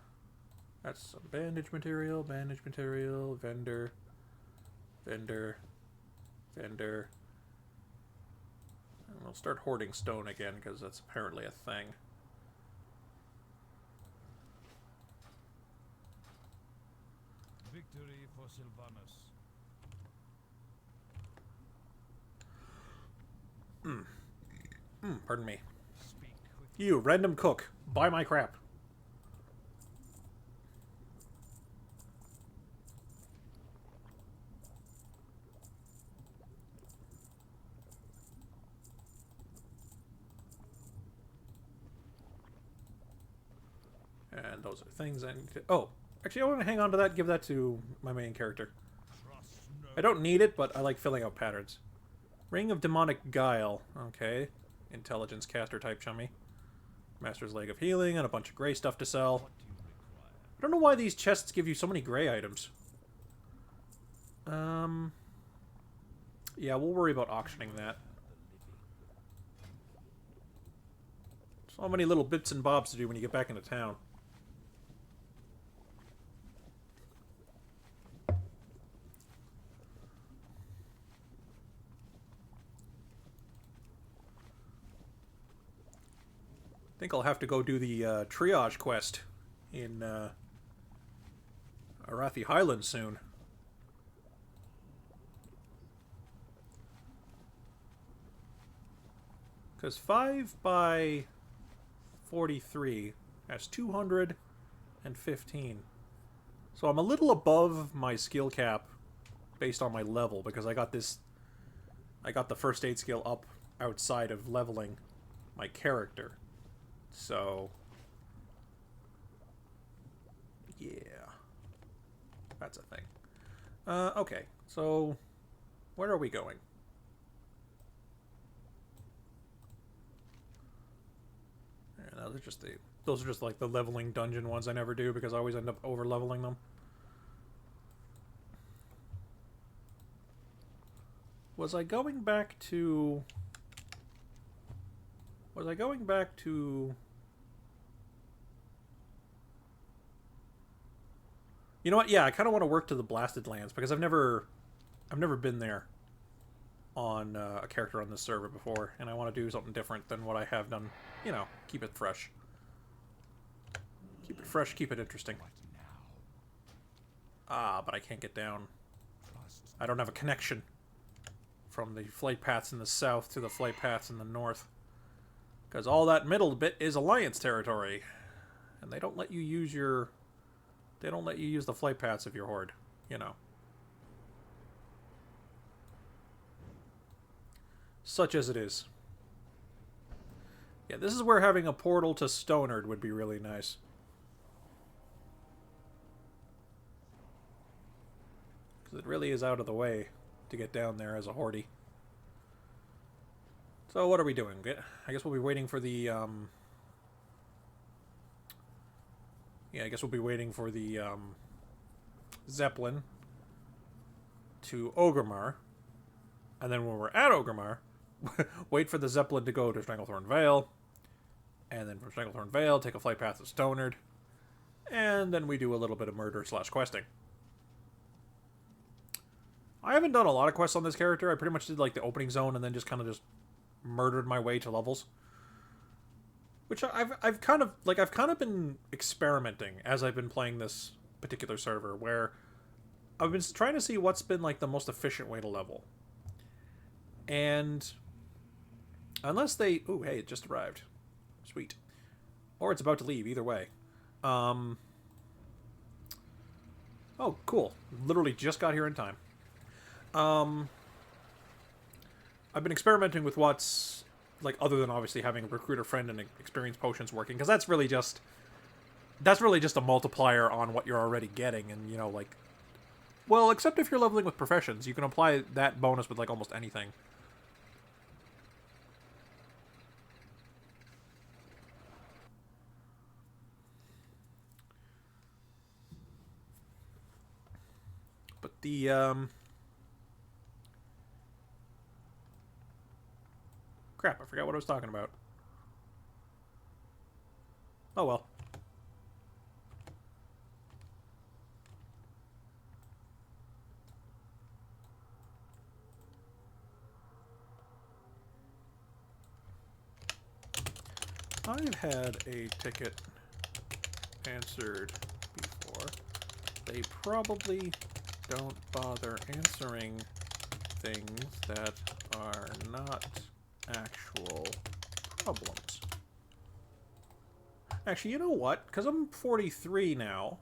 That's some bandage material, vendor, vendor, vendor. And we'll start hoarding stone again, because that's apparently a thing. Victory for Sylvanus. Pardon me. Speak with You, random cook, buy my crap. And those are things I need to... Oh, actually I want to hang on to that, give that to my main character. trust no I don't need it, but I like filling out patterns. Ring of Demonic Guile. Okay. Intelligence caster type chummy. Master's Leg of Healing and a bunch of gray stuff to sell. what you require. I don't know why these chests give you so many gray items. Yeah, we'll worry about auctioning that. So many little bits and bobs to do when you get back into town. I think I'll have to go do the triage quest in Arathi Highlands soon. Because 5 by 43 has 215. So I'm a little above my skill cap based on my level, because I got the first aid skill up outside of leveling my character. So, yeah, that's a thing. Okay, so where are we going? Yeah, those are just like the leveling dungeon ones I never do because I always end up over leveling them. Was I going back to... Was I going back to... You know what? Yeah, I kind of want to work to the Blasted Lands because I've never been there on a character on this server before, and I want to do something different than what I have done. You know, keep it fresh. Keep it fresh, keep it interesting. Ah, but I can't get down. I don't have a connection from the flight paths in the south to the flight paths in the north. Because all that middle bit is Alliance territory. And they don't let you use your... They don't let you use the flight paths of your horde. You know. Such as it is. Yeah, this is where having a portal to Stonard would be really nice. Because it really is out of the way to get down there as a horde. So what are we doing? I guess we'll be waiting for the, yeah, I guess we'll be waiting for the, Zeppelin to Orgrimmar. And then when we're at Orgrimmar, wait for the Zeppelin to go to Stranglethorn Vale. And then from Stranglethorn Vale, take a flight path to Stonard. And then we do a little bit of murder/questing. I haven't done a lot of quests on this character. I pretty much did like the opening zone and then just kind of just murdered my way to levels. Which I've kind of been experimenting as I've been playing this particular server, where I've been trying to see what's been like the most efficient way to level. And unless they... Ooh, hey, it just arrived. Sweet. Or it's about to leave, either way. Oh, cool. Literally just got here in time. I've been experimenting with what's, like, other than obviously having a recruiter friend and experience potions working, because that's really just a multiplier on what you're already getting, and, you know, like, well, except if you're leveling with professions, you can apply that bonus with, like, almost anything. But the, crap, I forgot what I was talking about. Oh well. I've had a ticket answered before. They probably don't bother answering things that are not actual problems. Actually, you know what? Because I'm 43 now,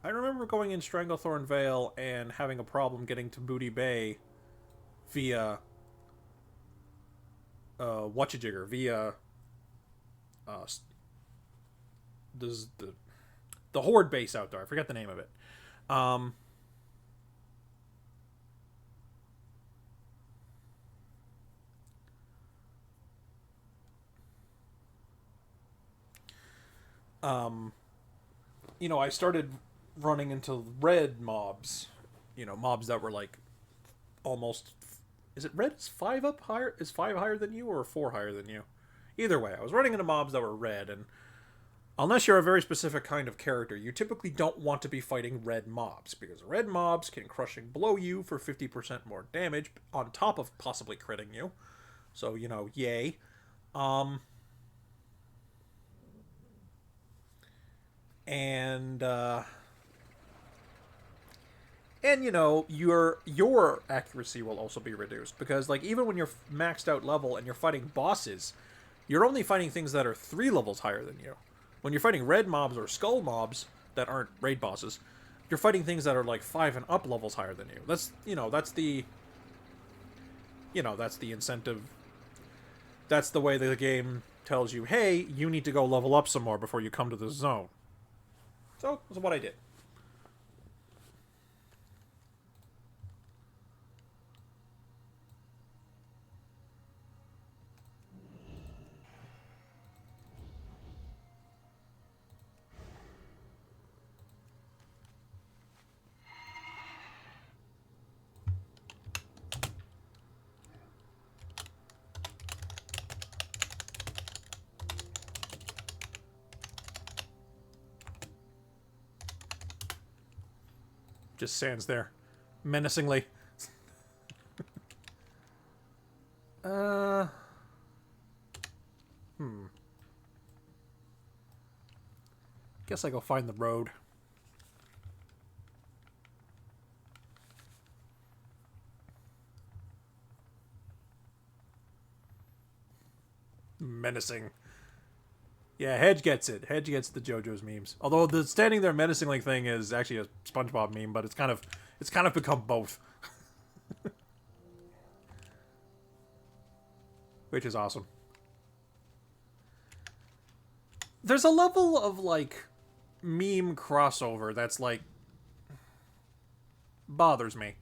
I remember going in Stranglethorn Vale and having a problem getting to Booty Bay via Whatchajigger, via the Horde base out there. I forget the name of it. You know, I started running into red mobs. You know, mobs that were like almost... Is it red? Is 5 up higher? Is 5 higher than you or 4 higher than you? Either way, I was running into mobs that were red, and unless you're a very specific kind of character, you typically don't want to be fighting red mobs, because red mobs can crush and blow you for 50% more damage, on top of possibly critting you. So, you know, yay. And you know, your accuracy will also be reduced, because like even when you're maxed out level and you're fighting bosses, you're only fighting things that are 3 levels higher than you. When you're fighting red mobs or skull mobs that aren't raid bosses, you're fighting things that are like 5 and up levels higher than you. That's, you know, that's the incentive. That's the way the game tells you, hey, you need to go level up some more before you come to this zone. So, that's what I did. Just stands there, menacingly. Guess I go find the road. Menacing. Yeah, Hedge gets it. Hedge gets the JoJo's memes. Although the standing there menacingly thing is actually a SpongeBob meme, but it's kind of become both. Which is awesome. There's a level of, like, meme crossover that's, like, bothers me.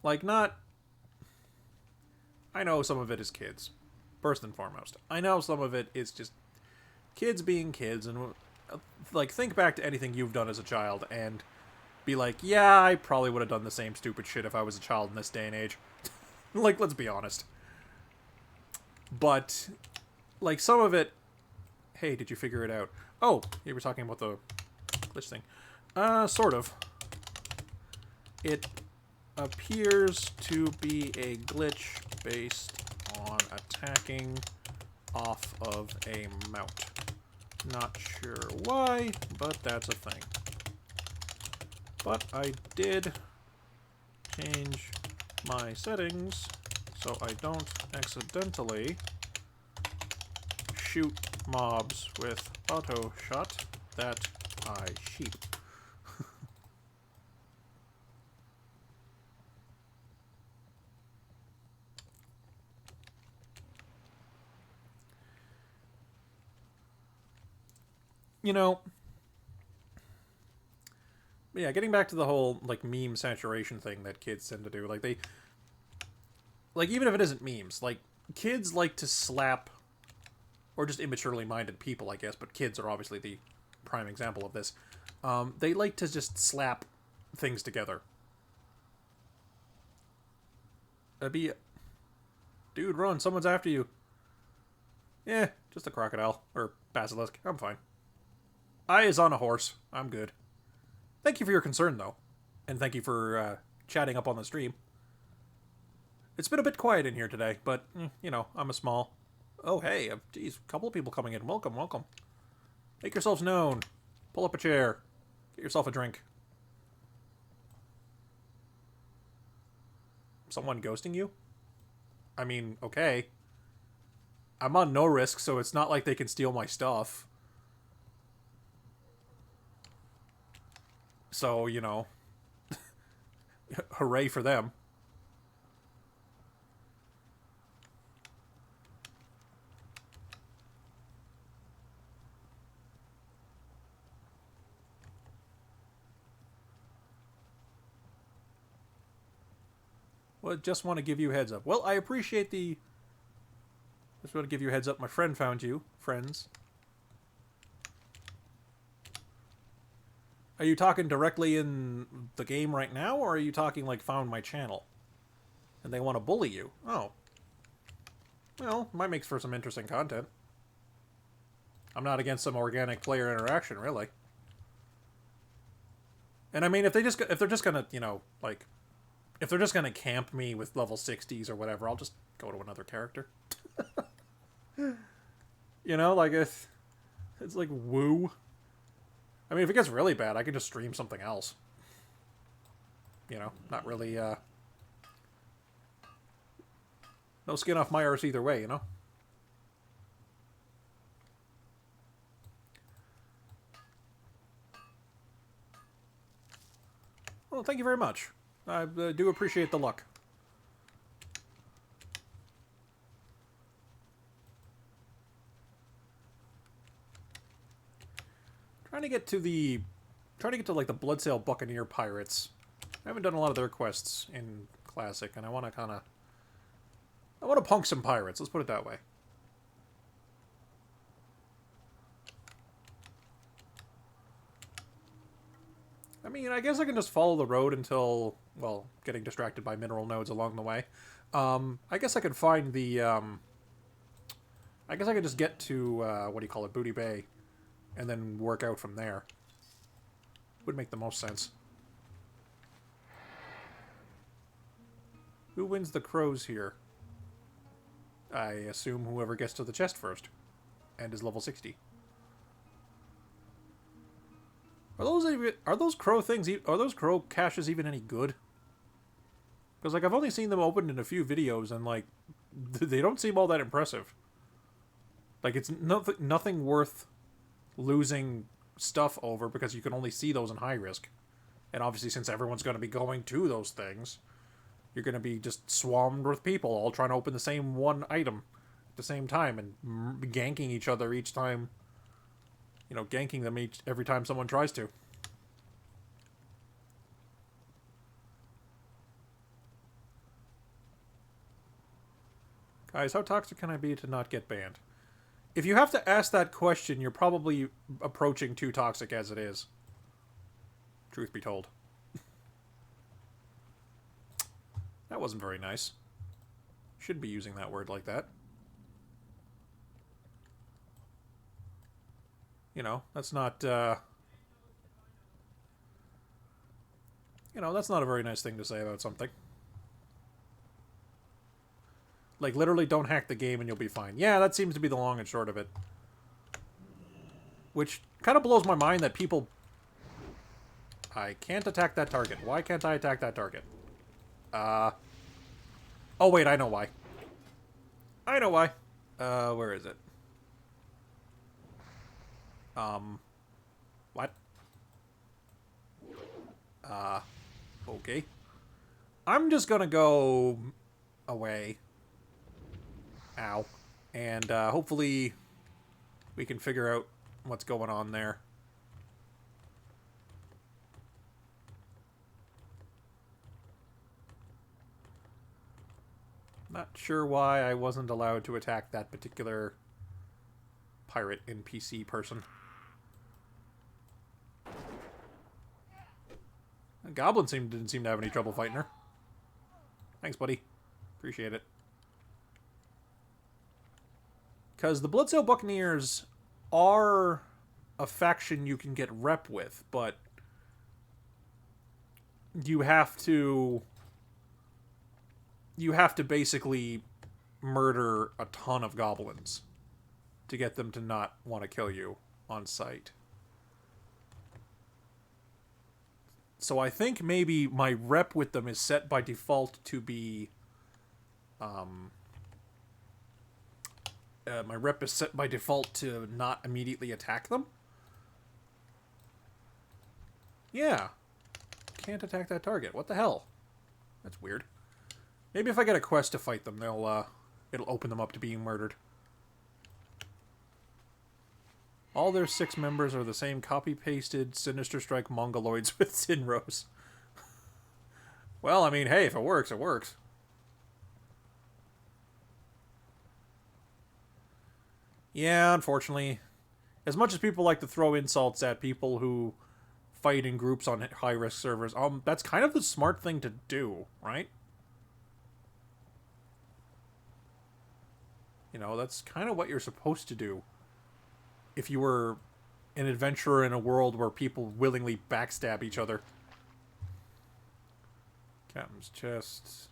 Like, not... I know some of it is kids, first and foremost. I know some of it is just kids being kids, and, like, think back to anything you've done as a child, and be like, yeah, I probably would have done the same stupid shit if I was a child in this day and age. Like, let's be honest. But, like, some of it... Hey, did you figure it out? Oh, you were talking about the glitch thing. Sort of. It appears to be a glitch based on attacking off of a mount. Not sure why, but that's a thing. But I did change my settings so I don't accidentally shoot mobs with auto shot that I sheep. You know, yeah, getting back to the whole, like, meme saturation thing that kids tend to do, like, they, like, even if it isn't memes, like, kids like to slap, or just immaturely minded people, I guess, but kids are obviously the prime example of this. They like to just slap things together. That'd be... Dude, run, someone's after you. Yeah, just a crocodile, or basilisk, I'm fine. I is on a horse, I'm good. Thank you for your concern, though. And thank you for chatting up on the stream. It's been a bit quiet in here today, but, you know, I'm a small... Oh, hey, geez, a couple of people coming in. Welcome, welcome. Make yourselves known. Pull up a chair. Get yourself a drink. Someone ghosting you? I mean, okay. I'm on no risk, so it's not like they can steal my stuff. So, you know. Hooray for them. Well, just want to give you a heads up. Well, I appreciate the... Just want to give you a heads up. My friend found you. Friends. Are you talking directly in the game right now, or are you talking, like, found my channel? And they want to bully you? Oh. Well, might make for some interesting content. I'm not against some organic player interaction, really. And I mean, if they're just gonna, you know, like... If they're just gonna camp me with level 60s or whatever, I'll just go to another character. You know, like, it's like, woo. I mean, if it gets really bad, I can just stream something else. You know, not really, no skin off my arse either way, you know? Well, thank you very much. I do appreciate the luck. Trying to get to like the Bloodsail Buccaneer Pirates. I haven't done a lot of their quests in Classic, and I want to punk some pirates. Let's put it that way. I mean, I guess I can just follow the road until, well, getting distracted by mineral nodes along the way. I guess I could find the, I guess I could just get to, what do you call it, Booty Bay, and then work out from there. Would make the most sense. Who wins the crows here? I assume whoever gets to the chest first. And is level 60. Are those crow things, are those crow caches even any good? Because, like, I've only seen them opened in a few videos, and, like, they don't seem all that impressive. Like, it's nothing worth losing stuff over, because you can only see those in high risk. And obviously, since everyone's going to be going to those things, you're going to be just swarmed with people all trying to open the same one item at the same time, and ganking each other each time. You know, ganking them every time someone tries to. Guys, how toxic can I be to not get banned? If you have to ask that question, you're probably approaching too toxic as it is. Truth be told. That wasn't very nice. Shouldn't be using that word like that. You know, that's not, you know, that's not a very nice thing to say about something. Like, literally, don't hack the game and you'll be fine. Yeah, that seems to be the long and short of it. Which kind of blows my mind that people... I can't attack that target. Why can't I attack that target? Oh, wait, I know why. I know why. Where is it? What? Okay. I'm just gonna go away. Ow. And, hopefully we can figure out what's going on there. Not sure why I wasn't allowed to attack that particular pirate NPC person. The goblin didn't seem to have any trouble fighting her. Thanks, buddy. Appreciate it. Because the Bloodsail Buccaneers are a faction you can get rep with, but you have to basically murder a ton of goblins to get them to not want to kill you on sight. So I think maybe my rep with them is set by default to be... my rep is set by default to not immediately attack them? Yeah. Can't attack that target. What the hell? That's weird. Maybe if I get a quest to fight them, it'll open them up to being murdered. All their 6 members are the same copy-pasted Sinister Strike Mongoloids with Sinros. Well, I mean, hey, if it works, it works. Yeah, unfortunately. As much as people like to throw insults at people who fight in groups on high-risk servers, that's kind of the smart thing to do, right? You know, that's kind of what you're supposed to do. If you were an adventurer in a world where people willingly backstab each other. Captain's chest.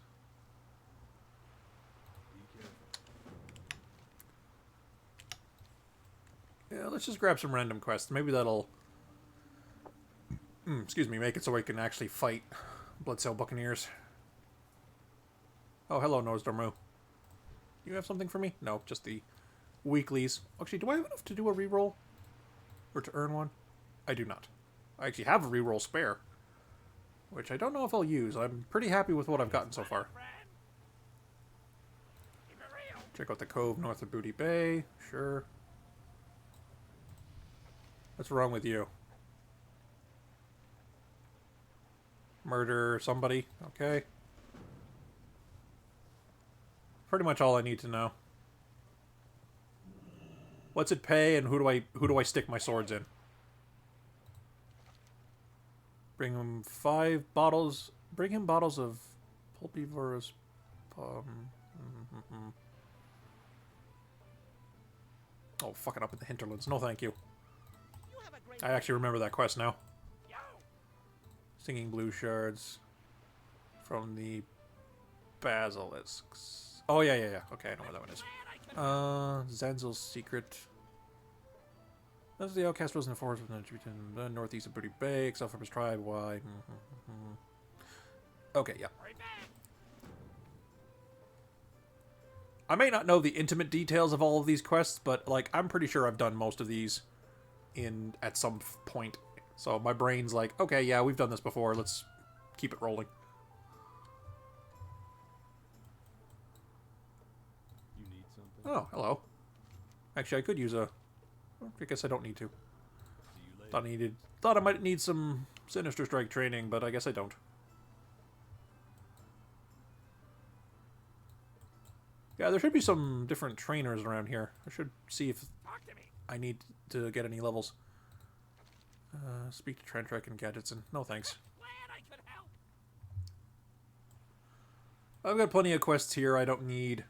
Yeah, let's just grab some random quests. Maybe that'll... excuse me, make it so I can actually fight Bloodsail Buccaneers. Oh, hello, Nozdormu. You have something for me? No, just the weeklies. Actually, do I have enough to do a reroll? Or to earn one? I do not. I actually have a reroll spare. Which I don't know if I'll use. I'm pretty happy with what I've gotten so far. Check out the cove north of Booty Bay. Sure. What's wrong with you? Murder somebody? Okay. Pretty much all I need to know. What's it pay, and who do I stick my swords in? Bring him 5 bottles. Bring him bottles of pulpivorous. Oh, fucking up in the hinterlands. No, thank you. I actually remember that quest now. Singing blue shards from the basilisks. Oh, yeah, yeah, yeah. Okay, I know where that one is. Zanzel's secret. As the outcast was in the forest within the northeast of Booty Bay, except from his tribe. Why? Okay, yeah. I may not know the intimate details of all of these quests, but like I'm pretty sure I've done most of these at some point. So my brain's like, okay, yeah, we've done this before. Let's keep it rolling. You need something? Oh, hello. Actually, I could use a... I guess I don't need to. See you later. Thought I might need some Sinister Strike training, but I guess I don't. Yeah, there should be some different trainers around here. I should see if I need to get any levels. Speak to Trentrek and Gadgetson. No thanks. I've got plenty of quests here. I don't need...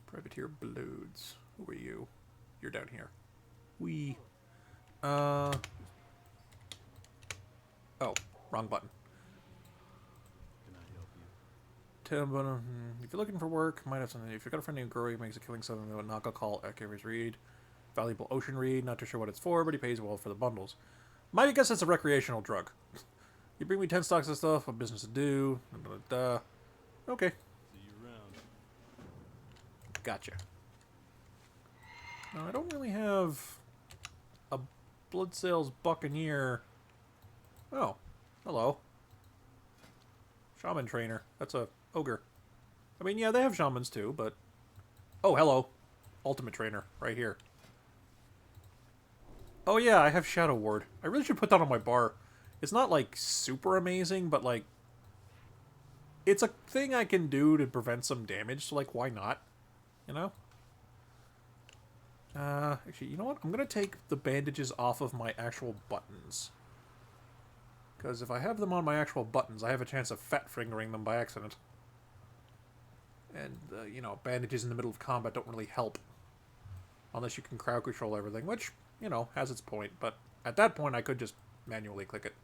Privateer Bloods. Who are you? You're down here. Oh, wrong button. Can I help you? If you're looking for work, might have something. If you've got a friend named Guri who makes a killing something that would knock a call at Gary's Reed. Valuable ocean reed, not too sure what it's for, but he pays well for the bundles. Might guess it's a recreational drug. You bring me 10 stocks of stuff, what business to do. Okay. See you around. Gotcha. Now, I don't really have a Blood Sales Buccaneer. Oh, hello. Shaman trainer. That's a ogre. I mean, yeah, they have shamans too, but... Oh, hello. Ultimate trainer, right here. Oh yeah, I have Shadow Ward. I really should put that on my bar. It's not, like, super amazing, but, like... It's a thing I can do to prevent some damage, so, like, why not? You know? Actually, you know what? I'm gonna take the bandages off of my actual buttons. Because if I have them on my actual buttons, I have a chance of fat-fingering them by accident. And, you know, bandages in the middle of combat don't really help. Unless you can crowd control everything, which, you know, has its point. But at that point, I could just manually click it.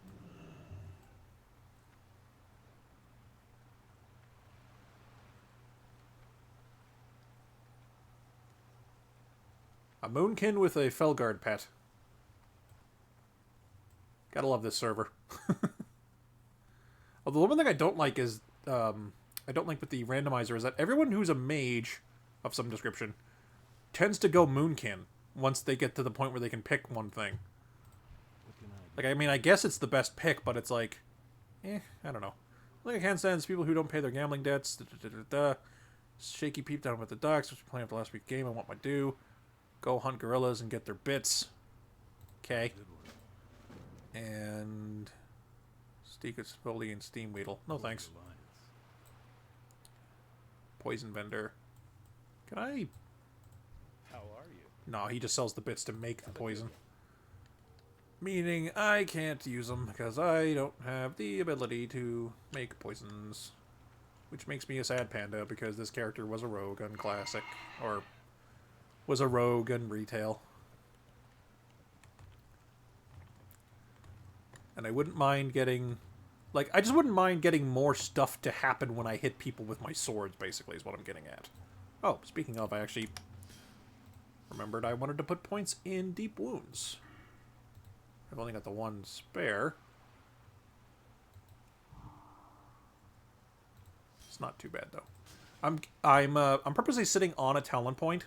A Moonkin with a Felguard pet. Gotta love this server. Although the one thing I don't like is, I don't like with the randomizer is that everyone who's a mage of some description tends to go Moonkin once they get to the point where they can pick one thing. What can I do? Like, I mean, I guess it's the best pick, but it's like, I don't know. Like, I can't stand people who don't pay their gambling debts. Shaky peep down with the ducks, which we're playing after last week's game. I want my due. Go hunt gorillas and get their bits. Okay. Good one. And Steak Spoli and Steam Weedle. No thanks. Alliance. Poison vendor. Can I... How are you? No, he just sells the bits to make the poison. Meaning I can't use them because I don't have the ability to make poisons. Which makes me a sad panda because this character was a rogue on Classic. Or was a rogue on Retail. And I wouldn't mind getting... Like, I just wouldn't mind getting more stuff to happen when I hit people with my swords, basically, is what I'm getting at. Oh, speaking of, I actually remembered I wanted to put points in Deep Wounds. I've only got the one spare. It's not too bad, though. I'm purposely sitting on a talent point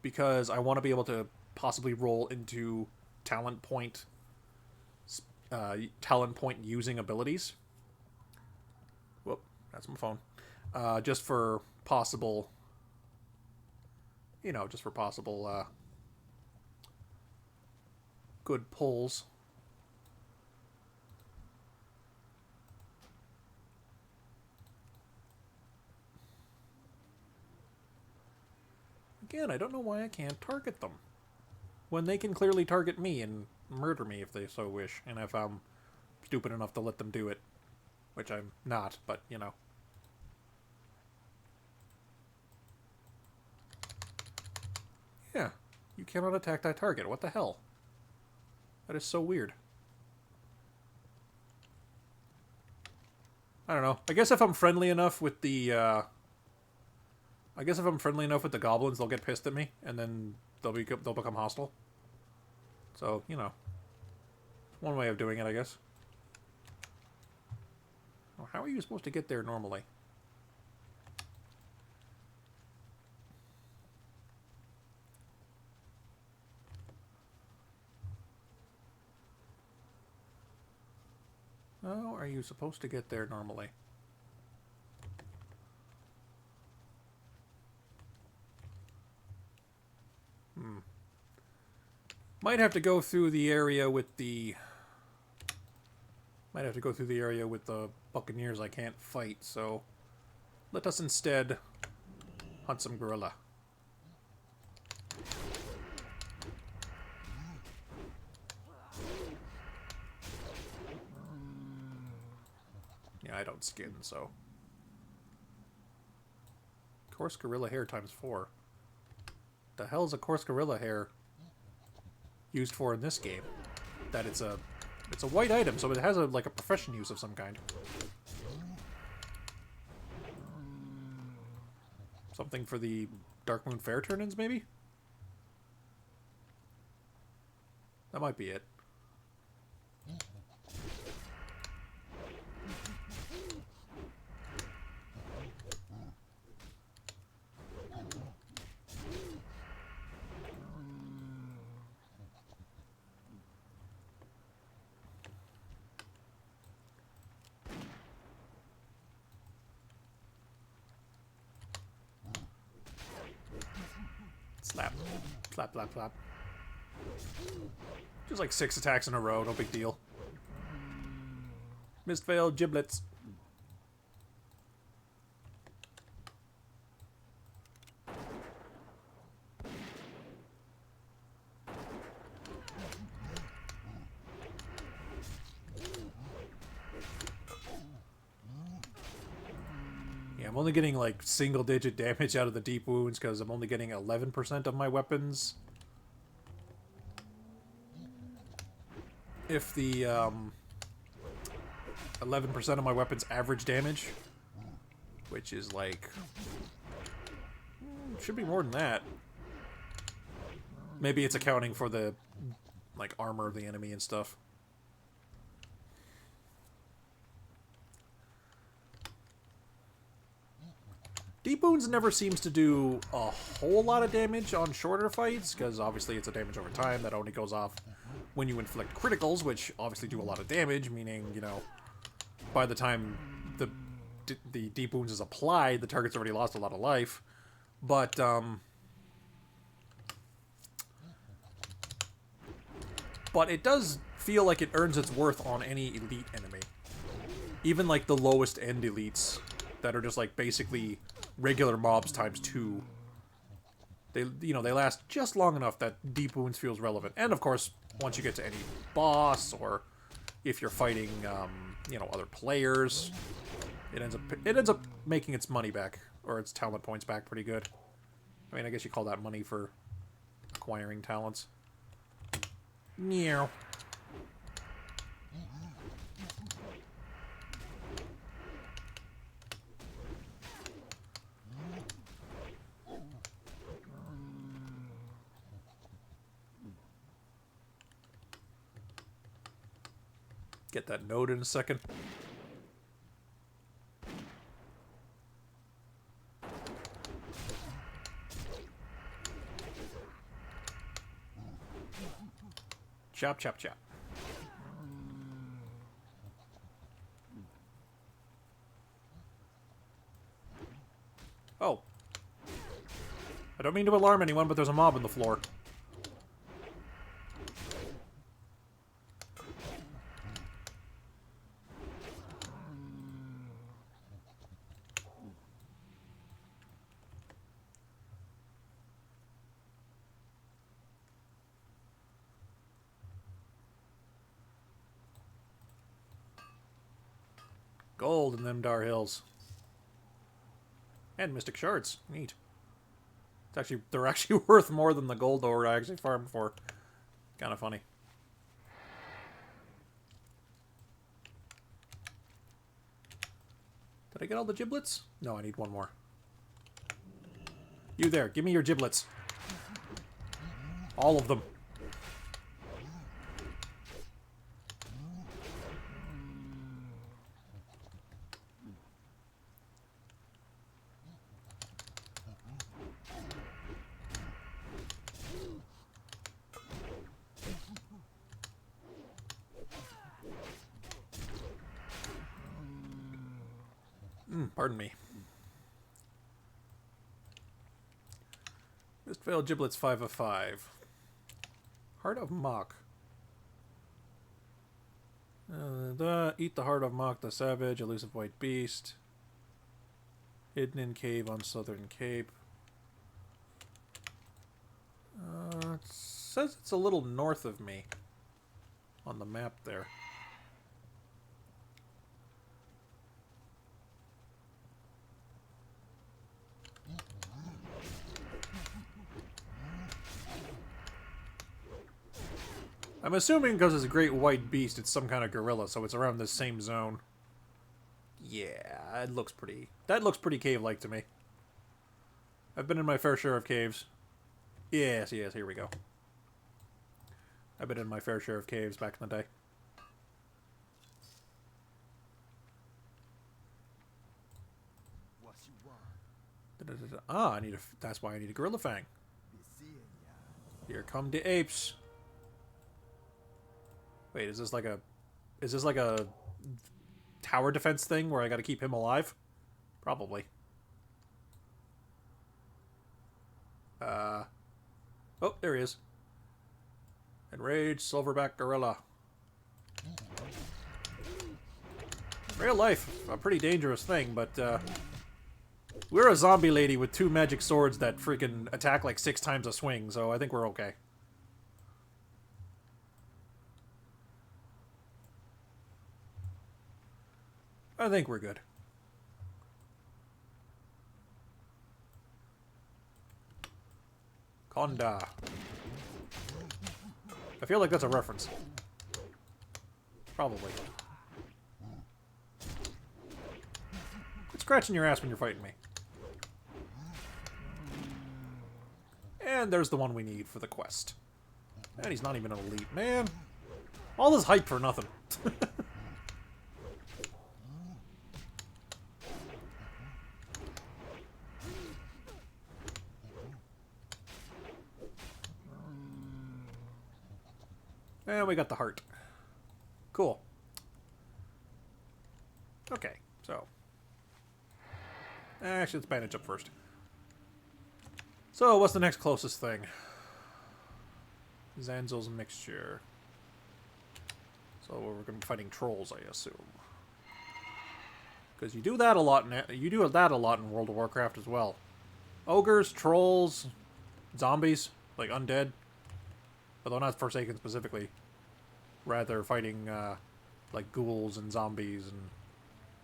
because I want to be able to possibly roll into talent point using abilities. Whoop, that's my phone. Just for possible, good pulls. Again, I don't know why I can't target them when they can clearly target me and murder me if they so wish, and if I'm stupid enough to let them do it, which I'm not, but, you know. Yeah, you cannot attack that target. What the hell? That is so weird. I don't know. I guess if I'm friendly enough with the, I guess if I'm friendly enough with the goblins, they'll get pissed at me, and then they'll become hostile. So, you know. One way of doing it, I guess. Well, how are you supposed to get there normally? How are you supposed to get there normally? Might have to go through the area with the... Might have to go through the area with the Buccaneers I can't fight, so... Let us instead hunt some gorilla. Yeah, I don't skin, so... Coarse gorilla hair times 4. The hell is a coarse gorilla hair used for in this game? That it's a white item, so it has a like a profession use of some kind. Something for the Darkmoon Fair turn-ins, maybe? That might be it. Slap. Slap, slap, slap. Just like 6 attacks in a row, no big deal. Missed failed giblets. I'm only getting like single-digit damage out of the deep wounds because I'm only getting 11% of my weapons. If the 11% of my weapons average damage, which is like... should be more than that. Maybe it's accounting for the like armor of the enemy and stuff. Deep Wounds never seems to do a whole lot of damage on shorter fights, because obviously it's a damage over time that only goes off when you inflict criticals, which obviously do a lot of damage, meaning, you know, by the time the Deep Wounds is applied, the target's already lost a lot of life. But it does feel like it earns its worth on any elite enemy. Even like the lowest end elites that are just like basically regular mobs times 2. They, you know, they last just long enough that Deep Wounds feels relevant. And of course, once you get to any boss, or if you're fighting, you know, other players, it ends up making its money back, or its talent points back pretty good. I mean, I guess you call that money for acquiring talents. Meow. Get that node in a second. Chop, chop, chop. Oh. I don't mean to alarm anyone, but there's a mob on the floor. Gold in them Dar Hills. And Mystic Shards. Neat. It's actually, they're actually worth more than the gold ore I actually farmed for. Kind of funny. Did I get all the giblets? No, I need one more. You there, give me your giblets. All of them. Pardon me. Missed failed giblets 5 of 5. Heart of Mach. Eat the heart of Mach the savage, elusive white beast. Hidden in cave on southern cape. It says it's a little north of me on the map there. I'm assuming because it's a great white beast, it's some kind of gorilla, so it's around this same zone. Yeah, it looks pretty... That looks pretty cave-like to me. I've been in my fair share of caves. Yes, yes, here we go. I've been in my fair share of caves back in the day. Ah, I need a... That's why I need a gorilla fang. Here come the apes. Wait, is this like a tower defense thing where I gotta keep him alive? Probably. Oh, there he is. Enraged silverback gorilla. Real life, a pretty dangerous thing, but we're a zombie lady with 2 magic swords that freaking attack like 6 times a swing, so I think we're okay. I think we're good. Konda. I feel like that's a reference. Probably. Quit scratching your ass when you're fighting me. And there's the one we need for the quest. And he's not even an elite, man. All this hype for nothing. And we got the heart. Cool. Okay, so. Actually, let's bandage up first. So, what's the next closest thing? Zanzel's mixture. So, we're going to be fighting trolls, I assume. Because you do that a lot in World of Warcraft as well. Ogres, trolls, zombies, like undead. Although not Forsaken specifically. Rather fighting, like, ghouls and zombies and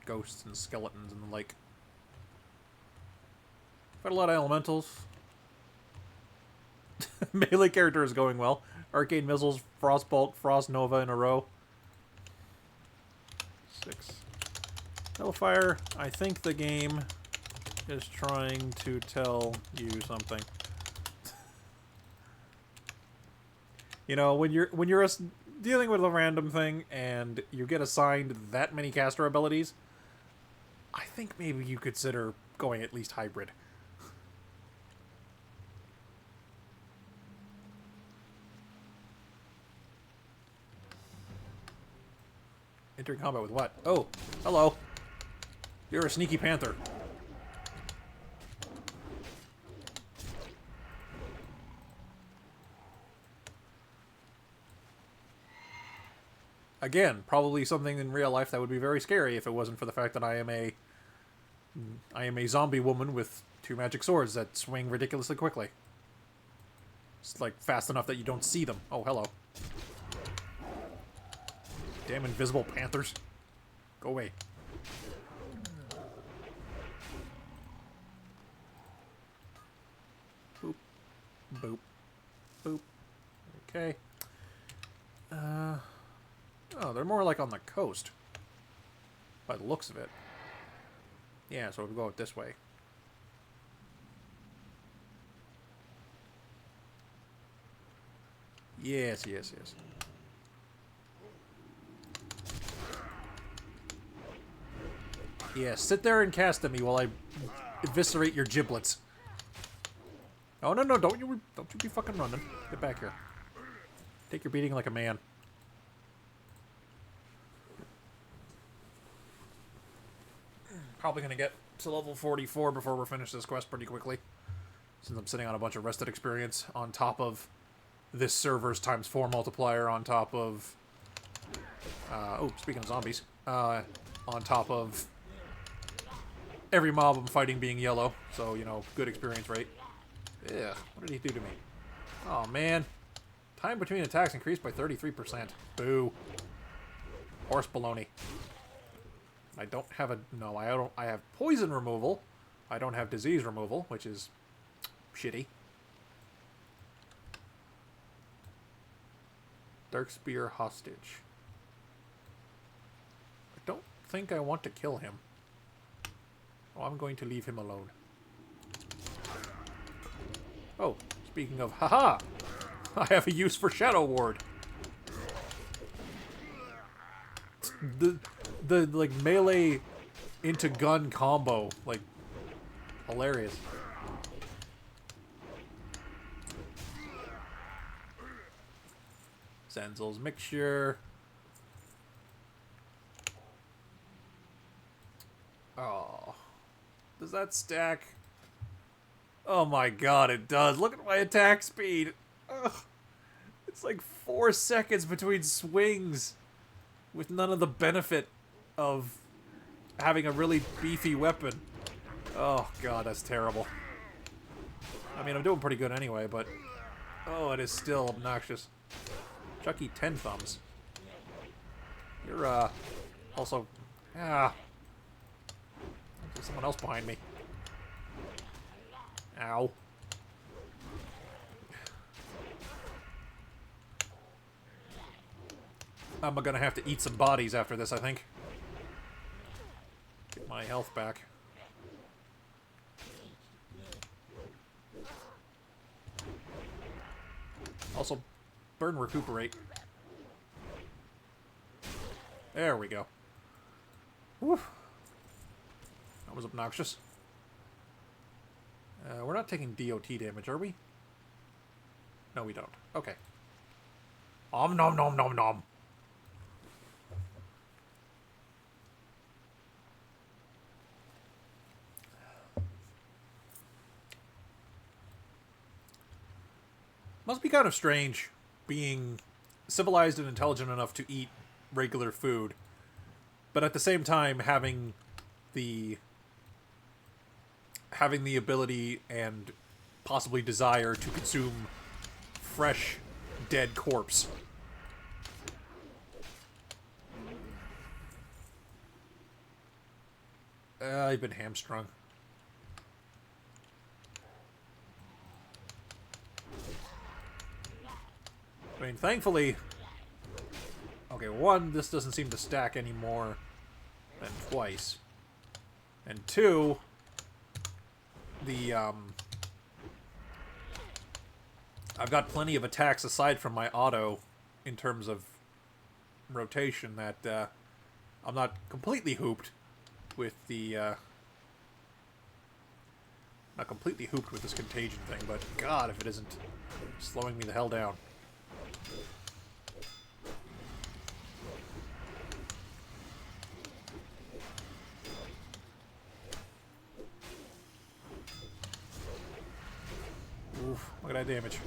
ghosts and skeletons and the like. Fight a lot of elementals. Melee character is going well. Arcane missiles, Frostbolt, Frost Nova in a row. 6. Hellfire, I think the game is trying to tell you something. You know, when you're dealing with a random thing and you get assigned that many caster abilities, I think maybe you consider going at least hybrid. Entering combat with what? Oh, hello. You're a sneaky panther. Again, probably something in real life that would be very scary if it wasn't for the fact that I am a zombie woman with 2 magic swords that swing ridiculously quickly. It's like fast enough that you don't see them. Oh, hello. Damn invisible panthers. Go away. Boop. Boop. Boop. Okay. Oh, they're more like on the coast. By the looks of it. Yeah, so we'll go out this way. Yes, yes, yes. Yeah, sit there and cast at me while I eviscerate your giblets. Oh, no, no, don't you be fucking running. Get back here. Take your beating like a man. Probably gonna get to level 44 before we're finished this quest pretty quickly. Since I'm sitting on a bunch of rested experience on top of this server's ×4 multiplier on top of... oh, speaking of zombies. On top of every mob I'm fighting being yellow. So, you know, good experience rate. Yeah, what did he do to me? Oh, man. Time between attacks increased by 33%. Boo. Horse baloney. I don't have a... No, I don't... I have poison removal. I don't have disease removal, which is shitty. Dark Spear hostage. I don't think I want to kill him. Oh, I'm going to leave him alone. Oh, speaking of... Haha! I have a use for Shadow Ward. The like melee into gun combo, like, hilarious. Zenzel's mixture. Oh, does that stack? Oh my god, it does. Look at my attack speed. Ugh. It's like 4 seconds between swings with none of the benefit of having a really beefy weapon. Oh god, that's terrible. I mean, I'm doing pretty good anyway, but... Oh, it is still obnoxious. Chucky 10 thumbs. You're, also... Ah. There's someone else behind me. Ow. I'm gonna have to eat some bodies after this, I think. Get my health back. Also, burn recuperate. There we go. Woo. That was obnoxious. We're not taking DOT damage, are we? No, we don't. Okay. Om nom nom nom nom. Must be kind of strange being civilized and intelligent enough to eat regular food, but at the same time having the ability and possibly desire to consume fresh, dead corpse. I've been hamstrung. I mean, thankfully... Okay, one, this doesn't seem to stack any more than twice. And two, the, I've got plenty of attacks aside from my auto in terms of rotation that, I'm not completely hooped with the, not completely hooped with this contagion thing, but god, if it isn't slowing me the hell down. Oof, look at that damage.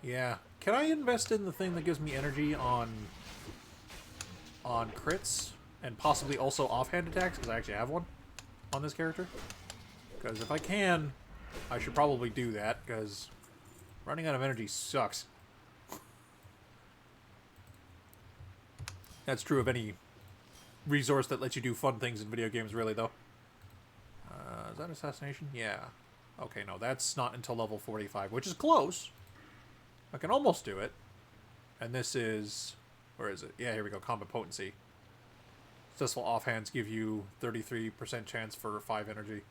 Yeah. Can I invest in the thing that gives me energy on crits? And possibly also offhand attacks? Because I actually have one on this character. Because if I can, I should probably do that. Because running out of energy sucks. That's true of any resource that lets you do fun things in video games, really, though. Is that assassination? Yeah. Okay, no, that's not until level 45, which is close. I can almost do it. And this is... Where is it? Yeah, here we go. Combat potency. Successful offhands give you 33% chance for 5 energy.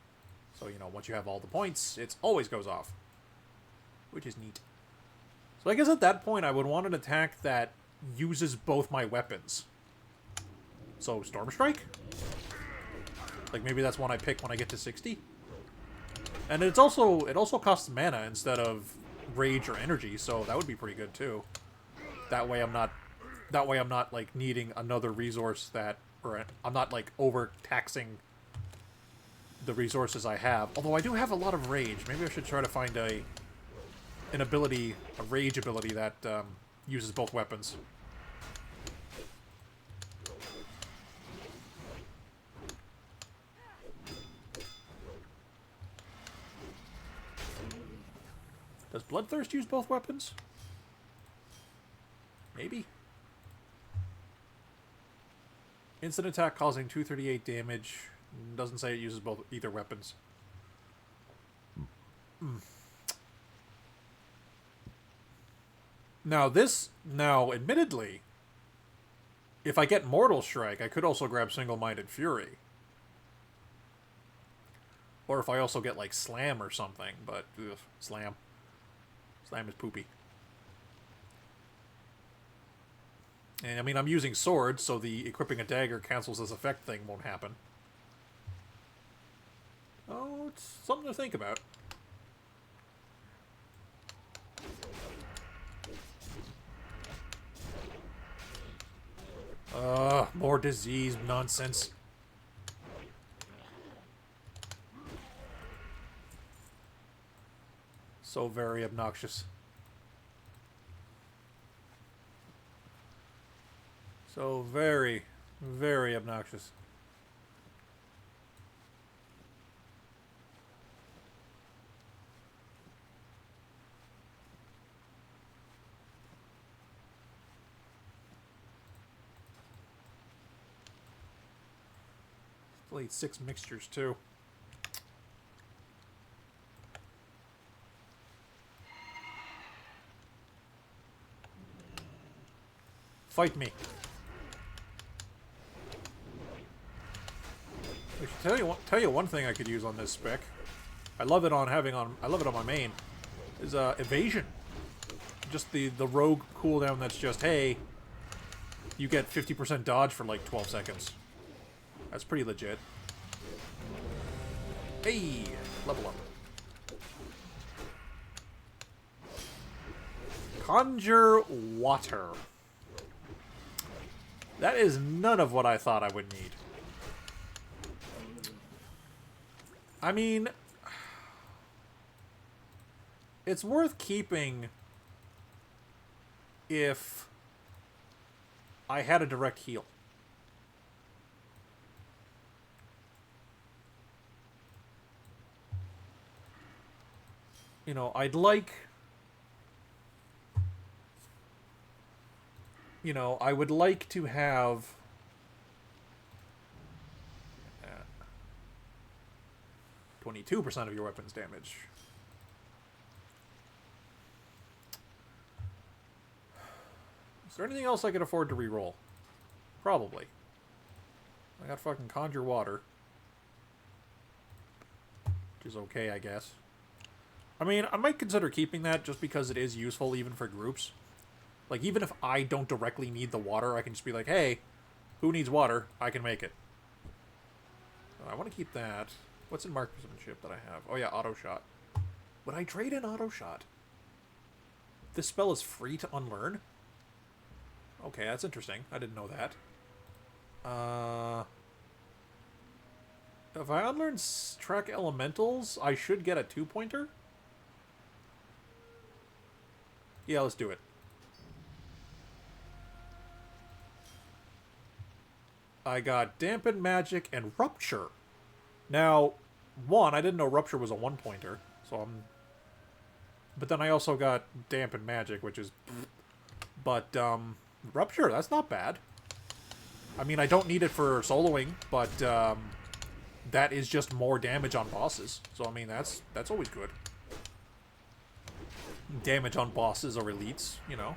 So, you know, once you have all the points, it always goes off. Which is neat. So I guess at that point, I would want an attack that uses both my weapons. So, Storm Strike? Like, maybe that's one I pick when I get to 60? And it also costs mana instead of rage or energy, so that would be pretty good too. That way I'm not like needing another resource that, or I'm not like overtaxing the resources I have. Although I do have a lot of rage. Maybe I should try to find a rage ability that uses both weapons. Does Bloodthirst use both weapons? Maybe. Instant attack causing 238 damage. Doesn't say it uses either weapons. Now admittedly, if I get Mortal Strike, I could also grab Single-Minded Fury. Or if I also get like Slam or something, but ugh, Slam. Slam is poopy. And I mean, I'm using swords, so the equipping a dagger cancels this effect thing won't happen. Oh, it's something to think about. More disease nonsense. So very obnoxious. So very, very obnoxious. Played 6 mixtures too. Fight me. I should tell you one thing I could use on this spec. I love it on my main. Is evasion. Just the rogue cooldown that's just, hey, you get 50% dodge for like 12 seconds. That's pretty legit. Hey, level up. Conjure water. That is none of what I thought I would need. I mean, it's worth keeping if I had a direct heal. You know, I'd like... You know, I would like to have... 22% of your weapon's damage. Is there anything else I could afford to reroll? Probably. I got fucking Conjure Water. Which is okay, I guess. I mean, I might consider keeping that just because it is useful even for groups. Like, even if I don't directly need the water, I can just be like, hey, who needs water? I can make it. I want to keep that. What's in marksmanship that I have? Oh yeah, auto shot. Would I trade in auto shot? This spell is free to unlearn? Okay, that's interesting. I didn't know that. If I unlearn track elementals, I should get a 2-pointer? Yeah, let's do it. I got Dampen Magic and Rupture. Now, I didn't know Rupture was a 1-pointer, so I'm... But then I also got Dampen Magic, which is... But, Rupture, that's not bad. I mean, I don't need it for soloing, but, that is just more damage on bosses. So, I mean, that's always good. damage on bosses or elites, you know.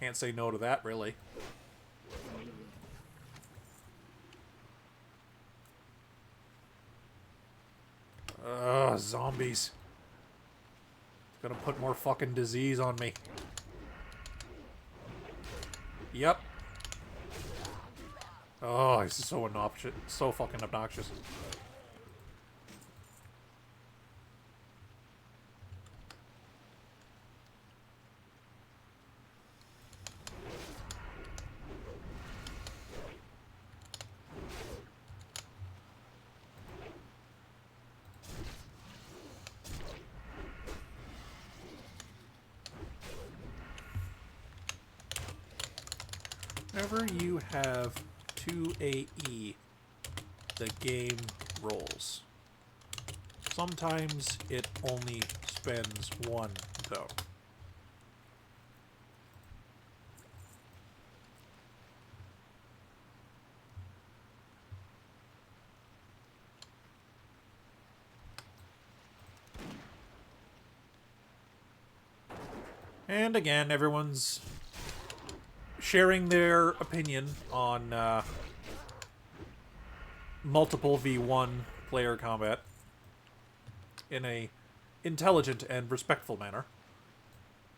Can't say no to that, really. Ugh, zombies. Gonna put more fucking disease on me. Yep. Oh, this is so obnoxious. So fucking obnoxious. Whenever you have 2 AE, the game rolls. Sometimes it only spends 1, though. And again, everyone's sharing their opinion on multiple v1 player combat in a intelligent and respectful manner.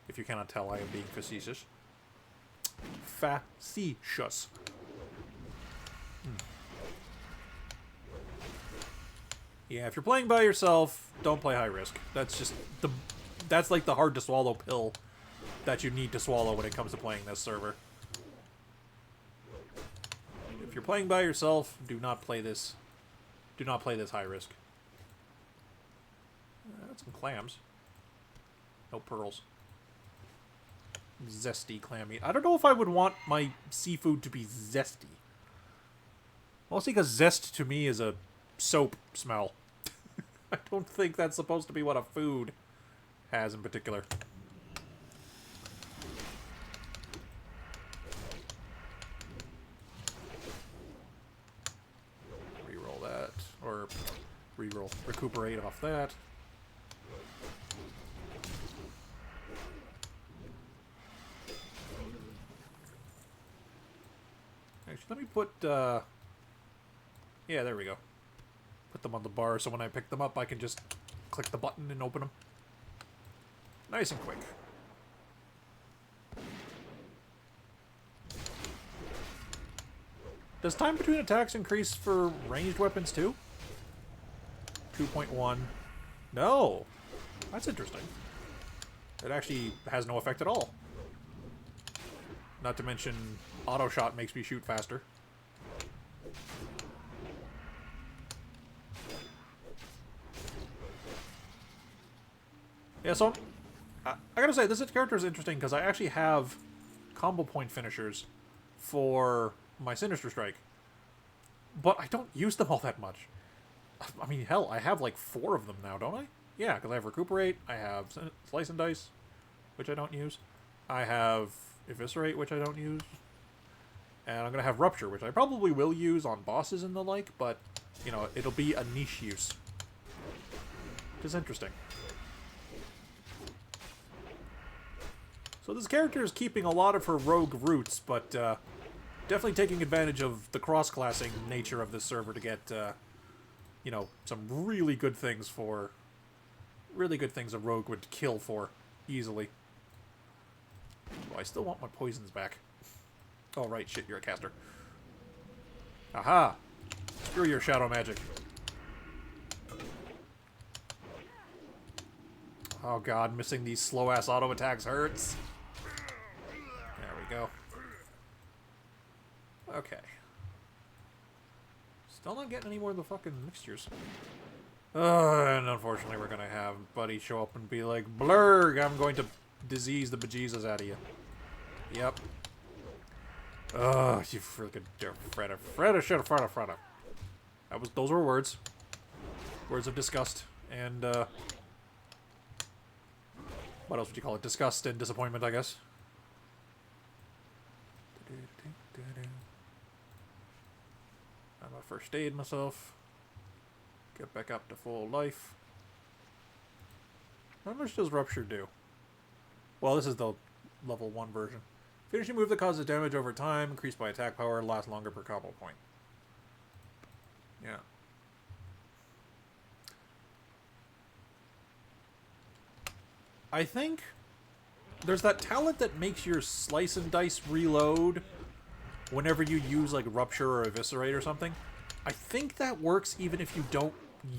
If you cannot tell, I am being facetious. Facetious. Yeah, if you're playing by yourself, don't play high risk. That's just that's like the hard to swallow pill that you need to swallow when it comes to playing this server. If you're playing by yourself, do not play this. Do not play this high risk. That's some clams. No pearls. Zesty clammy. I don't know if I would want my seafood to be zesty. Mostly because zest to me is a soap smell. I don't think that's supposed to be what a food has in particular. Reroll that. Or reroll. Recuperate off that. Actually, let me put, yeah, there we go. Put them on the bar so when I pick them up, I can just click the button and open them. Nice and quick. Does time between attacks increase for ranged weapons too? 2.1. No! That's interesting. It actually has no effect at all. Not to mention, auto shot makes me shoot faster. Yeah, so I gotta say, this character is interesting because I actually have combo point finishers for my Sinister Strike, but I don't use them all that much. I mean, hell, I have like 4 of them now, don't I? Yeah, because I have Recuperate, I have Slice and Dice, which I don't use. I have Eviscerate, which I don't use. And I'm going to have Rupture, which I probably will use on bosses and the like, but, you know, it'll be a niche use. Which is interesting. So this character is keeping a lot of her rogue roots, but definitely taking advantage of the cross-classing nature of this server to get, you know, some really good things for... Really good things a rogue would kill for easily. Oh, I still want my poisons back. Oh, right, shit, you're a caster. Aha! Screw your shadow magic. Oh god, missing these slow-ass auto attacks hurts. There we go. Okay. Still not getting any more of the fucking mixtures. And unfortunately we're gonna have Buddy show up and be like, Blurg, I'm going to disease the bejesus out of you. Yep. Oh, you freaking Freda. Those were words. Words of disgust and, what else would you call it? Disgust and disappointment, I guess. I'm gonna first aid myself. Get back up to full life. How much does Rupture do? Well, this is the level 1 version. Finishing move that causes damage over time, increased by attack power, lasts longer per combo point. Yeah. I think there's that talent that makes your slice and dice reload whenever you use like Rupture or Eviscerate or something. I think that works even if you don't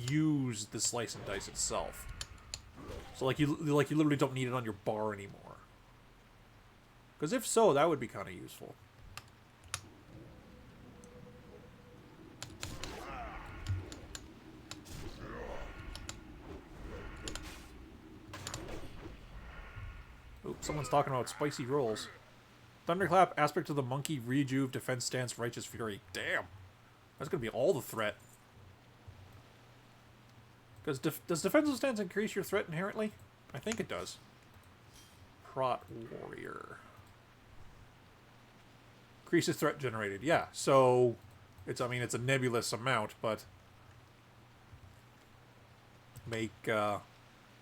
use the slice and dice itself. So like you literally don't need it on your bar anymore. Because if so, that would be kind of useful. Oops, someone's talking about spicy rolls. Thunderclap, aspect of the monkey, rejuve, defense stance, righteous fury. Damn. That's going to be all the threat. Because does defensive stance increase your threat inherently? I think it does. Prot warrior. Increases threat generated. Yeah, so it's, I mean, it's a nebulous amount, but make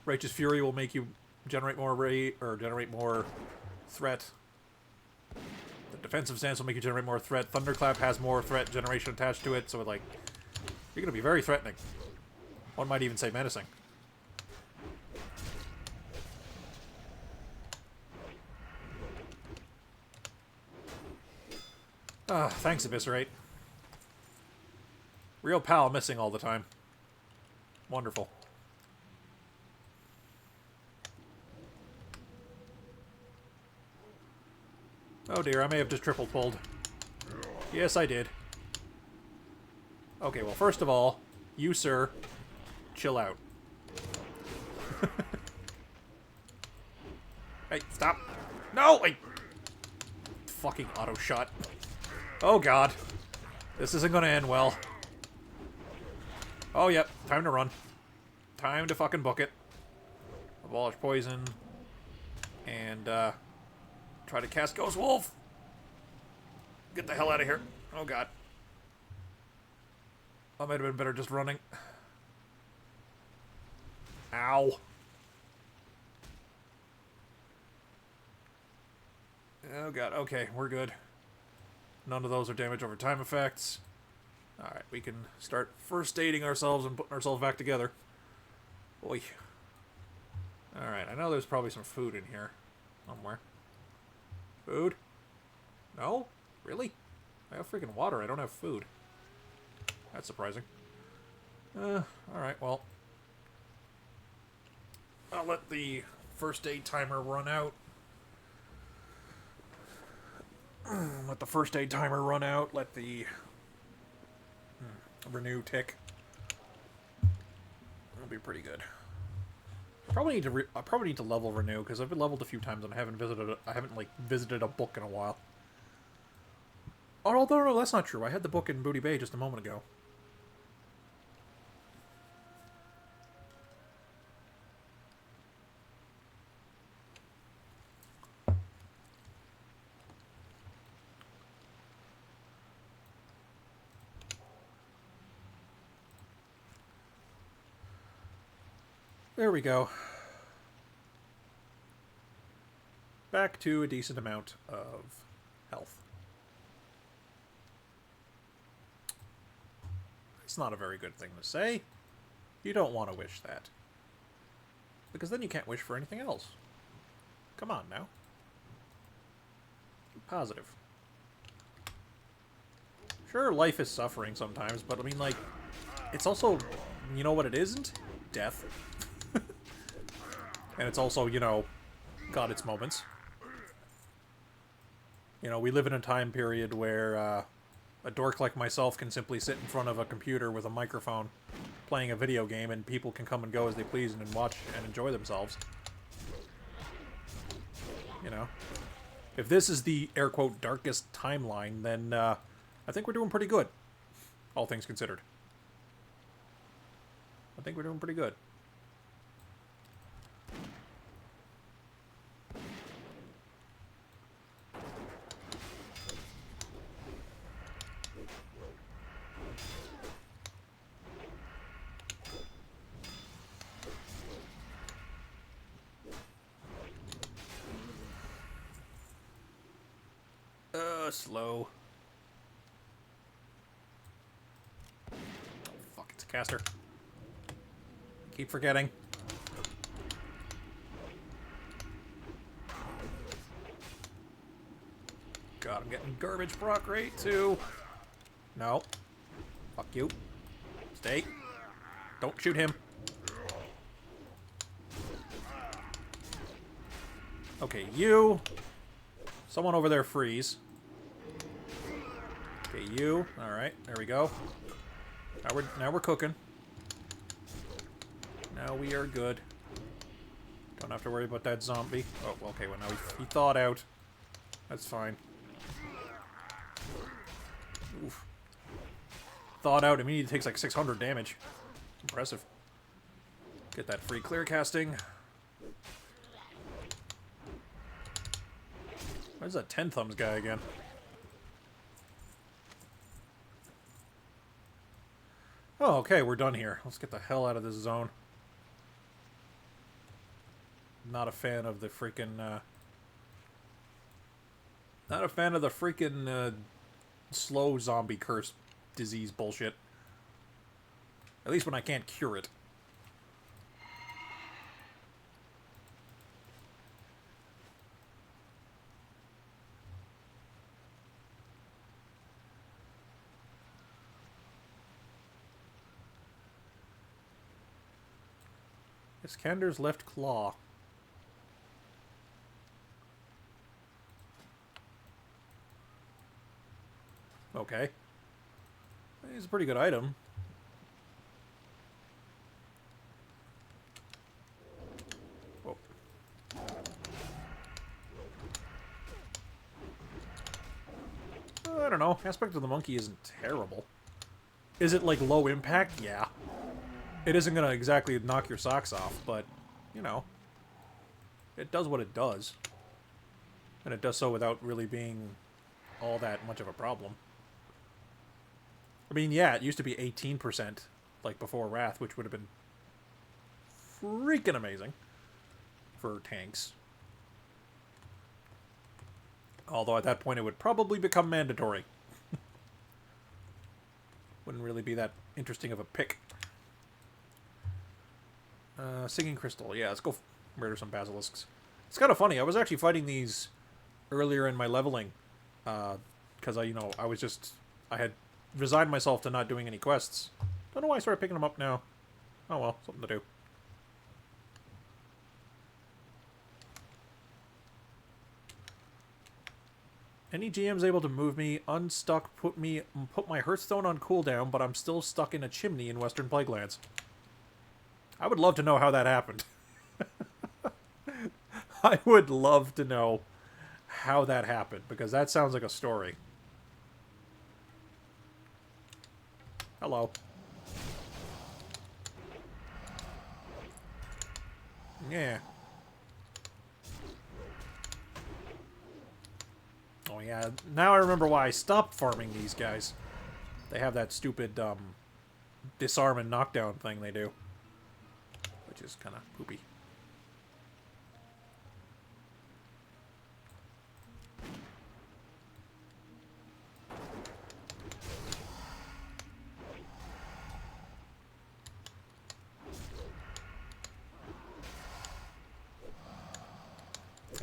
righteous fury will make you generate more rate or generate more threat. The defensive stance will make you generate more threat. Thunderclap has more threat generation attached to it, so like you're going to be very threatening. One might even say menacing. Thanks, Eviscerate. Real pal missing all the time. Wonderful. Oh dear, I may have just triple pulled. Yes, I did. Okay, well, first of all, you, sir, chill out. Hey, stop. No! Wait! Fucking auto shot. Oh god. This isn't gonna end well. Oh, yep. Time to run. Time to fucking book it. Abolish poison. And, try to cast Ghost Wolf. Get the hell out of here. Oh god. I might have been better just running. Ow. Oh god, okay, we're good. None of those are damage over time effects. Alright, we can start first aiding ourselves and putting ourselves back together. Oy. Alright, I know there's probably some food in here. Somewhere. Food? No? Really? I have freaking water, I don't have food. That's surprising. Alright, well. I'll let the first aid timer run out. Let the first aid timer run out. Let the renew tick. That'll be pretty good. I probably need to level renew because I've been leveled a few times and I haven't visited a book in a while. Although no, that's not true. I had the book in Booty Bay just a moment ago. There we go. Back to a decent amount of health. It's not a very good thing to say. You don't want to wish that. Because then you can't wish for anything else. Come on now. Be positive. Sure, life is suffering sometimes, but I mean, like, it's also, you know what it isn't? Death. And it's also, you know, got its moments. You know, we live in a time period where a dork like myself can simply sit in front of a computer with a microphone playing a video game and people can come and go as they please and watch and enjoy themselves. You know? If this is the, air quote, darkest timeline, then I think we're doing pretty good. All things considered. I think we're doing pretty good. slow. Oh, fuck, it's a caster. Keep forgetting. God, I'm getting garbage proc rate too. No. Fuck you. Stay. Don't shoot him. Okay, you. Someone over there freeze. Okay, you. Alright, there we go. Now we're cooking. Now we are good. Don't have to worry about that zombie. Oh, okay, well now he thawed out. That's fine. Oof. Thawed out immediately takes like 600 damage. Impressive. Get that free clear casting. Where's that 10 thumbs guy again? Oh, okay, we're done here. Let's get the hell out of this zone. Not a fan of the freaking, not a fan of the freaking, slow zombie curse disease bullshit. At least when I can't cure it. Iskander's left claw. Okay. It's a pretty good item. Whoa. I don't know. Aspect of the monkey isn't terrible. Is it, like, low impact? Yeah. It isn't gonna exactly knock your socks off, but, you know. It does what it does. And it does so without really being all that much of a problem. I mean, yeah, it used to be 18%, like before Wrath, which would have been freaking amazing for tanks. Although at that point it would probably become mandatory. Wouldn't really be that interesting of a pick. Singing Crystal. Yeah, let's go murder some basilisks. It's kind of funny. I was actually fighting these earlier in my leveling. Because I had resigned myself to not doing any quests. Don't know why I started picking them up now. Oh well, something to do. Any GM's able to move me, unstuck, put my Hearthstone on cooldown, but I'm still stuck in a chimney in Western Plaguelands. I would love to know how that happened. I would love to know how that happened, because that sounds like a story. Hello. Yeah. Oh yeah, now I remember why I stopped farming these guys. They have that stupid, disarm and knockdown thing they do. Which is kind of poopy.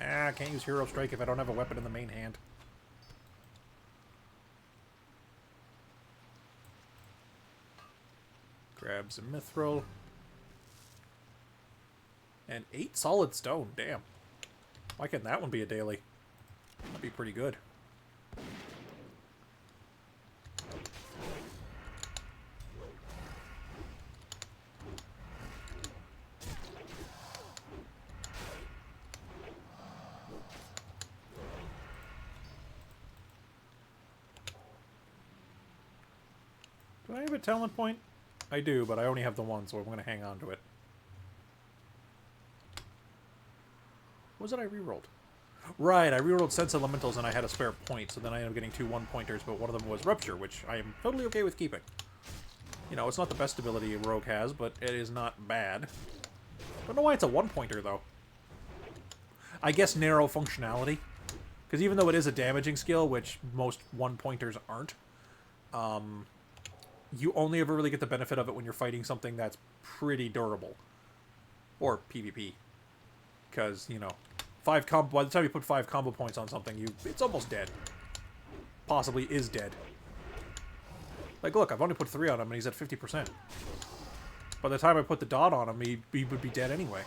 I can't use Hero Strike if I don't have a weapon in the main hand. Grab some Mithril. And 8 solid stone, damn. Why can't that one be a daily? That'd be pretty good. Do I have a talent point? I do, but I only have the one, so I'm going to hang on to it. What was it I rerolled? Right, I rerolled Sense Elementals and I had a spare point, so then I ended up getting 2 1-pointers, but one of them was Rupture, which I am totally okay with keeping. You know, it's not the best ability a rogue has, but it is not bad. Don't know why it's a 1-pointer, though. I guess narrow functionality. Because even though it is a damaging skill, which most one-pointers aren't, you only ever really get the benefit of it when you're fighting something that's pretty durable. Or PvP. Because, you know, by the time you put 5 combo points on something, it's almost dead. Possibly is dead. Like, look, I've only put 3 on him, and he's at 50%. By the time I put the dot on him, he would be dead anyway.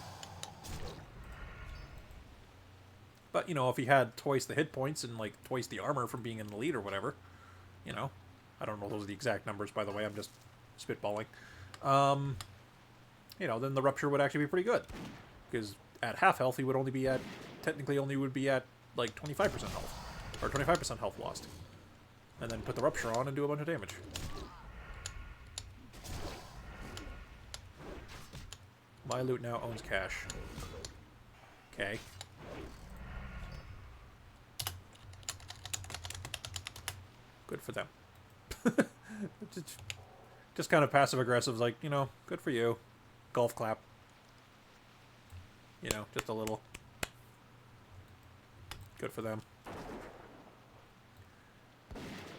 But, you know, if he had twice the hit points and, like, twice the armor from being in the lead or whatever, you know. I don't know if those are the exact numbers, by the way. I'm just spitballing. You know, then the Rupture would actually be pretty good. Because at half health, he would only be at... Technically only would be at, like, 25% health. Or 25% health lost. And then put the Rupture on and do a bunch of damage. My loot now owns cash. Okay. Good for them. Just kind of passive-aggressive, like, you know, good for you. Golf clap. You know, just a little. Good for them.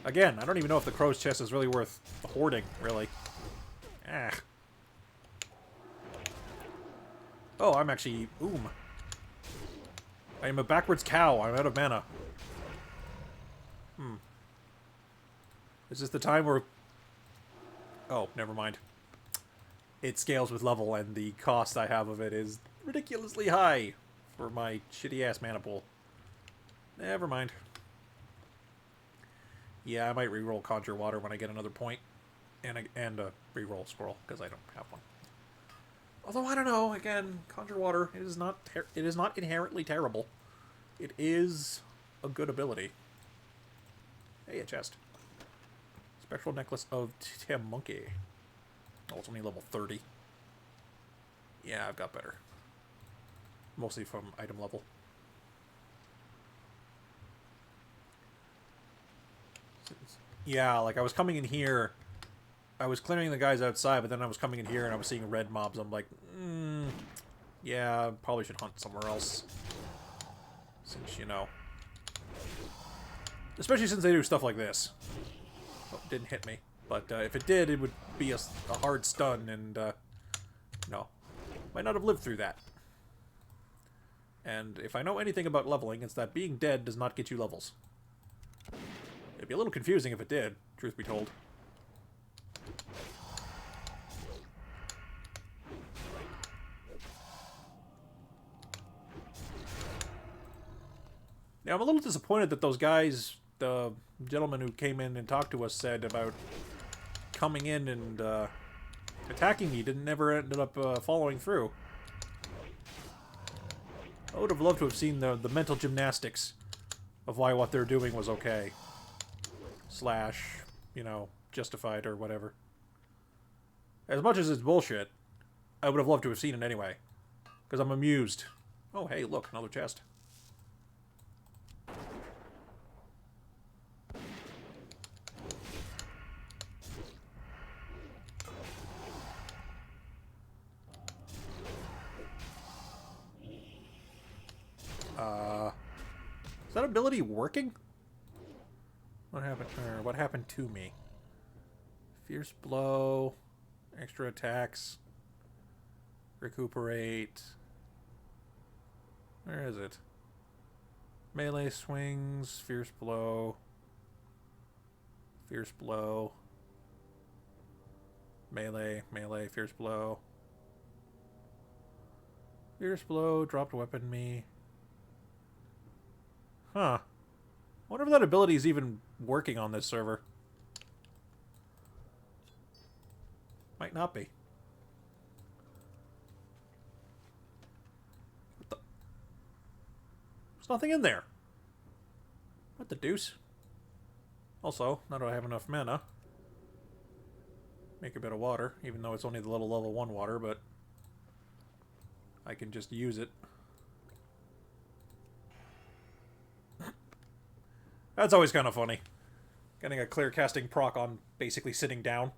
Again, I don't even know if the crow's chest is really worth hoarding, really. Ah. Oh, I'm actually... I am a backwards cow. I'm out of mana. Is this the time where... Oh, never mind. It scales with level, and the cost I have of it is ridiculously high for my shitty-ass mana pool. Never mind. Yeah, I might reroll Conjure Water when I get another point. And a reroll Scroll, because I don't have one. Although, I don't know, again, Conjure Water is not it is not inherently terrible. It is a good ability. Hey, a chest. Spectral Necklace of Tim Monkey. Oh, it's only level 30. Yeah, I've got better. Mostly from item level. Yeah, like I was coming in here. I was clearing the guys outside, but then I was coming in here and I was seeing red mobs. I'm like, yeah, probably should hunt somewhere else. Since, you know. Especially since they do stuff like this. Oh, it didn't hit me. But if it did, it would be a hard stun, and, no. Might not have lived through that. And if I know anything about leveling, it's that being dead does not get you levels. It'd be a little confusing if it did, truth be told. Now, I'm a little disappointed that those guys, the gentleman who came in and talked to us, said about coming in and attacking me never ended up following through. I would have loved to have seen the mental gymnastics of why what they're doing was okay. Slash, you know, justified or whatever. As much as it's bullshit, I would have loved to have seen it anyway. Because I'm amused. Oh, hey, look, another chest. Is that ability working? What happened? Or what happened to me? Fierce blow, extra attacks, recuperate. Where is it? Melee swings, fierce blow, melee, fierce blow, dropped weapon me. Huh. I wonder if that ability is even working on this server. Might not be. What the? There's nothing in there. What the deuce? Also, now that I have enough mana, make a bit of water, even though it's only the little level 1 water, but I can just use it. That's always kind of funny. Getting a clear casting proc on basically sitting down.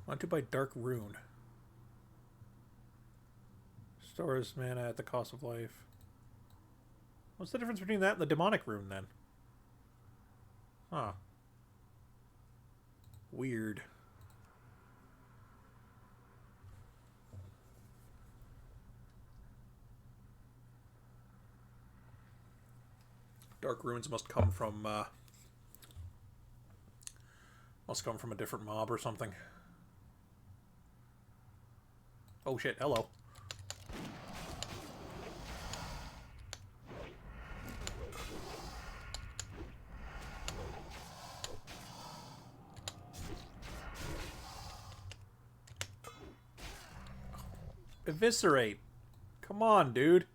Want to buy Dark Rune. Stores mana at the cost of life. What's the difference between that and the Demonic Rune, then? Huh. Weird. Dark Runes must come from a different mob or something. Oh shit, hello. Eviscerate. Come on, dude.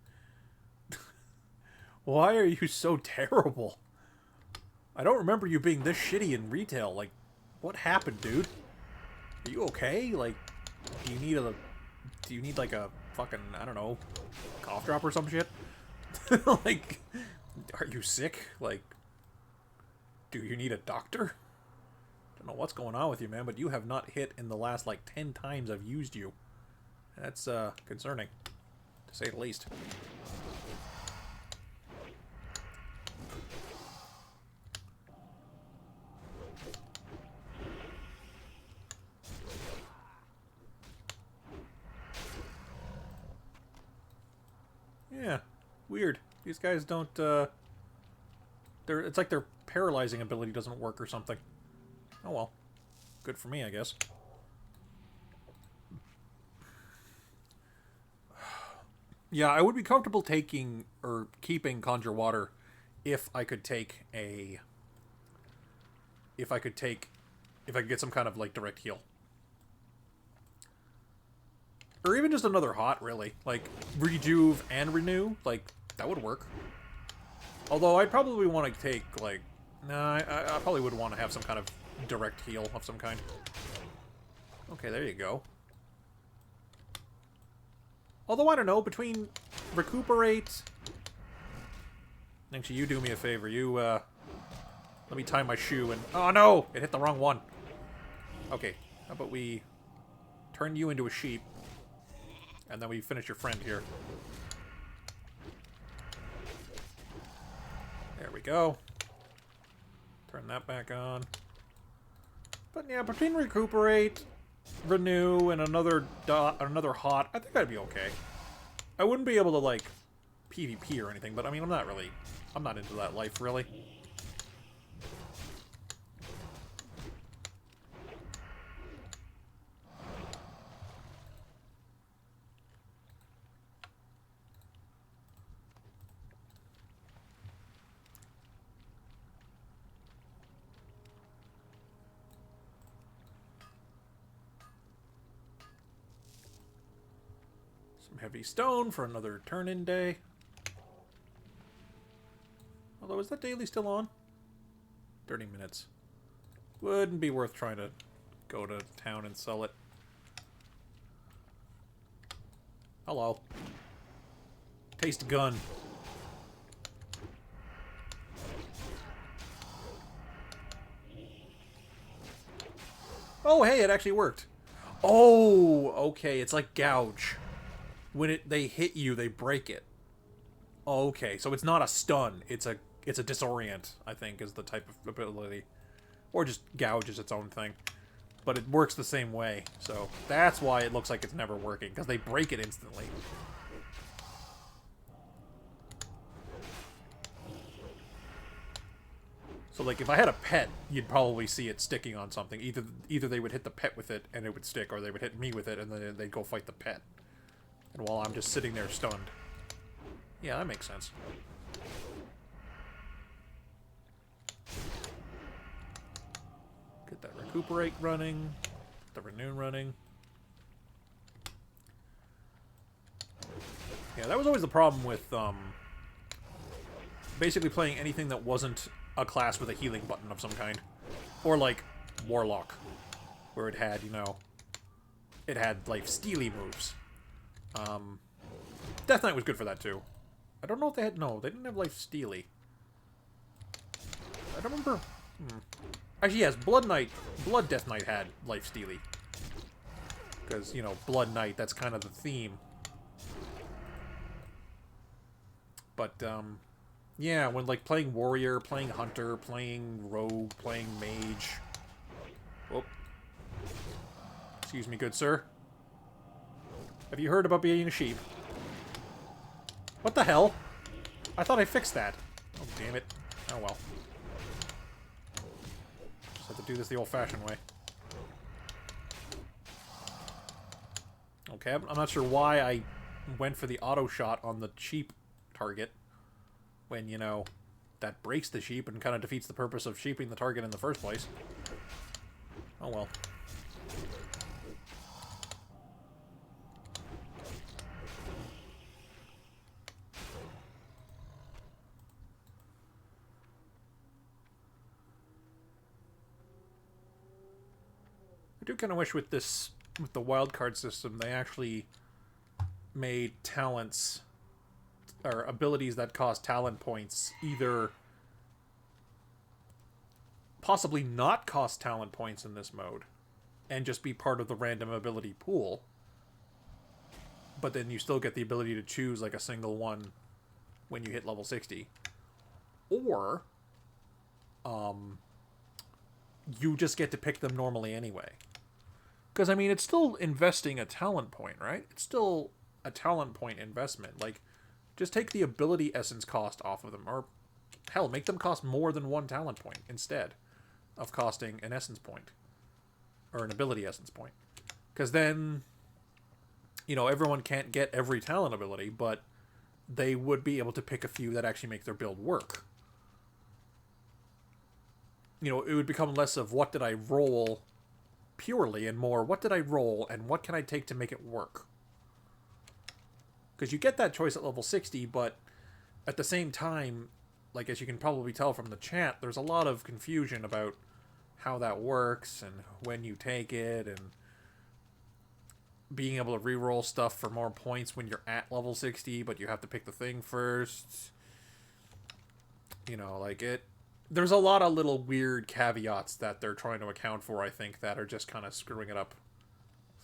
Why are you so terrible? I don't remember you being this shitty in retail. Like, what happened, dude? Are you okay? Like, do you need like a fucking, I don't know, cough drop or some shit? Like, are you sick? Like, do you need a doctor? Don't know what's going on with you, man, but you have not hit in the last, like, 10 times I've used you. That's, concerning, to say the least. Yeah, weird. These guys don't, it's like their paralyzing ability doesn't work or something. Oh well. Good for me, I guess. Yeah, I would be comfortable taking, or keeping Conjure Water if I could take a... If I could get some kind of, like, direct heal. Or even just another hot, really. Like, Rejuve and Renew. Like, that would work. Although, I'd probably want to take, like... Nah, I probably would want to have some kind of direct heal of some kind. Okay, there you go. Although, I don't know, between Recuperate... Actually, you do me a favor. You, let me tie my shoe and... Oh, no! It hit the wrong one. Okay, how about we turn you into a sheep, and then we finish your friend here. There we go. Turn that back on. But yeah, between Recuperate, Renew, and another hot, I think I'd be okay. I wouldn't be able to, like, PvP or anything, but I mean, I'm not into that life, really. Some heavy stone for another turn-in day. Although, is that daily still on? 30 minutes. Wouldn't be worth trying to go to town and sell it. Hello. Taste gun. Oh, hey, it actually worked. Oh, okay, it's like Gouge. When they hit you, they break it. Okay, so it's not a stun. It's a disorient, I think, is the type of ability. Or just Gouge is its own thing. But it works the same way. So that's why it looks like it's never working, because they break it instantly. So, like, if I had a pet, you'd probably see it sticking on something. Either they would hit the pet with it and it would stick, or they would hit me with it and then they'd go fight the pet. And while I'm just sitting there stunned. Yeah, that makes sense. Get that Recuperate running. Get the Renew running. Yeah, that was always the problem with, basically playing anything that wasn't a class with a healing button of some kind. Or, like, Warlock. Where it had, you know... It had, like, steely moves. Death Knight was good for that, too. I don't know if they had... No, they didn't have Life Steely. I don't remember... Actually, yes, Blood Death Knight had Life Steely. Because, you know, Blood Knight, that's kind of the theme. But, yeah, when, like, playing Warrior, playing Hunter, playing Rogue, playing Mage... Oh. Excuse me, good sir. Have you heard about being a sheep? What the hell? I thought I fixed that. Oh, damn it. Oh, well. Just have to do this the old-fashioned way. Okay, I'm not sure why I went for the auto shot on the sheep target when, you know, that breaks the sheep and kind of defeats the purpose of sheeping the target in the first place. Oh well. I do kind of wish with this, with the wildcard system, they actually made talents or abilities that cost talent points either possibly not cost talent points in this mode and just be part of the random ability pool, but then you still get the ability to choose like a single one when you hit level 60, or you just get to pick them normally anyway. Because, I mean, it's still investing a talent point, right? It's still a talent point investment. Like, just take the ability essence cost off of them. Or, hell, make them cost more than one talent point instead of costing an essence point. Or an ability essence point. Because then, you know, everyone can't get every talent ability, but they would be able to pick a few that actually make their build work. You know, it would become less of what did I roll purely and more what did I roll and what can I take to make it work. Because you get that choice at level 60, but at the same time, like as you can probably tell from the chat, there's a lot of confusion about how that works and when you take it and being able to reroll stuff for more points when you're at level 60, but you have to pick the thing first. You know, like it... There's a lot of little weird caveats that they're trying to account for, I think, that are just kind of screwing it up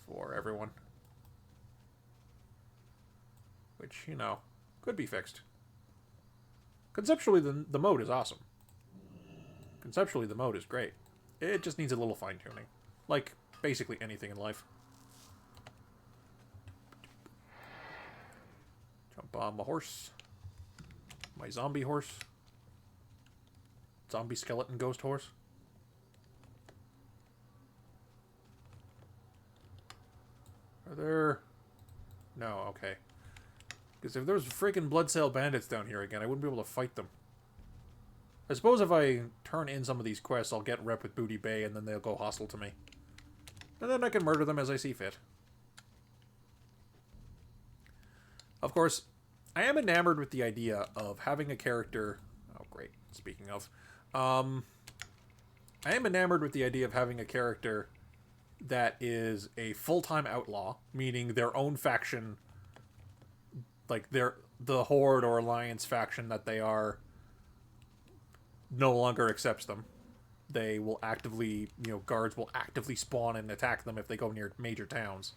for everyone. Which, you know, could be fixed. Conceptually, the mode is awesome. Conceptually, the mode is great. It just needs a little fine-tuning. Like, basically anything in life. Jump on my horse. My zombie horse. Zombie skeleton ghost horse. Are there... No, okay. Because if there was friggin' Bloodsail bandits down here again, I wouldn't be able to fight them. I suppose if I turn in some of these quests, I'll get rep with Booty Bay, and then they'll go hostile to me. And then I can murder them as I see fit. Of course, I am enamored with the idea of having a character... Oh, great. Speaking of... I am enamored with the idea of having a character that is a full-time outlaw, meaning their own faction, like the Horde or Alliance faction that they are, no longer accepts them. They will actively, you know, guards will actively spawn and attack them if they go near major towns.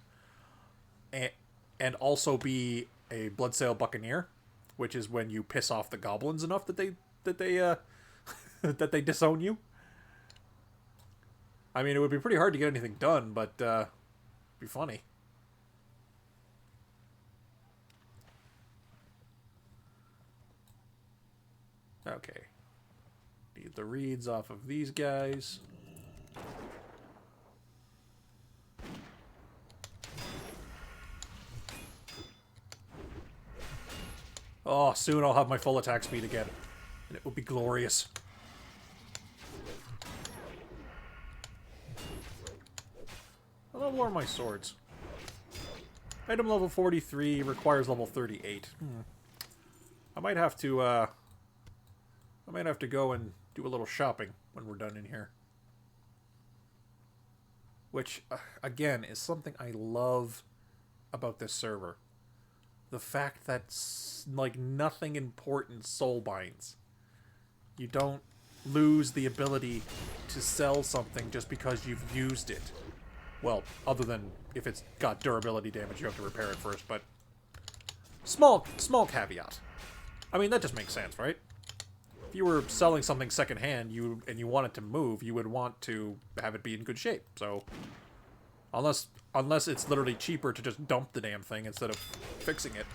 And also be a Bloodsail Buccaneer, which is when you piss off the goblins enough that they that they disown you. I mean, it would be pretty hard to get anything done, but it'd be funny. Okay. Need the reeds off of these guys. Oh, soon I'll have my full attack speed again. And it will be glorious. What level are my swords? Item level 43 requires level 38. I might have to go and do a little shopping when we're done in here. Which, again, is something I love about this server. The fact that, like, nothing important soul binds. You don't lose the ability to sell something just because you've used it. Well, other than if it's got durability damage, you have to repair it first, but... Small caveat. I mean, that just makes sense, right? If you were selling something secondhand and you want it to move, you would want to have it be in good shape. So, unless it's literally cheaper to just dump the damn thing instead of fixing it.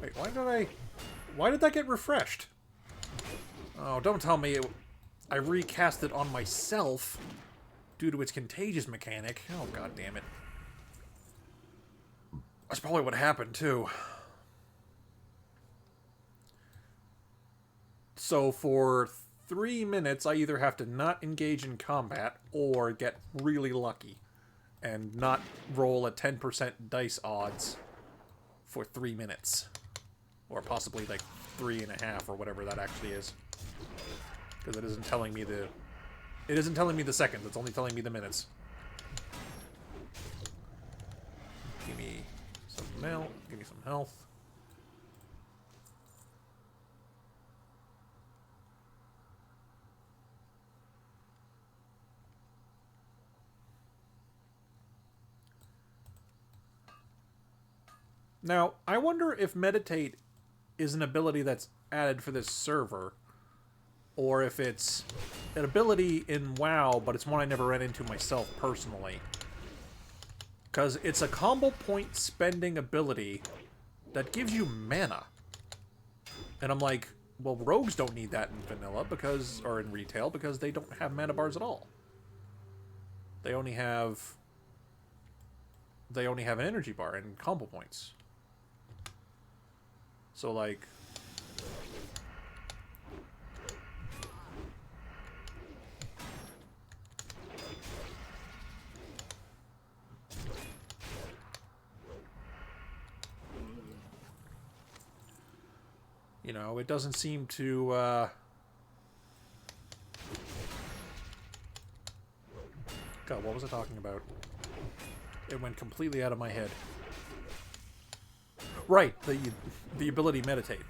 Wait, why did that get refreshed? Oh, don't tell me I recast it on myself due to its contagious mechanic. Oh, god damn it. That's probably what happened, too. So for 3 minutes, I either have to not engage in combat or get really lucky and not roll a 10% dice odds for 3 minutes. Or possibly like 3.5 or whatever that actually is. Because it isn't telling me the... It isn't telling me the seconds, it's only telling me the minutes. Give me some mail, give me some health. Now, I wonder if Meditate is an ability that's added for this server, or if it's an ability in WoW, but it's one I never ran into myself personally. Because it's a combo point spending ability that gives you mana. And I'm like, well, rogues don't need that in vanilla, or in retail, because they don't have mana bars at all. They only have an energy bar and combo points. So, like... You know, it doesn't seem to, God, what was I talking about? It went completely out of my head. Right, the ability Meditate.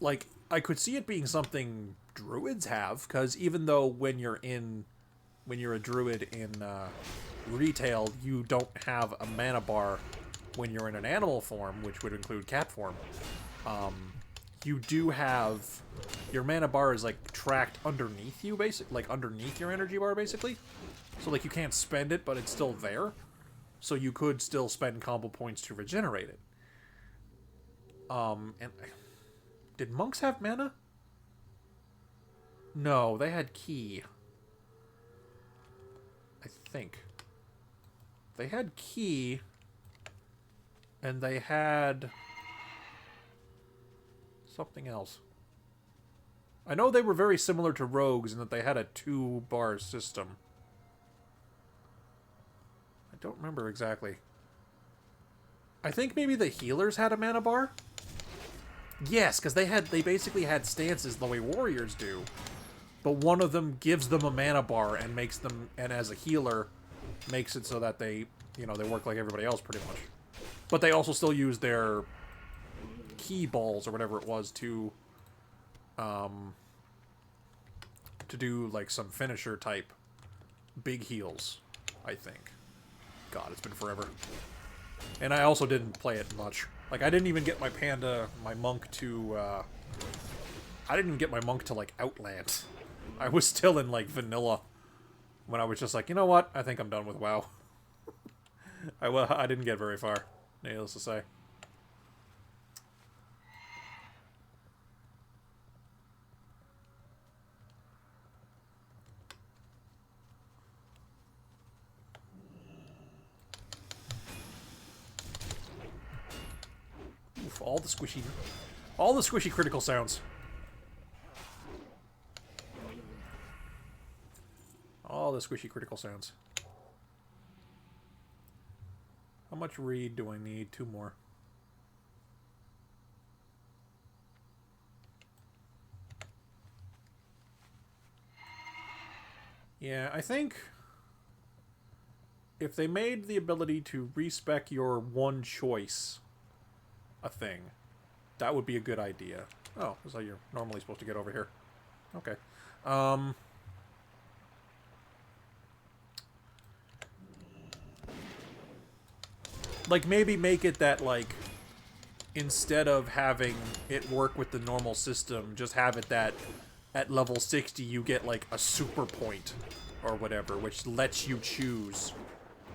Like, I could see it being something druids have, because even though when you're a druid in retail, you don't have a mana bar when you're in an animal form, which would include cat form. You do have... Your mana bar is, like, tracked underneath you, like, underneath your energy bar, basically. So, like, you can't spend it, but it's still there. So you could still spend combo points to regenerate it. And... Did monks have mana? No, they had ki. I think. They had ki. And they had... something else. I know they were very similar to rogues in that they had a 2-bar system. I don't remember exactly. I think maybe the healers had a mana bar? Yes, because they basically had stances the way warriors do. But one of them gives them a mana bar and makes them, and as a healer, makes it so that they, you know, they work like everybody else pretty much. But they also still use their key balls or whatever it was to do like some finisher type big heals, I think. God, it's been forever. And I also didn't play it much. Like, I didn't even get my monk to, I didn't even get my monk to, like, Outland. I was still in, like, vanilla when I was just like, you know what? I think I'm done with WoW. I didn't get very far, needless to say. Oof, all the squishy critical sounds. All the squishy critical sounds. How much read do I need? 2 more. Yeah, I think if they made the ability to respec your one choice a thing, that would be a good idea. Oh, that's how you're normally supposed to get over here. Okay. Like, maybe make it that, like, instead of having it work with the normal system, just have it that at level 60 you get, like, a super point or whatever, which lets you choose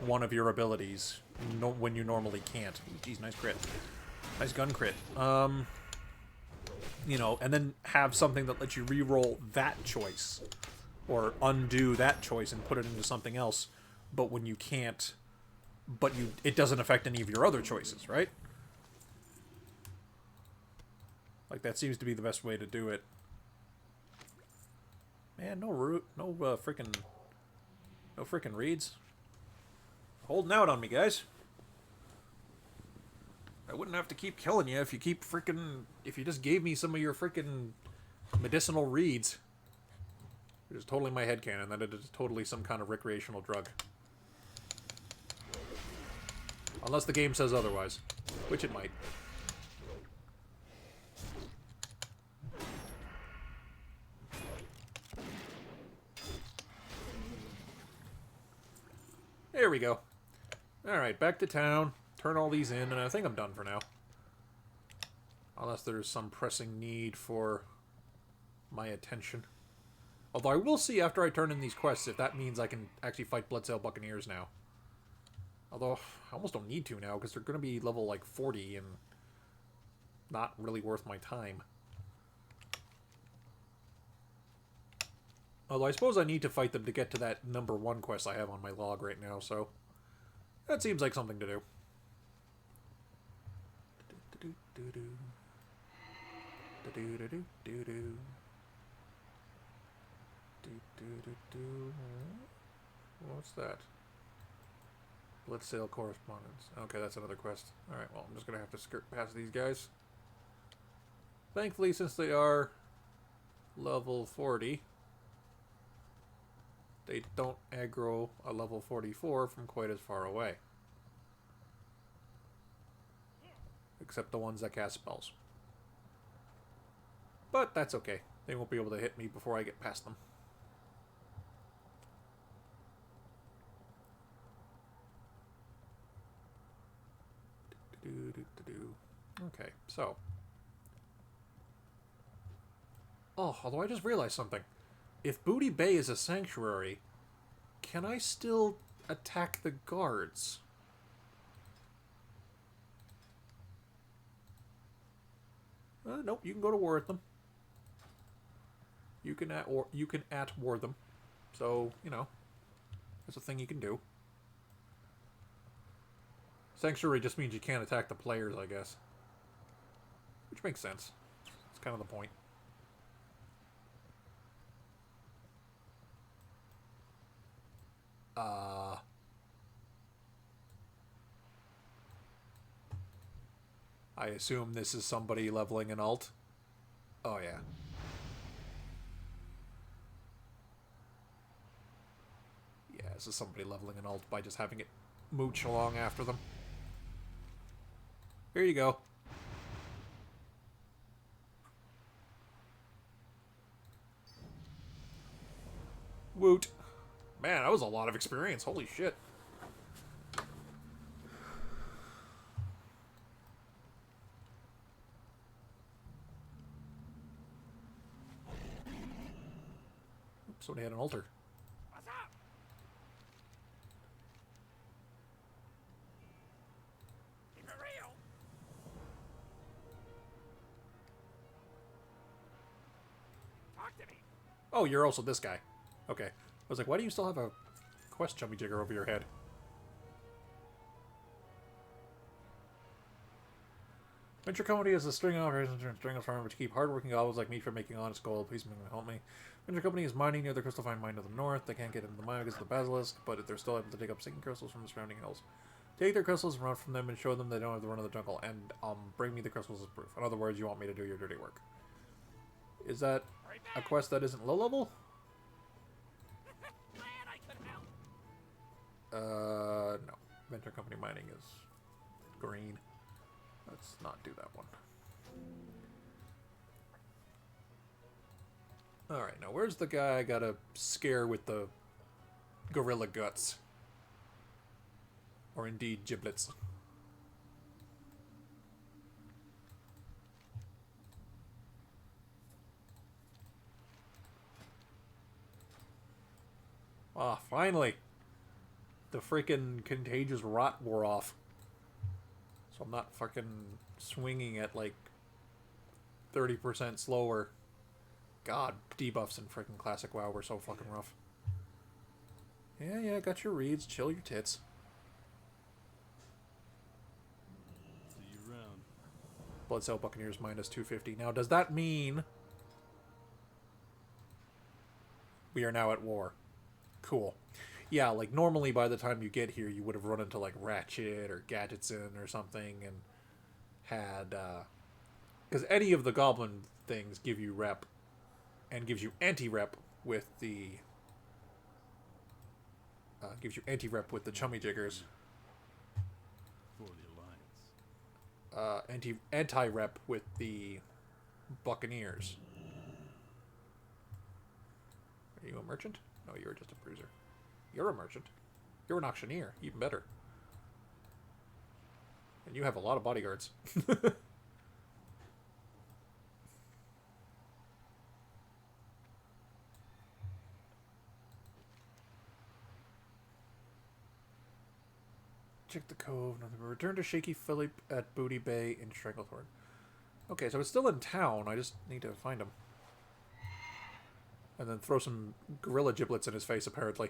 one of your abilities when you normally can't. Ooh, geez, nice crit. Nice gun crit. You know, and then have something that lets you re-roll that choice. Or undo that choice and put it into something else. But when you can't... But it doesn't affect any of your other choices, right? Like, that seems to be the best way to do it. Man, no freaking reads. Holding out on me, guys. I wouldn't have to keep killing you if you just gave me some of your freaking medicinal reeds. It is totally my headcanon that it is totally some kind of recreational drug. Unless the game says otherwise, which it might. There we go. Alright, back to town. Turn all these in, and I think I'm done for now. Unless there's some pressing need for my attention. Although I will see after I turn in these quests if that means I can actually fight Bloodsail Buccaneers now. Although, I almost don't need to now, because they're going to be level, like, 40, and not really worth my time. Although I suppose I need to fight them to get to that number 1 quest I have on my log right now, so... That seems like something to do. What's that? Bloodsail correspondence. Okay, that's another quest. Alright, well, I'm just gonna have to skirt past these guys. Thankfully, since they are level 40, they don't aggro a level 44 from quite as far away. Except the ones that cast spells. But that's okay. They won't be able to hit me before I get past them. Okay, so. Oh, although I just realized something. If Booty Bay is a sanctuary, can I still attack the guards? Nope, you can go to war with them. You can at war them. So, you know, that's a thing you can do. Sanctuary just means you can't attack the players, I guess. Which makes sense. It's kind of the point. I assume this is somebody leveling an alt. Oh, yeah. Yeah, this is somebody leveling an alt by just having it mooch along after them. Here you go. Woot. Man, that was a lot of experience. Holy shit. Somebody had an altar. What's up? Keep it real. Talk to me. Oh, you're also this guy. Okay. I was like, why do you still have a quest chummy jigger over your head? Venture Company is a string of operations and string of farm which keep hardworking goblins like me from making honest gold. Please help me. Venture Company is mining near the crystalline mine to the north. They can't get into the mine because of the basilisk, but they're still able to dig up sinking crystals from the surrounding hills. Take their crystals, run from them, and show them they don't have to run in the jungle, and bring me the crystals as proof. In other words, you want me to do your dirty work. Is that a quest that isn't low level? Glad I could help. No. Venture Company mining is green. Let's not do that one. Alright, now where's the guy I gotta scare with the gorilla guts? Or indeed giblets. Ah, finally. The freaking contagious rot wore off. So I'm not fucking swinging at like 30% slower. God, debuffs in freaking Classic WoW were so fucking rough. Yeah, got your reads. Chill your tits. See you around. Blood Cell Buccaneers minus 250. Now, does that mean we are now at war? Cool. Yeah, like normally by the time you get here, you would have run into like Ratchet or Gadgetson or something and had, because any of the Goblin things give you rep and gives you anti-rep with the, Chummy Jiggers. For the Alliance. Anti-rep with the Buccaneers. Are you a merchant? No, you're just a bruiser. You're a merchant. You're an auctioneer. Even better. And you have a lot of bodyguards. Check the cove. Return to Shaky Philip at Booty Bay in Stranglethorn. Okay, so it's still in town. I just need to find him. And then throw some gorilla giblets in his face, apparently.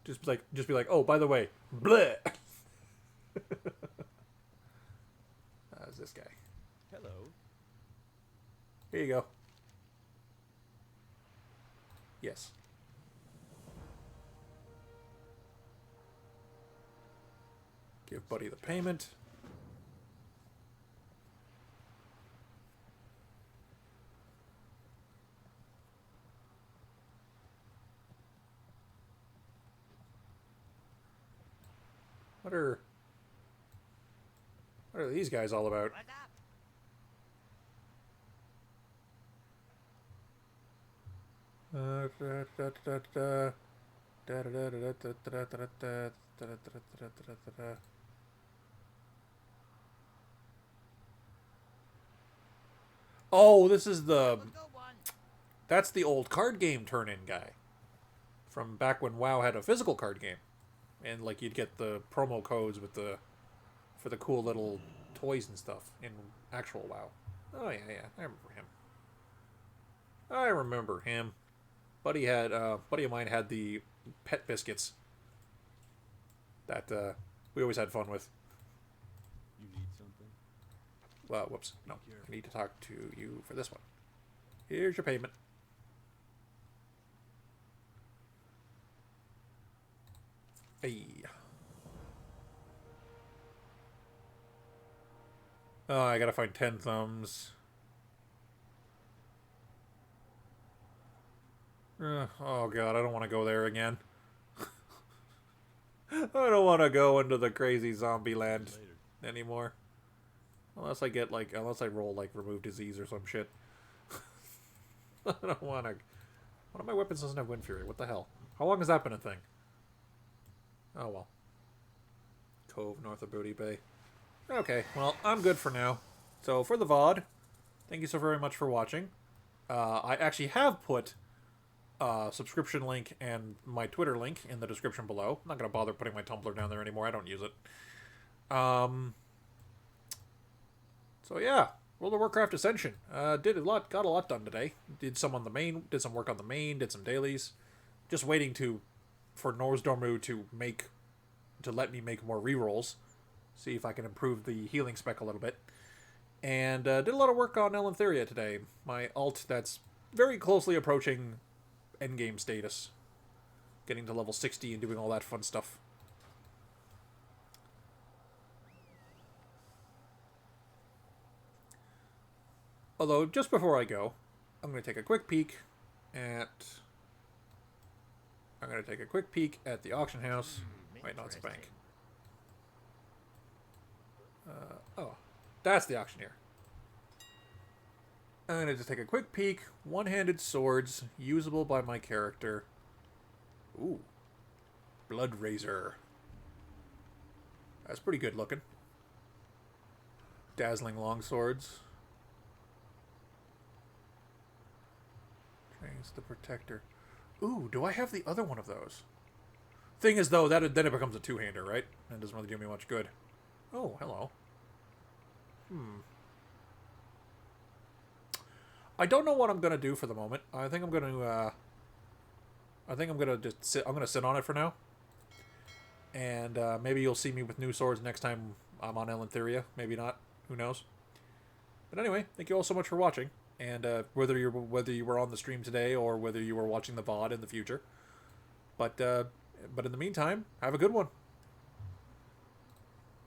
Just be like, oh, by the way, bleh. How's this guy? Hello. Here you go. Yes. Give Buddy the payment. What are these guys all about? What's up? Oh, this is the... Let's go one. That's the old card game turn-in guy. From back when WoW had a physical card game. And, like, you'd get the promo codes with the... for the cool little toys and stuff in actual WoW. Oh, yeah. I remember him. Buddy of mine had the pet biscuits that we always had fun with. You need something? Well, whoops. No, I need to talk to you for this one. Here's your payment. Hey. Oh, I gotta find 10 thumbs. Oh god, I don't want to go there again. I don't want to go into the crazy zombie land Later. anymore. Unless I roll like remove disease or some shit. I don't want to. One of my weapons doesn't have Wind Fury. What the hell? How long has that been a thing? Oh well. Cove north of Booty Bay. Okay, well, I'm good for now. So for the VOD, thank you so very much for watching. I actually have put subscription link and my Twitter link in the description below. I'm not going to bother putting my Tumblr down there anymore. I don't use it. So yeah, World of Warcraft Ascension. Got a lot done today. Did some on the main, did some work on the main, did some dailies. Just waiting for Norsdormu to let me make more rerolls. See if I can improve the healing spec a little bit. And did a lot of work on Elentheria today. My alt that's very closely approaching endgame status. Getting to level 60 and doing all that fun stuff. Although, just before I go, I'm going to take a quick peek at... the auction house. Wait, no, it's a bank. Oh, that's the auctioneer. I'm going to just take a quick peek. One-handed swords, usable by my character. Ooh. Blood Razor. That's pretty good looking. Dazzling long swords. It's the Protector. Ooh, do I have the other one of those? Thing is, though, then it becomes a two-hander, right? That doesn't really do me much good. Oh, hello. I don't know what I'm gonna do for the moment. I think I'm gonna just sit. I'm gonna sit on it for now. And maybe you'll see me with new swords next time I'm on Elentheria. Maybe not. Who knows? But anyway, thank you all so much for watching. And whether you were on the stream today or whether you were watching the VOD in the future. But in the meantime, have a good one.